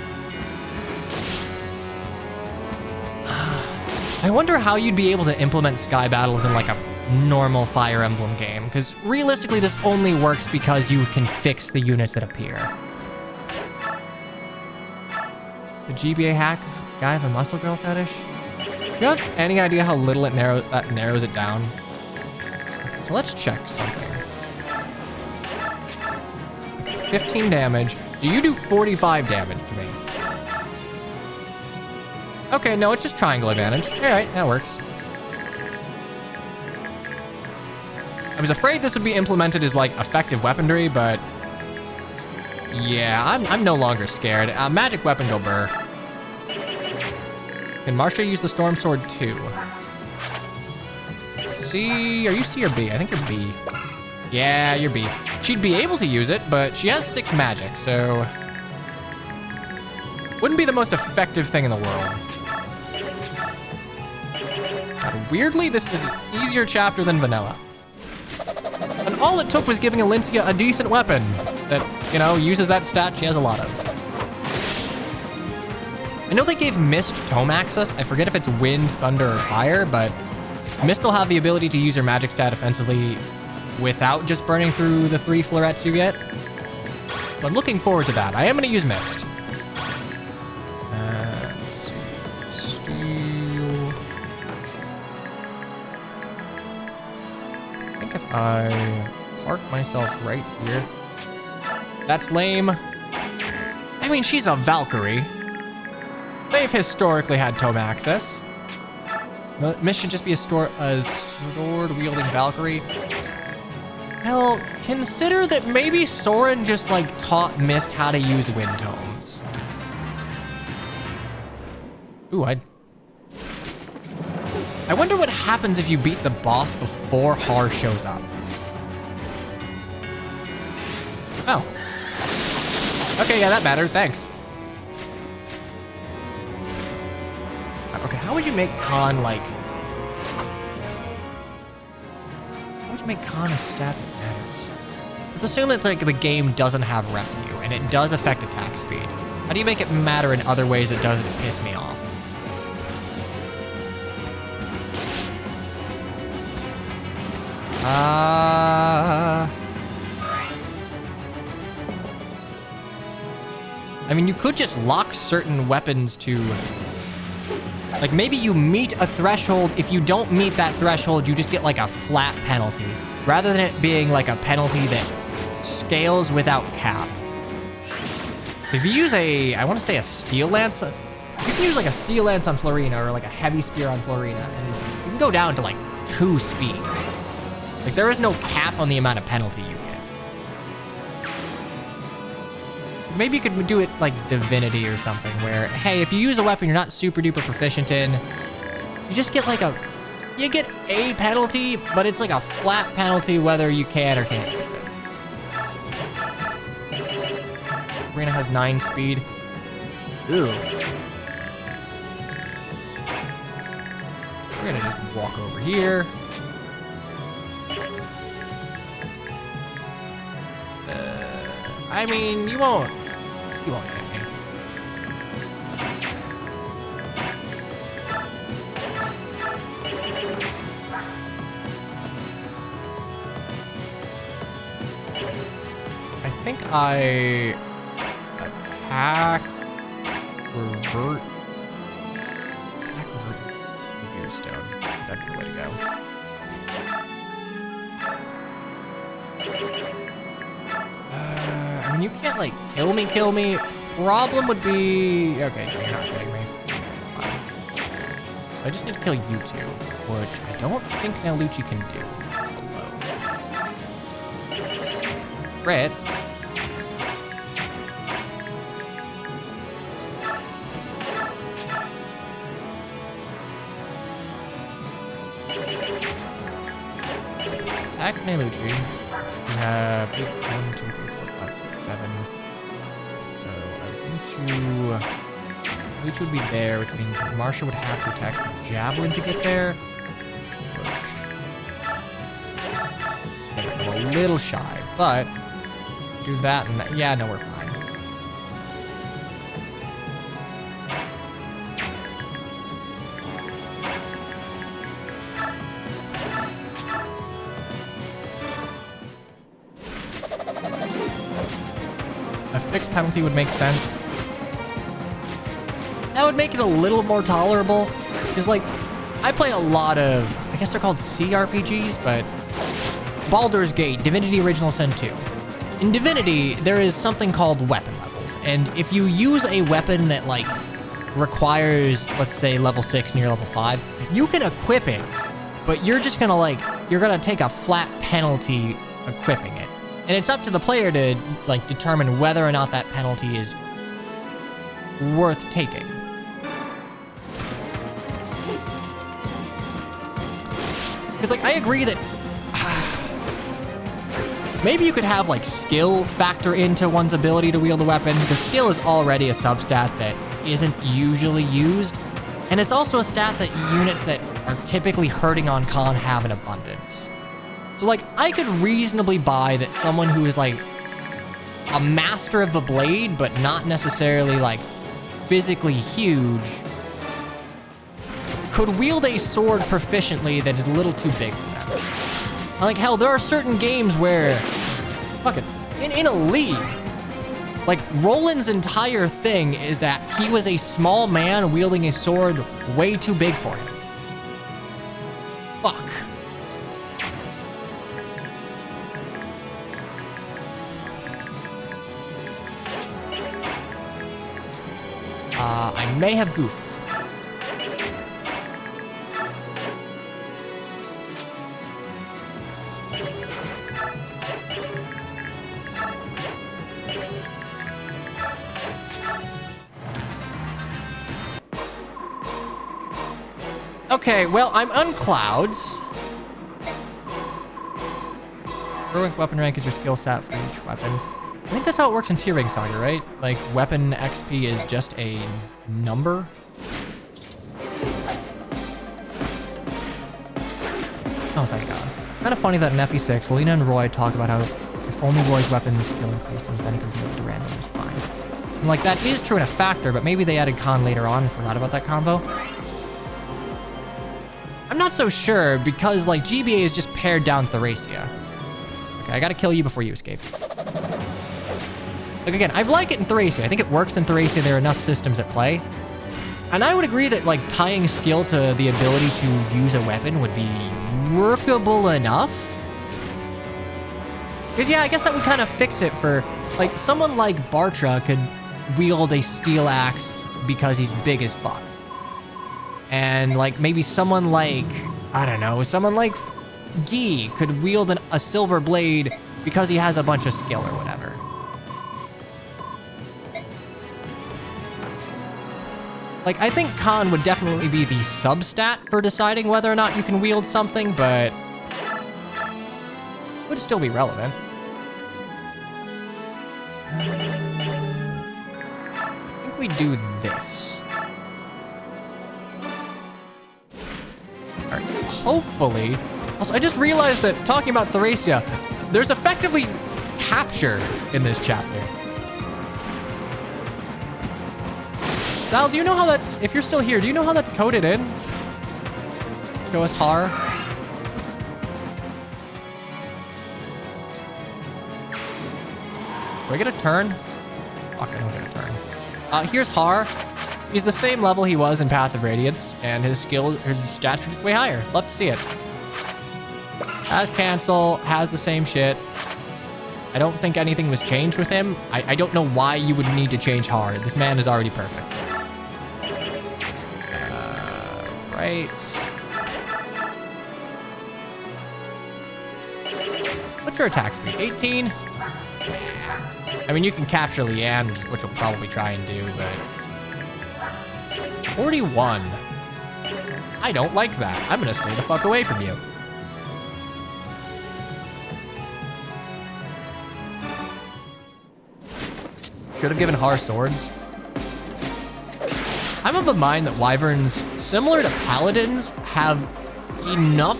I wonder how you'd be able to implement sky battles in like a normal Fire Emblem game, because realistically this only works because you can fix the units that appear. The GBA hack guy have a muscle girl fetish? Do you have any idea how little it narrows it down? Okay, so let's check something. 15 damage. Do you do 45 damage to me? Okay, no, it's just triangle advantage. All right, that works. I was afraid this would be implemented as like effective weaponry, but yeah, I'm no longer scared. Magic weapon go burr. Can Marcia use the Storm Sword too? C, are you C or B? I think you're B. Yeah, you're B. She'd be able to use it, but she has 6 magic, so wouldn't be the most effective thing in the world. And weirdly, this is an easier chapter than vanilla. And all it took was giving Alincia a decent weapon that, you know, uses that stat she has a lot of. I know they gave Mist tome access. I forget if it's wind, thunder, or fire, but Mist will have the ability to use her magic stat offensively without just burning through the 3 florets you get. So I'm looking forward to that. I am going to use Mist. Let's see. Steel. I think if I park myself right here. That's lame. I mean, she's a Valkyrie. They've historically had tome access. Mist should just be a sword-wielding Valkyrie. Hell, consider that maybe Soren just like taught Mist how to use wind tomes. Ooh, I wonder what happens if you beat the boss before Har shows up. Oh. Okay, yeah, that mattered, thanks. Okay, how would you make Khan like... How would you make Khan a stat that matters? Let's assume that like the game doesn't have rescue and it does affect attack speed. How do you make it matter in other ways that doesn't piss me off? I mean, you could just lock certain weapons to... Like, maybe you meet a threshold. If you don't meet that threshold, you just get, like, a flat penalty. Rather than it being, like, a penalty that scales without cap. If you use a... I want to say a Steel Lance. You can use, like, a Steel Lance on Florina or, like, a Heavy Spear on Florina. And you can go down to, like, 2 speed. Like, there is no cap on the amount of penalty you get. Maybe you could do it like Divinity or something where, hey, if you use a weapon you're not super duper proficient in, you just get like you get a penalty, but it's like a flat penalty whether you can or can't use it. Arena has 9 speed. Ew. We're gonna just walk over here. I mean, you won't hit me. I attack, revert, Gear Stone. That'd be the way to go. I mean, you can't like kill me. Problem would be, okay, so you're not hitting me. Fine. I just need to kill you two, which I don't think Nalucci can do. Crit. Attack Nalucci. We have 8, 1, 2, 3, 4, 5, 6, 7. So Nalucci would be there, which means Marsha would have to attack the Javelin to get there. I'm a little shy, but do that and that. Yeah, no, we're fine. A fixed penalty would make sense. That would make it a little more tolerable. Because, like, I play a lot of, I guess they're called CRPGs, but Baldur's Gate, Divinity Original Sin 2. In Divinity, there is something called weapon levels. And if you use a weapon that, like, requires, let's say, level 6 and you're level 5, you can equip it, but you're just gonna, like, you're gonna take a flat penalty equipping it. And it's up to the player to, like, determine whether or not that penalty is worth taking. Because, like, I agree that maybe you could have, like, skill factor into one's ability to wield a weapon, because skill is already a substat that isn't usually used. And it's also a stat that units that are typically hurting on con have in abundance. So, like, I could reasonably buy that someone who is, like, a master of the blade, but not necessarily, like, physically huge, could wield a sword proficiently that is a little too big for them. Like, hell, there are certain games where, fuck it, in a league, like, Roland's entire thing is that he was a small man wielding a sword way too big for him. Fuck. I may have goofed. Okay, well, I'm on clouds. Heroic weapon rank is your skill set for each weapon. I think that's how it works in T-Ring Saga, right? Like, weapon XP is just a number. Oh, thank God. Kind of funny that in FE6, Lena and Roy talk about how if only Roy's weapon skill increases, then he can be able to randomly fine. And, like, that is true in a factor, but maybe they added con later on and forgot about that combo. I'm not so sure, because, like, GBA is just pared down Thracia. Okay, I gotta kill you before you escape. Like, again, I like it in Thracia. I think it works in Thracia. There are enough systems at play. And I would agree that, like, tying skill to the ability to use a weapon would be workable enough. Because, yeah, I guess that would kind of fix it for, like, someone like Bartra could wield a steel axe because he's big as fuck. And, like, maybe someone like, I don't know, someone like Guy could wield a silver blade because he has a bunch of skill or whatever. Like, I think con would definitely be the substat for deciding whether or not you can wield something, but would still be relevant. I think we do this. All right, hopefully. Also, I just realized that talking about Thracia, there's effectively capture in this chapter. Sal, do you know how that's, if you're still here, do you know how that's coded in? Show us Har. Do I get a turn? Fuck, I don't get a turn. Here's Har. He's the same level he was in Path of Radiance, and his stats are just way higher. Love to see it. Has cancel, has the same shit. I don't think anything was changed with him. I don't know why you would need to change Har. This man is already perfect. Right. What's your attack speed? 18? I mean, you can capture Leanne, which we'll probably try and do, but... 41. I don't like that. I'm gonna stay the fuck away from you. Could have given Har swords. I'm of the mind that Wyverns, similar to Paladins, have enough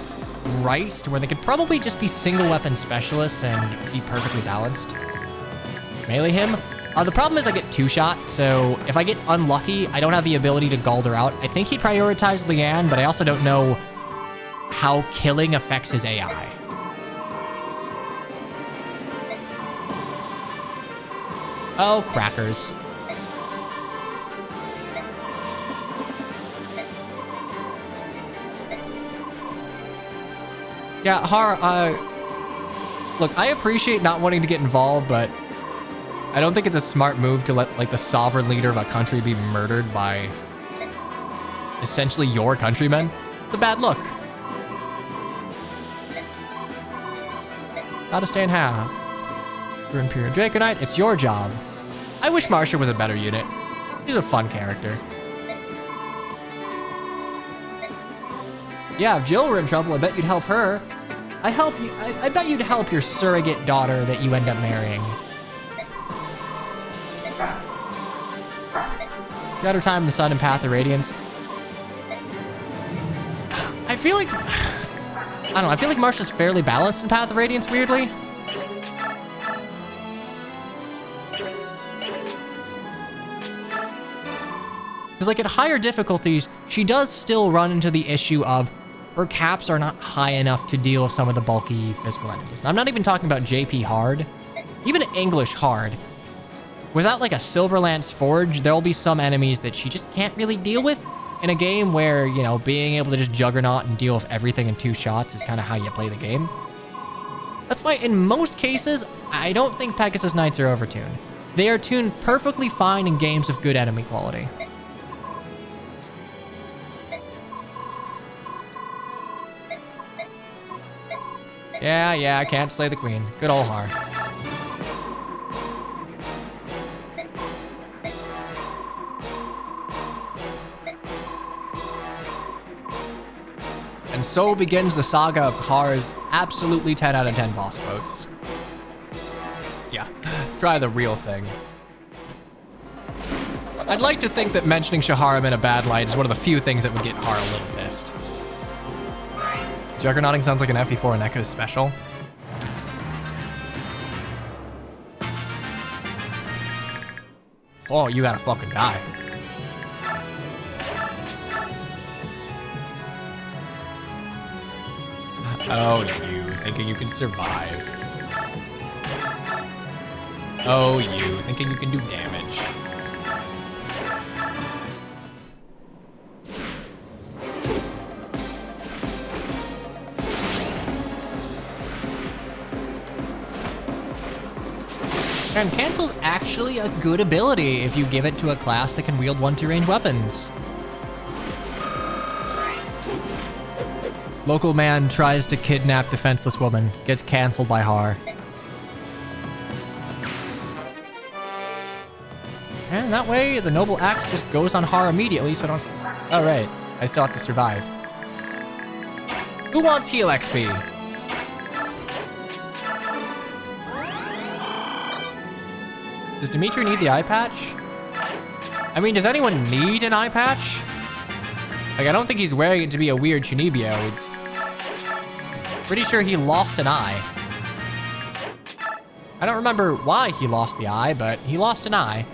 rice to where they could probably just be single weapon specialists and be perfectly balanced. Melee him. The problem is I get 2-shot, so if I get unlucky, I don't have the ability to Galder out. I think he'd prioritize Leanne, but I also don't know how killing affects his AI. Oh, crackers. Yeah, Har, look, I appreciate not wanting to get involved, but I don't think it's a smart move to let, like, the sovereign leader of a country be murdered by essentially your countrymen. It's a bad look. Gotta stay in half. You're Imperial Draconite, it's your job. I wish Marsha was a better unit. She's a fun character. Yeah, if Jill were in trouble, I bet you'd help her. I bet you'd help your surrogate daughter that you end up marrying. Shadow Time in the Sun and Path of Radiance. I feel like... I don't know, I feel like Marsha's fairly balanced in Path of Radiance, weirdly. Because, like, at higher difficulties, she does still run into the issue of her caps are not high enough to deal with some of the bulky physical enemies. And I'm not even talking about JP hard, even English hard. Without, like, a Silverlance Forge, there'll be some enemies that she just can't really deal with in a game where, you know, being able to just Juggernaut and deal with everything in 2 shots is kind of how you play the game. That's why, in most cases, I don't think Pegasus Knights are overtuned. They are tuned perfectly fine in games with good enemy quality. Yeah, I can't slay the queen. Good old Har. And so begins the saga of Har's absolutely 10 out of 10 boss quotes. Yeah, try the real thing. I'd like to think that mentioning Shaharim in a bad light is one of the few things that would get Har a little pissed. Juggernauting sounds like an FE4 and Echo's special. Oh, you gotta fucking die. Oh, you thinking you can survive. Oh, you thinking you can do damage. And Cancel's actually a good ability if you give it to a class that can wield 1-2 range weapons. Local man tries to kidnap defenseless woman, gets canceled by Har. And that way, the noble axe just goes on Har immediately, so I don't... Oh, right. I still have to survive. Who wants heal XP? Does Dimitri need the eye patch? I mean, does anyone need an eye patch? Like, I don't think he's wearing it to be a weird Chunibyo. It's pretty sure he lost an eye. I don't remember why he lost the eye, but he lost an eye.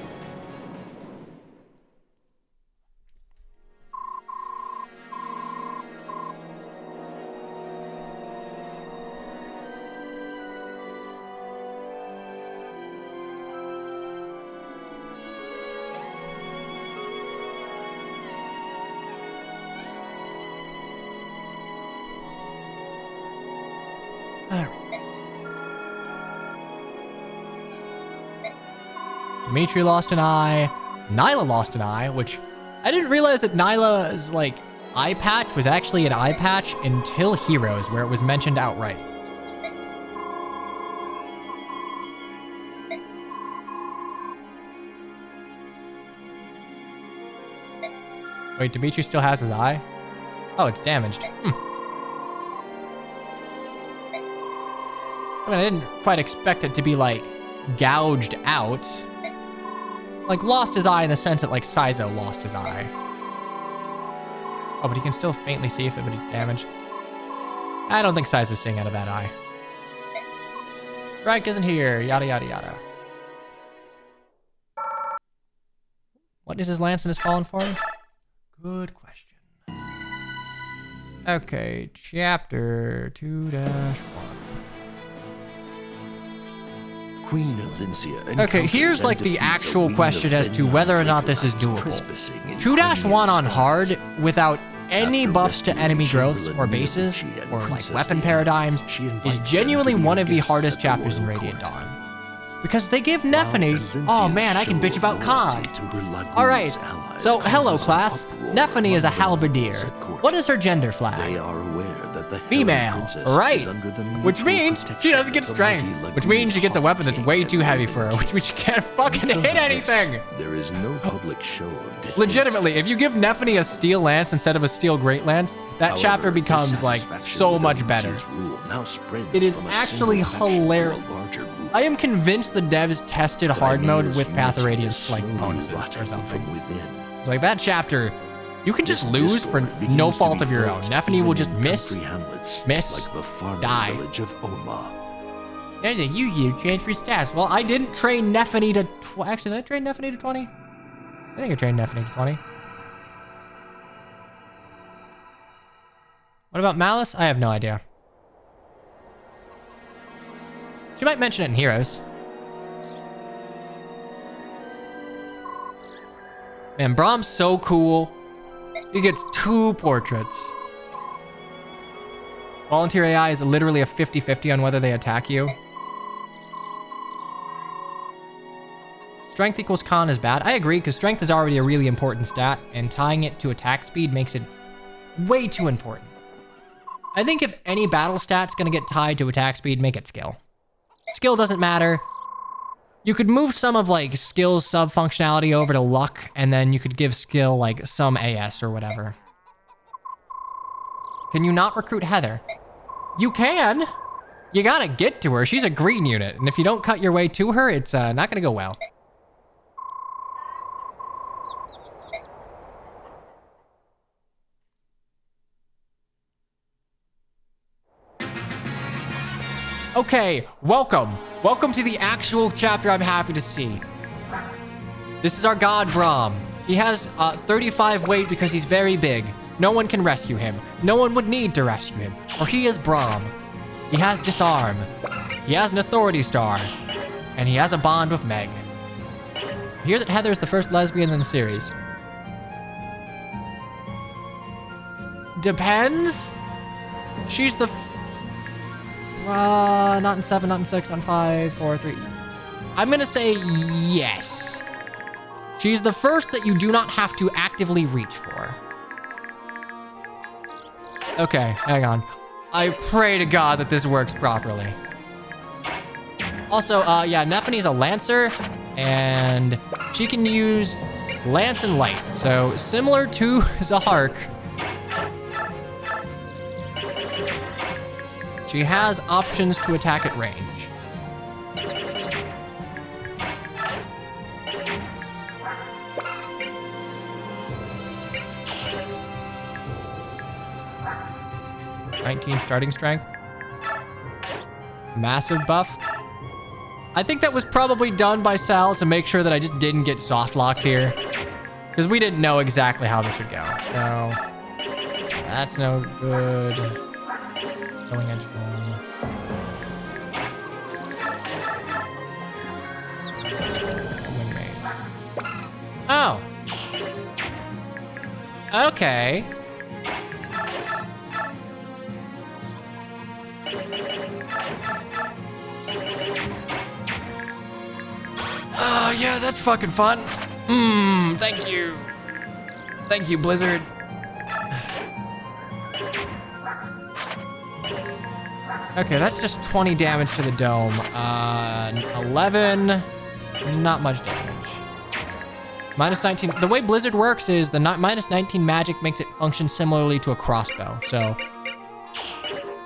Dimitri lost an eye. Nyla lost an eye, which I didn't realize that Nyla's like eye patch was actually an eye patch until Heroes, where it was mentioned outright. Wait, Dimitri still has his eye? Oh, it's damaged. I mean, I didn't quite expect it to be, like, gouged out. Like, lost his eye in the sense that, like, Saizo lost his eye. Oh, but he can still faintly see if it's damaged. I don't think Saizo's seeing out of that eye. Strike isn't here, yada, yada, yada. What is his lance in his fallen form? Good question. Okay, chapter 2-1. Queen Alincia. Okay, here's like the actual question as to whether or not this is doable. 2-1 on hard without any buffs to enemy growths or bases or like weapon paradigms is genuinely one of the hardest chapters in Radiant Dawn. Because they give Nephany... Oh man, I can bitch about Khan. Alright, so hello class. Nephany is a halberdier. What is her gender flag? They are aware that the Female, right? Which means she doesn't get strength. Which means she gets a weapon that's way too heavy for her. Which means she can't fucking hit anything. There is no public show of disdain. Legitimately, if you give Nephany a steel lance instead of a steel great lance, that chapter becomes like so much better. It is actually hilarious. I am convinced the devs tested hard mode with Path of Radiance like bonuses or something. Like that chapter, you can just lose for no fault of your own. Nephany will just miss, die. There's a UU change for stats. Well, I didn't train Nephany to... Actually, did I train Nephany to 20? I think I trained Nephany to 20. What about Malice? I have no idea. She might mention it in Heroes. Man, Brahm's so cool. He gets 2 portraits. Volunteer AI is literally a 50-50 on whether they attack you. Strength equals con is bad. I agree, because strength is already a really important stat, and tying it to attack speed makes it way too important. I think if any battle stat's gonna get tied to attack speed, make it skill. Skill doesn't matter. You could move some of like skill's sub functionality over to luck, and then you could give skill like some AS or whatever. Can you not recruit Heather? You can. You gotta get to her. She's a green unit, and if you don't cut your way to her, it's not gonna go well. Okay, welcome. Welcome to the actual chapter I'm happy to see. This is our god Brahm. He has 35 weight because he's very big. No one can rescue him. No one would need to rescue him, for he is Brahm. He has disarm. He has an authority star. And he has a bond with Meg. I hear that Heather is the first lesbian in the series. Depends. She's the... not in 7, not in 6, not in 5, 4, 3. I'm gonna say yes. She's the first that you do not have to actively reach for. Okay, hang on. I pray to God that this works properly. Also, yeah, Nephany's a Lancer, and she can use Lance and Light. So, similar to Zahark, she has options to attack at range. (19) starting strength. Massive buff. I think that was probably done by Sal to make sure that I just didn't get soft locked here, because we didn't know exactly how this would go. So that's no good. Going edge form. Wingmate. Oh. Okay. yeah, that's fucking fun. Thank you. Thank you, Blizzard. Okay, that's just 20 damage to the dome. 11, not much damage. Minus 19, the way Blizzard works is the minus 19 magic makes it function similarly to a crossbow. So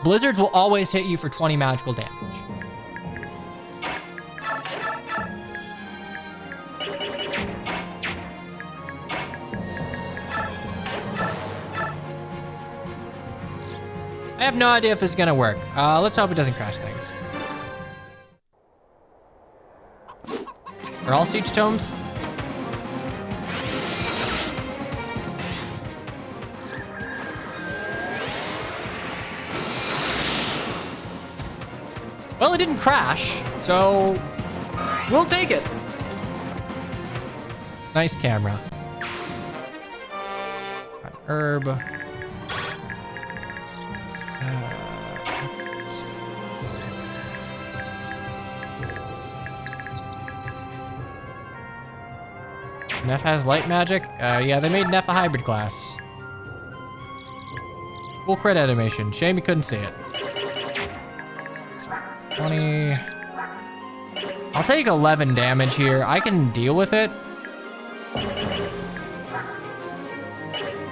Blizzards will always hit you for 20 magical damage. I have no idea if this is gonna work. Let's hope it doesn't crash things. Are all siege tomes? Well, it didn't crash, so we'll take it. Nice camera. Got an herb. Neff has light magic? Yeah, they made Neff a hybrid class. Cool crit animation. Shame you couldn't see it. 20. I'll take 11 damage here. I can deal with it.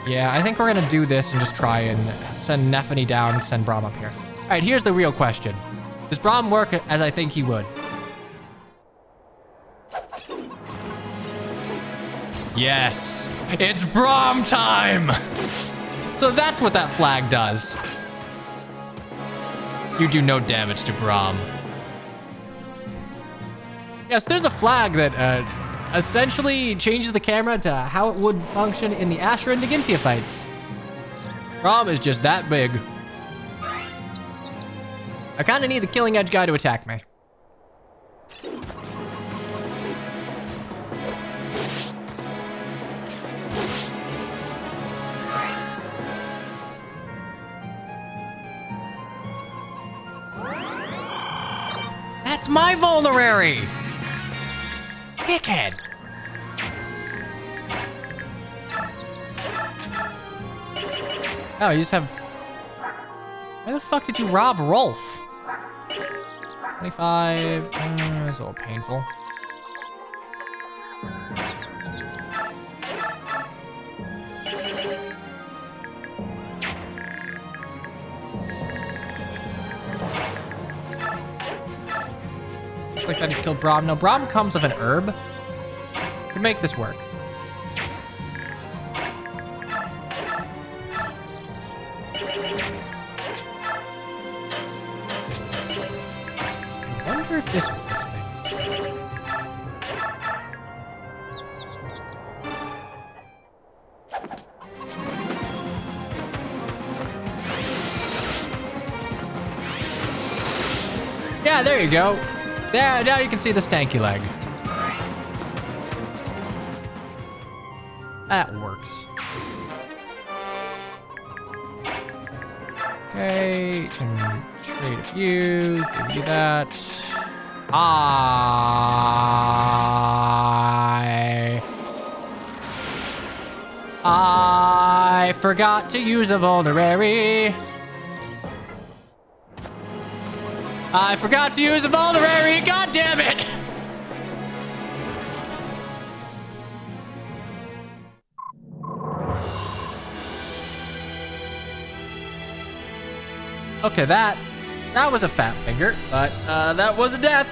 Yeah, I think we're gonna do this and just try and send Neffany down and send Braum up here. All right, here's the real question. Does Braum work as I think he would? Yes, it's Braum time! So that's what that flag does. You do no damage to Braum. Yes, there's a flag that essentially changes the camera to how it would function in the Asher and Neginsia fights. Braum is just that big. I kind of need the Killing Edge guy to attack me. That's my vulnerary! Dickhead! Oh, you just have... Why the fuck did you rob Rolf? 25... That's a little painful. Like that, he killed Braum. No, Braum comes with an herb. Could make this work. I wonder if this will fix things. Yeah, there you go. There, now you can see the stanky leg. That works. Okay, can trade a few, give you that. I forgot to use a vulnerary. I forgot to use a vulnerary, god damn it! Okay, that was a fat finger, but that was a death.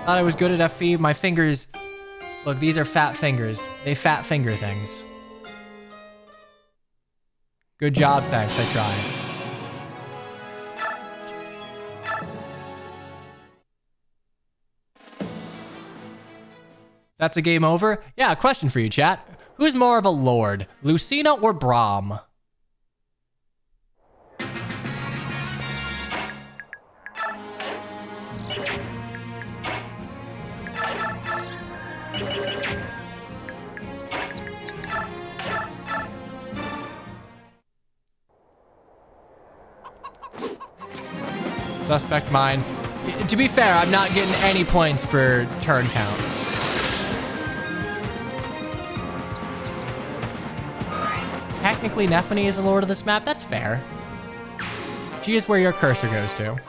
Thought I was good at FE. My fingers, look, these are fat fingers. They fat finger things. Good job, thanks, I tried. That's a game over? Yeah, a question for you, chat. Who's more of a lord, Lucina or Braum? Suspect mine. To be fair, I'm not getting any points for turn count. Technically, Nephany is the lord of this map. That's fair. She is where your cursor goes to.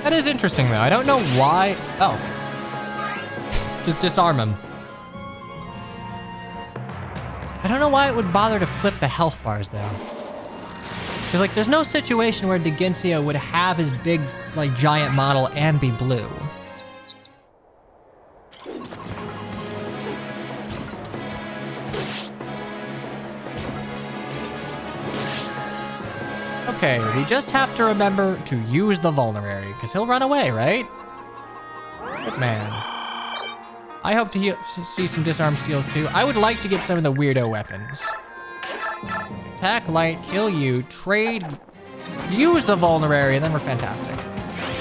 That is interesting, though. I don't know why. Oh. Just disarm him. I don't know why it would bother to flip the health bars, though. Because, like, there's no situation where Digensia would have his big, like, giant model and be blue. Okay, we just have to remember to use the vulnerary, because he'll run away, right? Good man. I hope to see some disarm steals too. I would like to get some of the weirdo weapons. Attack light, kill you, trade, use the vulnerary, and then we're fantastic.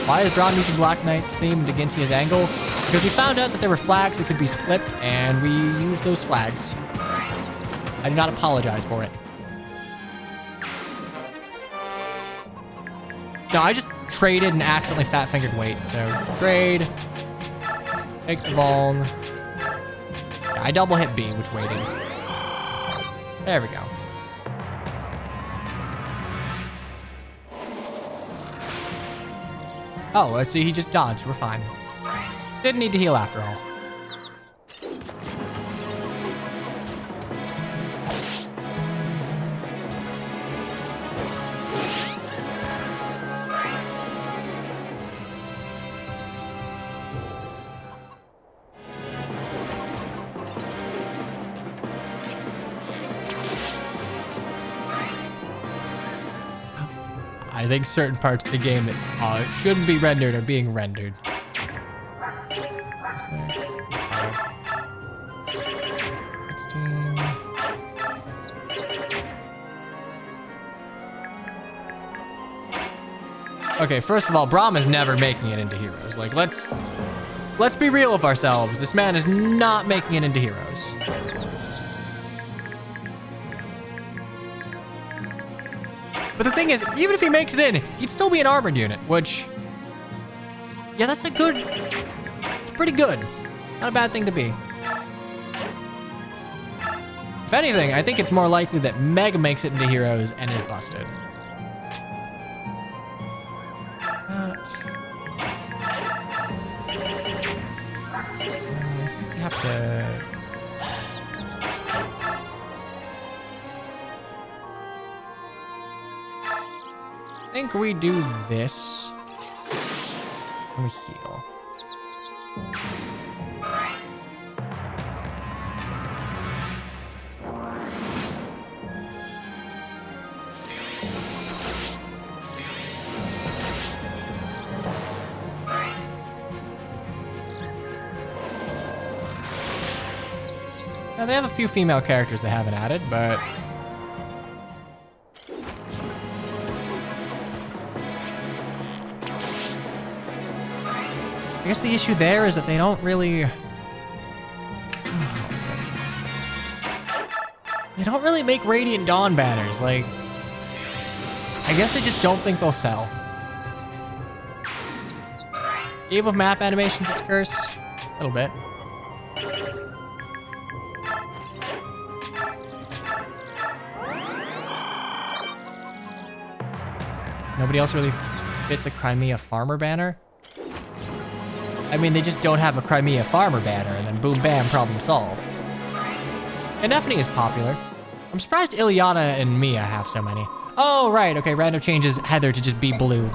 Why is Braum using Black Knight Seam against his angle? Because we found out that there were flags that could be flipped, and we used those flags. I do not apologize for it. No, I just traded and accidentally fat-fingered weight. So, trade. Take the vuln. Yeah, I double hit B, which waiting. There we go. Oh, let's see, he just dodged. We're fine. Didn't need to heal after all. I think certain parts of the game that shouldn't be rendered are being rendered. 16. Okay, first of all, Braum is never making it into heroes. Like, let's be real with ourselves. This man is not making it into heroes. But the thing is, even if he makes it in, he'd still be an armored unit, which... Yeah, that's a good... It's pretty good. Not a bad thing to be. If anything, I think it's more likely that Meg makes it into heroes and is busted. You have to... I think we do this. And we heal. Now they have a few female characters they haven't added, but I guess the issue there is that they don't really... They don't really make Radiant Dawn banners. Like, I guess they just don't think they'll sell. Game of map animations, it's cursed. A little bit. Nobody else really fits a Crimea Farmer banner. I mean, they just don't have a Crimea Farmer banner, and then boom, bam, problem solved. And Nephany is popular. I'm surprised Ilyana and Mia have so many. Oh, right, okay, random changes Heather to just be blue.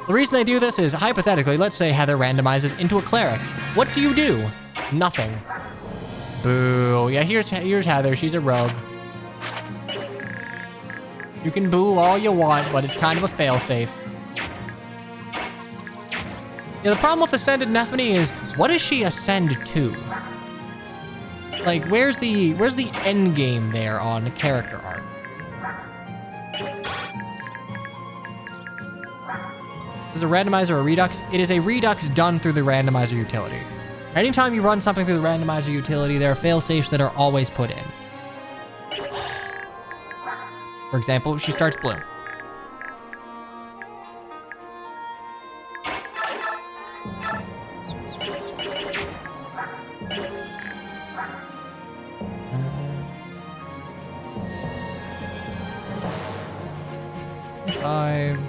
The reason they do this is, hypothetically, let's say Heather randomizes into a cleric. What do you do? Nothing. Boo. Yeah, here's Heather, she's a rogue. You can boo all you want, but it's kind of a failsafe. Yeah, the problem with Ascended Nephany is, what does she ascend to? Like, where's the end game there on character arc? Is a randomizer a redux? It is a redux done through the randomizer utility. Anytime you run something through the randomizer utility, there are fail-safes that are always put in. For example, she starts blue. Five.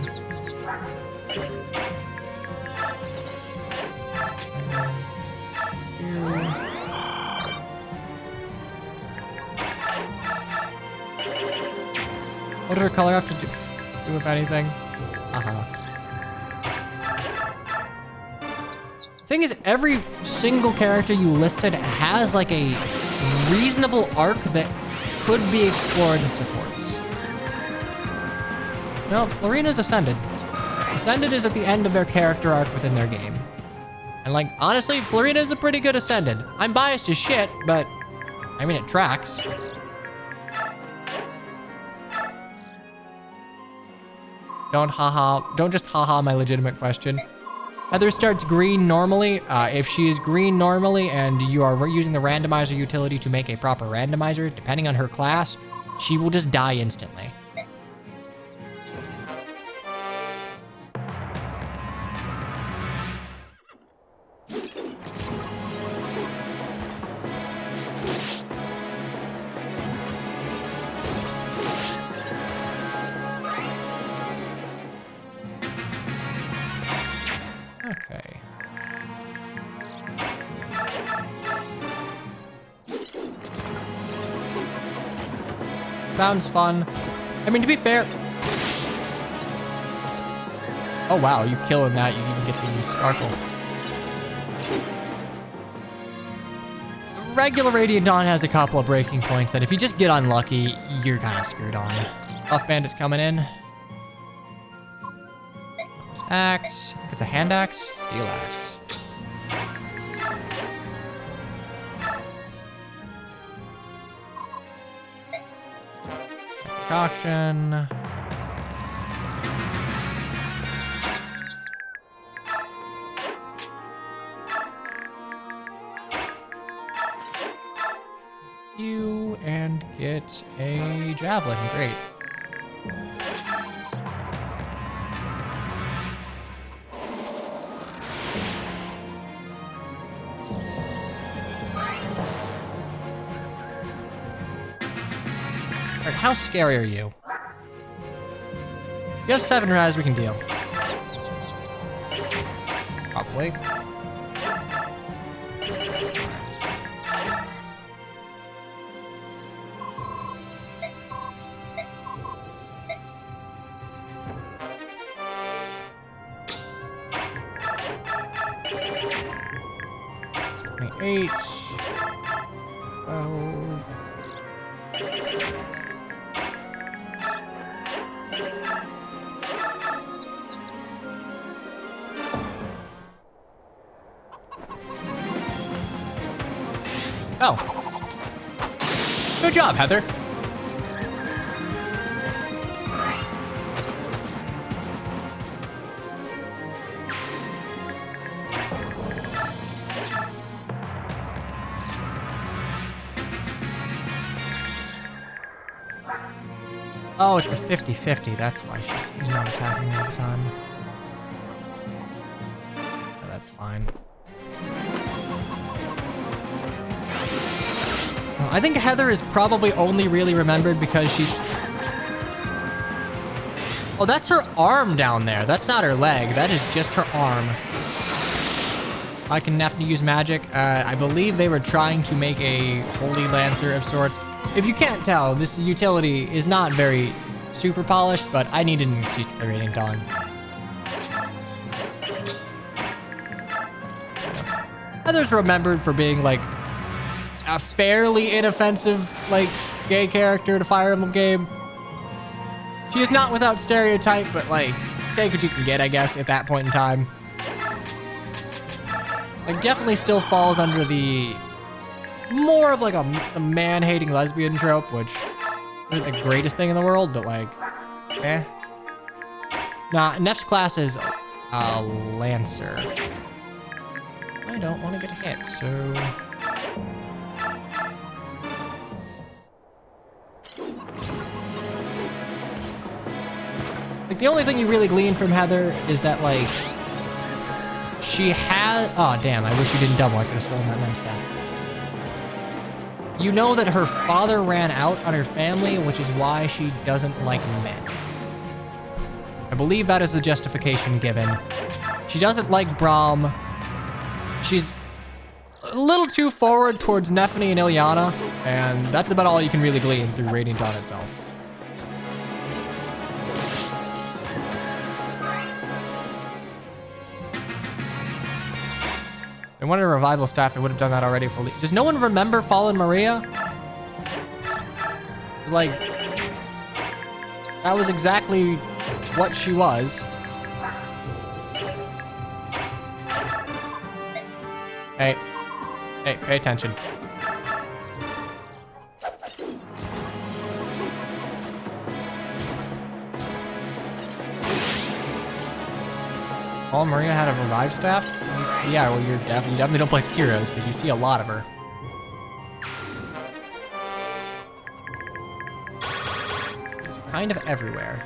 What does her color have to do with anything? Thing is, every single character you listed has like a reasonable arc that could be explored in supports. No, Florina's Ascended. Ascended is at the end of their character arc within their game. And like, honestly, Florina is a pretty good Ascended. I'm biased as shit, but I mean, it tracks. Don't just haha my legitimate question. Heather starts green normally. If she is green normally and you are using the randomizer utility to make a proper randomizer, depending on her class, she will just die instantly. Okay. Sounds fun. I mean, to be fair... Oh wow, you killing that, you even get the sparkle. Regular Radiant Dawn has a couple of breaking points that if you just get unlucky, you're kind of screwed on. Buff Bandit's coming in. Axe. I think it's a hand axe. Steel axe. Concoction. You and get a javelin. Great. How scary are you? You have 7 raz, we can deal. Probably. Eight. Oh. Good job, Heather. Oh, it's the 50-50. That's why she's not attacking me all the time. Oh, that's fine. I think Heather is probably only really remembered because she's... Oh, that's her arm down there. That's not her leg. That is just her arm. I can definitely use magic. I believe they were trying to make a Holy Lancer of sorts. If you can't tell, this utility is not very super polished, but I need an Secret Radiant Dawn. Heather's remembered for being like a fairly inoffensive, like, gay character to Fire Emblem game. She is not without stereotype, but like, take what you can get, I guess, at that point in time. Like, definitely still falls under the more of like a man-hating lesbian trope, which isn't the greatest thing in the world, but like, eh. Nah, Neff's class is Lancer. I don't want to get hit, so... Like, the only thing you really glean from Heather is that, like, she has... Oh, damn, I wish you didn't double. I could have stolen that mem stat. You know that her father ran out on her family, which is why she doesn't like men. I believe that is the justification given. She doesn't like Braum. She's a little too forward towards Nephany and Ilyana, and that's about all you can really glean through Radiant Dawn itself. I wanted a revival staff. I would have done that already. Does no one remember Fallen Maria? It was like, that was exactly what she was. Hey, pay attention. Fallen Maria had a revive staff? Yeah, well, you definitely don't play heroes because you see a lot of her. She's kind of everywhere.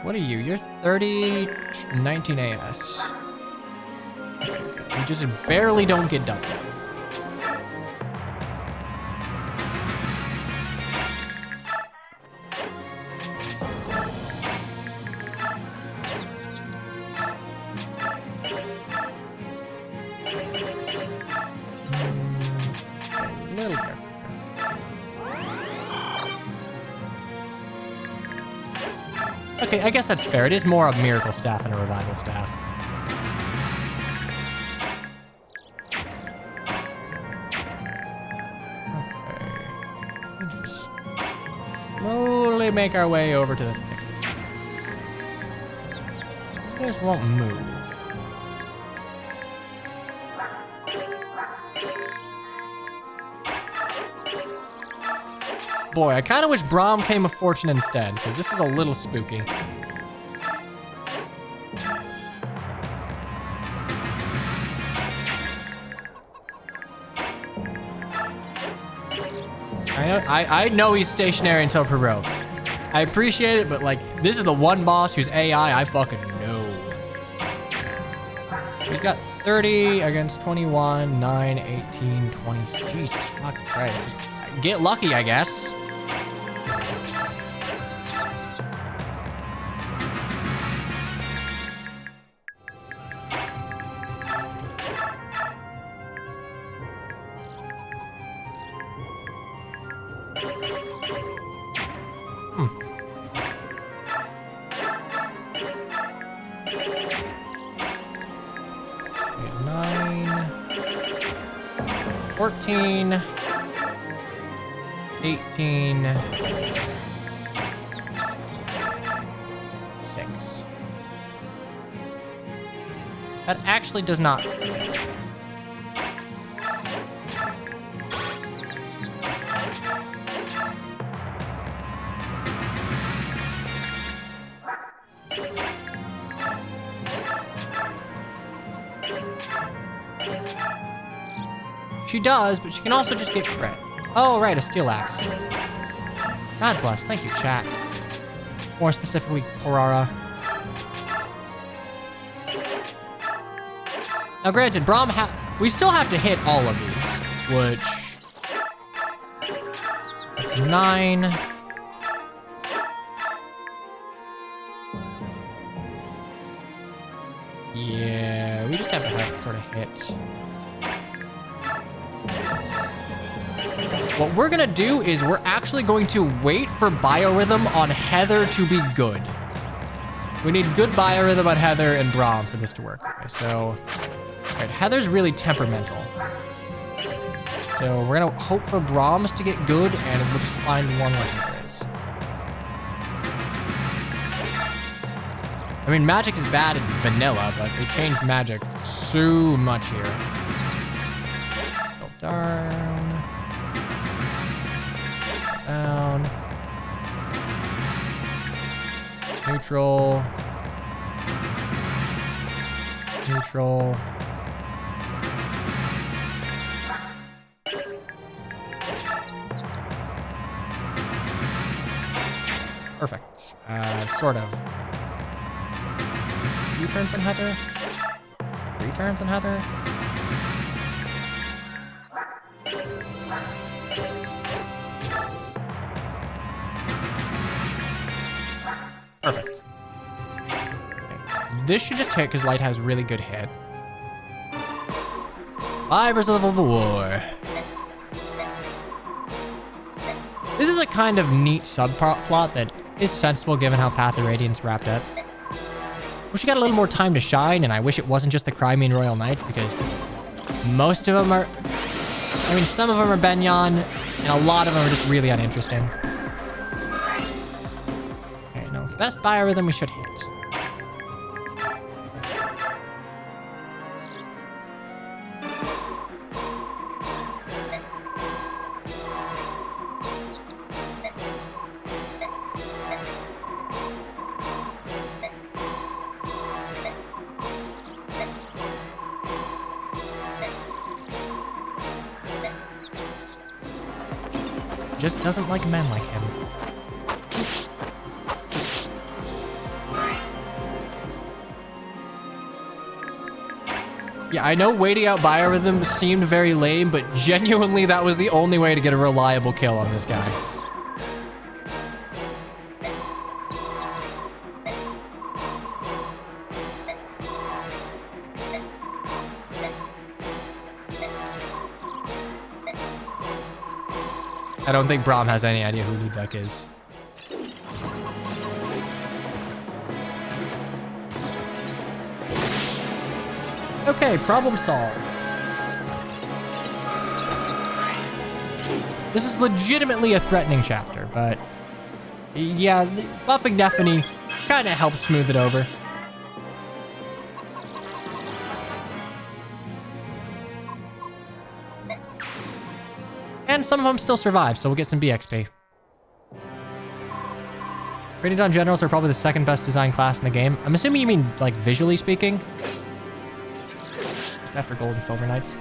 What are you? You're 30, 19 AS. You just barely don't get double. Okay, I guess that's fair. It is more a miracle staff and a revival staff. Okay. We just slowly make our way over to the thicket. You guys won't move. Boy, I kind of wish Braum came of fortune instead, because this is a little spooky. I know he's stationary until provoked. I appreciate it, but like, this is the one boss whose AI I fucking know. He's got 30 against 21, 9, 18, 20. Jesus fucking Christ. Just get lucky, I guess. Nine, 14, 18, 6. That actually does not. She does, but she can also just get crit. Oh, right, a steel axe. God bless. Thank you, chat. More specifically, Korara. Now, granted, Braum we still have to hit all of these, which... 9. Yeah, we just have to sort of hit. What we're gonna do is we're actually going to wait for biorhythm on Heather to be good. We need good biorhythm on Heather and Braum for this to work. Okay, so, right, Heather's really temperamental. So we're gonna hope for Braum's to get good, and we'll just find one where Heather is. I mean, magic is bad in vanilla, but they changed magic so much here. Go down. Down. Neutral. Neutral. Perfect. Sort of. 2 turns on Heather. 3 turns on Heather. Perfect. Okay, this should just hit because Light has really good hit. 5 versus level of the war. This is a kind of neat subplot that is sensible given how Path of Radiance wrapped up. Wish you got a little more time to shine, and I wish it wasn't just the Crimean Royal Knights, because most of them are... I mean, some of them are Benyon, and a lot of them are just really uninteresting. Okay, no. Best biorhythm we should hit. Just doesn't like men like him. Yeah, I know waiting out biorhythm seemed very lame, but genuinely that was the only way to get a reliable kill on this guy. I don't think Braum has any idea who Ludwig is. Okay, problem solved. This is legitimately a threatening chapter, but yeah, buffing Nephany kind of helps smooth it over. And some of them still survive, so we'll get some BXP. Radiant Dawn Generals are probably the second best designed class in the game. I'm assuming you mean, like, visually speaking? Just after Gold and Silver Knights.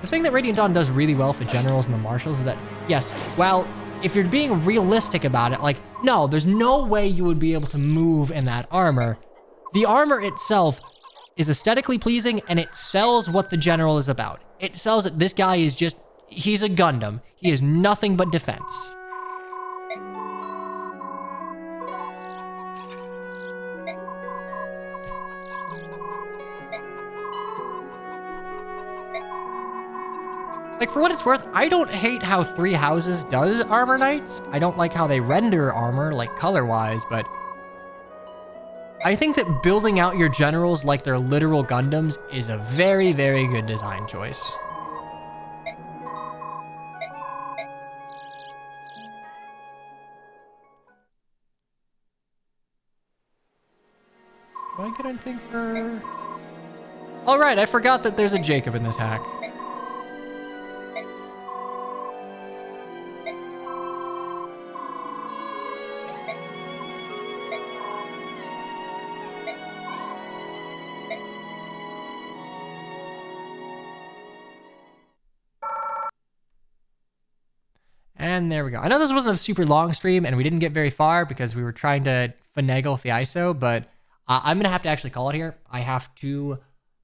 The thing that Radiant Dawn does really well for Generals and the Marshals is that, yes, well, if you're being realistic about it, like, no, there's no way you would be able to move in that armor. The armor itself is aesthetically pleasing, and it sells what the General is about. It sells that this guy is just... He's a Gundam. He is nothing but defense. Like, for what it's worth, I don't hate how Three Houses does Armor Knights. I don't like how they render armor, like, color-wise, but... I think that building out your generals like they're literal Gundams is a very, very good design choice. Do I get anything for... All right, I forgot that there's a Jacob in this hack. And there we go. I know this wasn't a super long stream and we didn't get very far because we were trying to finagle with the ISO, but I'm going to have to actually call it here. I have to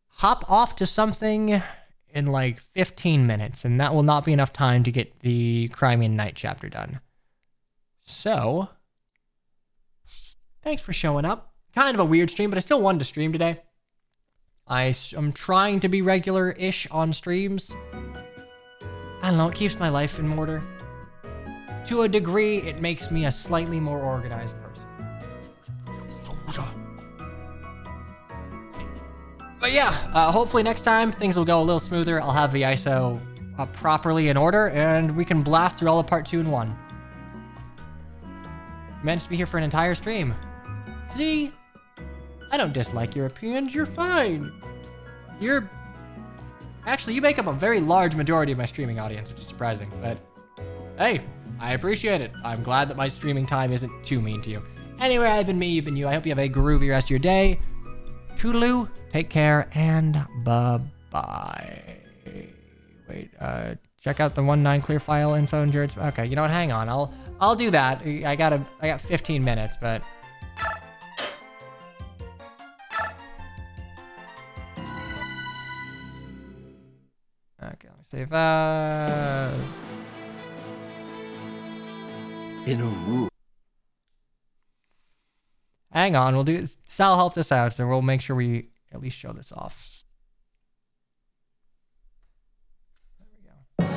hop off to something in like 15 minutes, and that will not be enough time to get the Crimean Knight chapter done. So, thanks for showing up. Kind of a weird stream, but I still wanted to stream today. I'm trying to be regular-ish on streams. I don't know, it keeps my life in order. To a degree, it makes me a slightly more organized person. But yeah, hopefully next time things will go a little smoother. I'll have the ISO properly in order, and we can blast through all of part 2 in 1. Managed to be here for an entire stream. See? I don't dislike Europeans, you're fine. Actually, you make up a very large majority of my streaming audience, which is surprising, but hey, I appreciate it. I'm glad that my streaming time isn't too mean to you. Anyway, I've been me, you've been you. I hope you have a groovy rest of your day. Toodaloo, take care, and bye-bye. Wait, check out the 1.9 clear file info in Jared's. Okay, you know what? Hang on. I'll do that. I got 15 minutes, but. Okay, let me save that. In a room. Hang on, we'll do. Sal helped us out, so we'll make sure we at least show this off. There we go.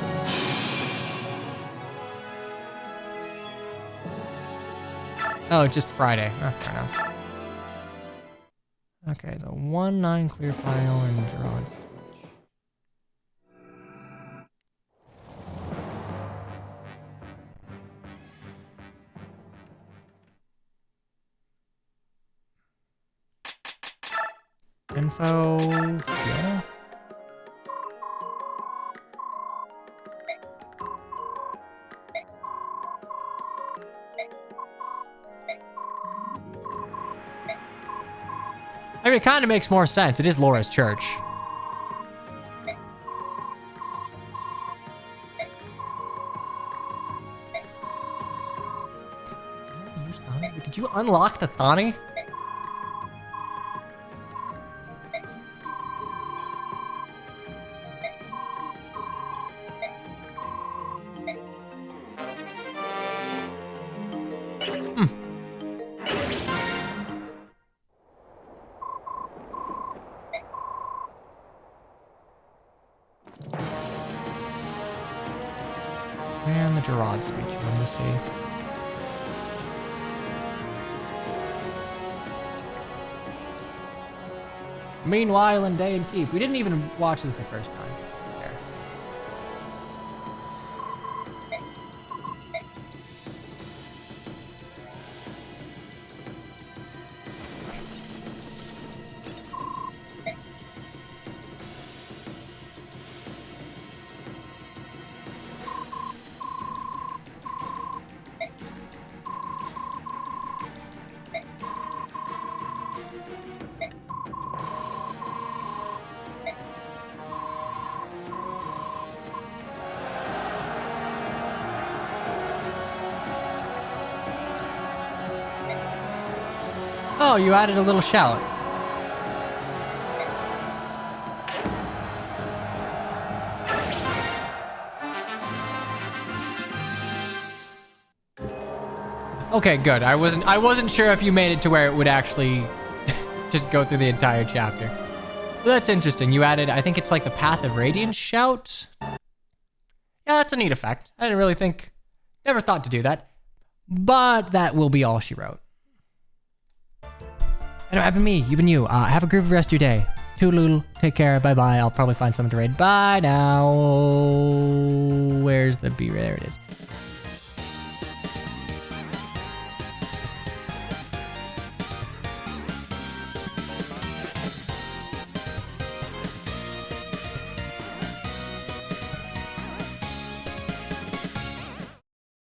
Oh, just Friday. Oh, fair enough. Okay, the 1.9 clear file and Gerard's. Info, yeah. I mean, it kind of makes more sense. It is Laura's church. Did you unlock the Thani? And the Gerard speech, let me see. Meanwhile, in Day and Keep, we didn't even watch this the first time. There. Oh, you added a little shout. Okay, good. I wasn't sure if you made it to where it would actually just go through the entire chapter. But that's interesting. You added, I think it's like the Path of Radiance shout. Yeah, that's a neat effect. I didn't really think, never thought to do that. But that will be all she wrote. And I've been me, you've been you. Have a groovy rest of your day. Toodaloo, take care, bye-bye. I'll probably find someone to raid. Bye now. Where's the B? There it is.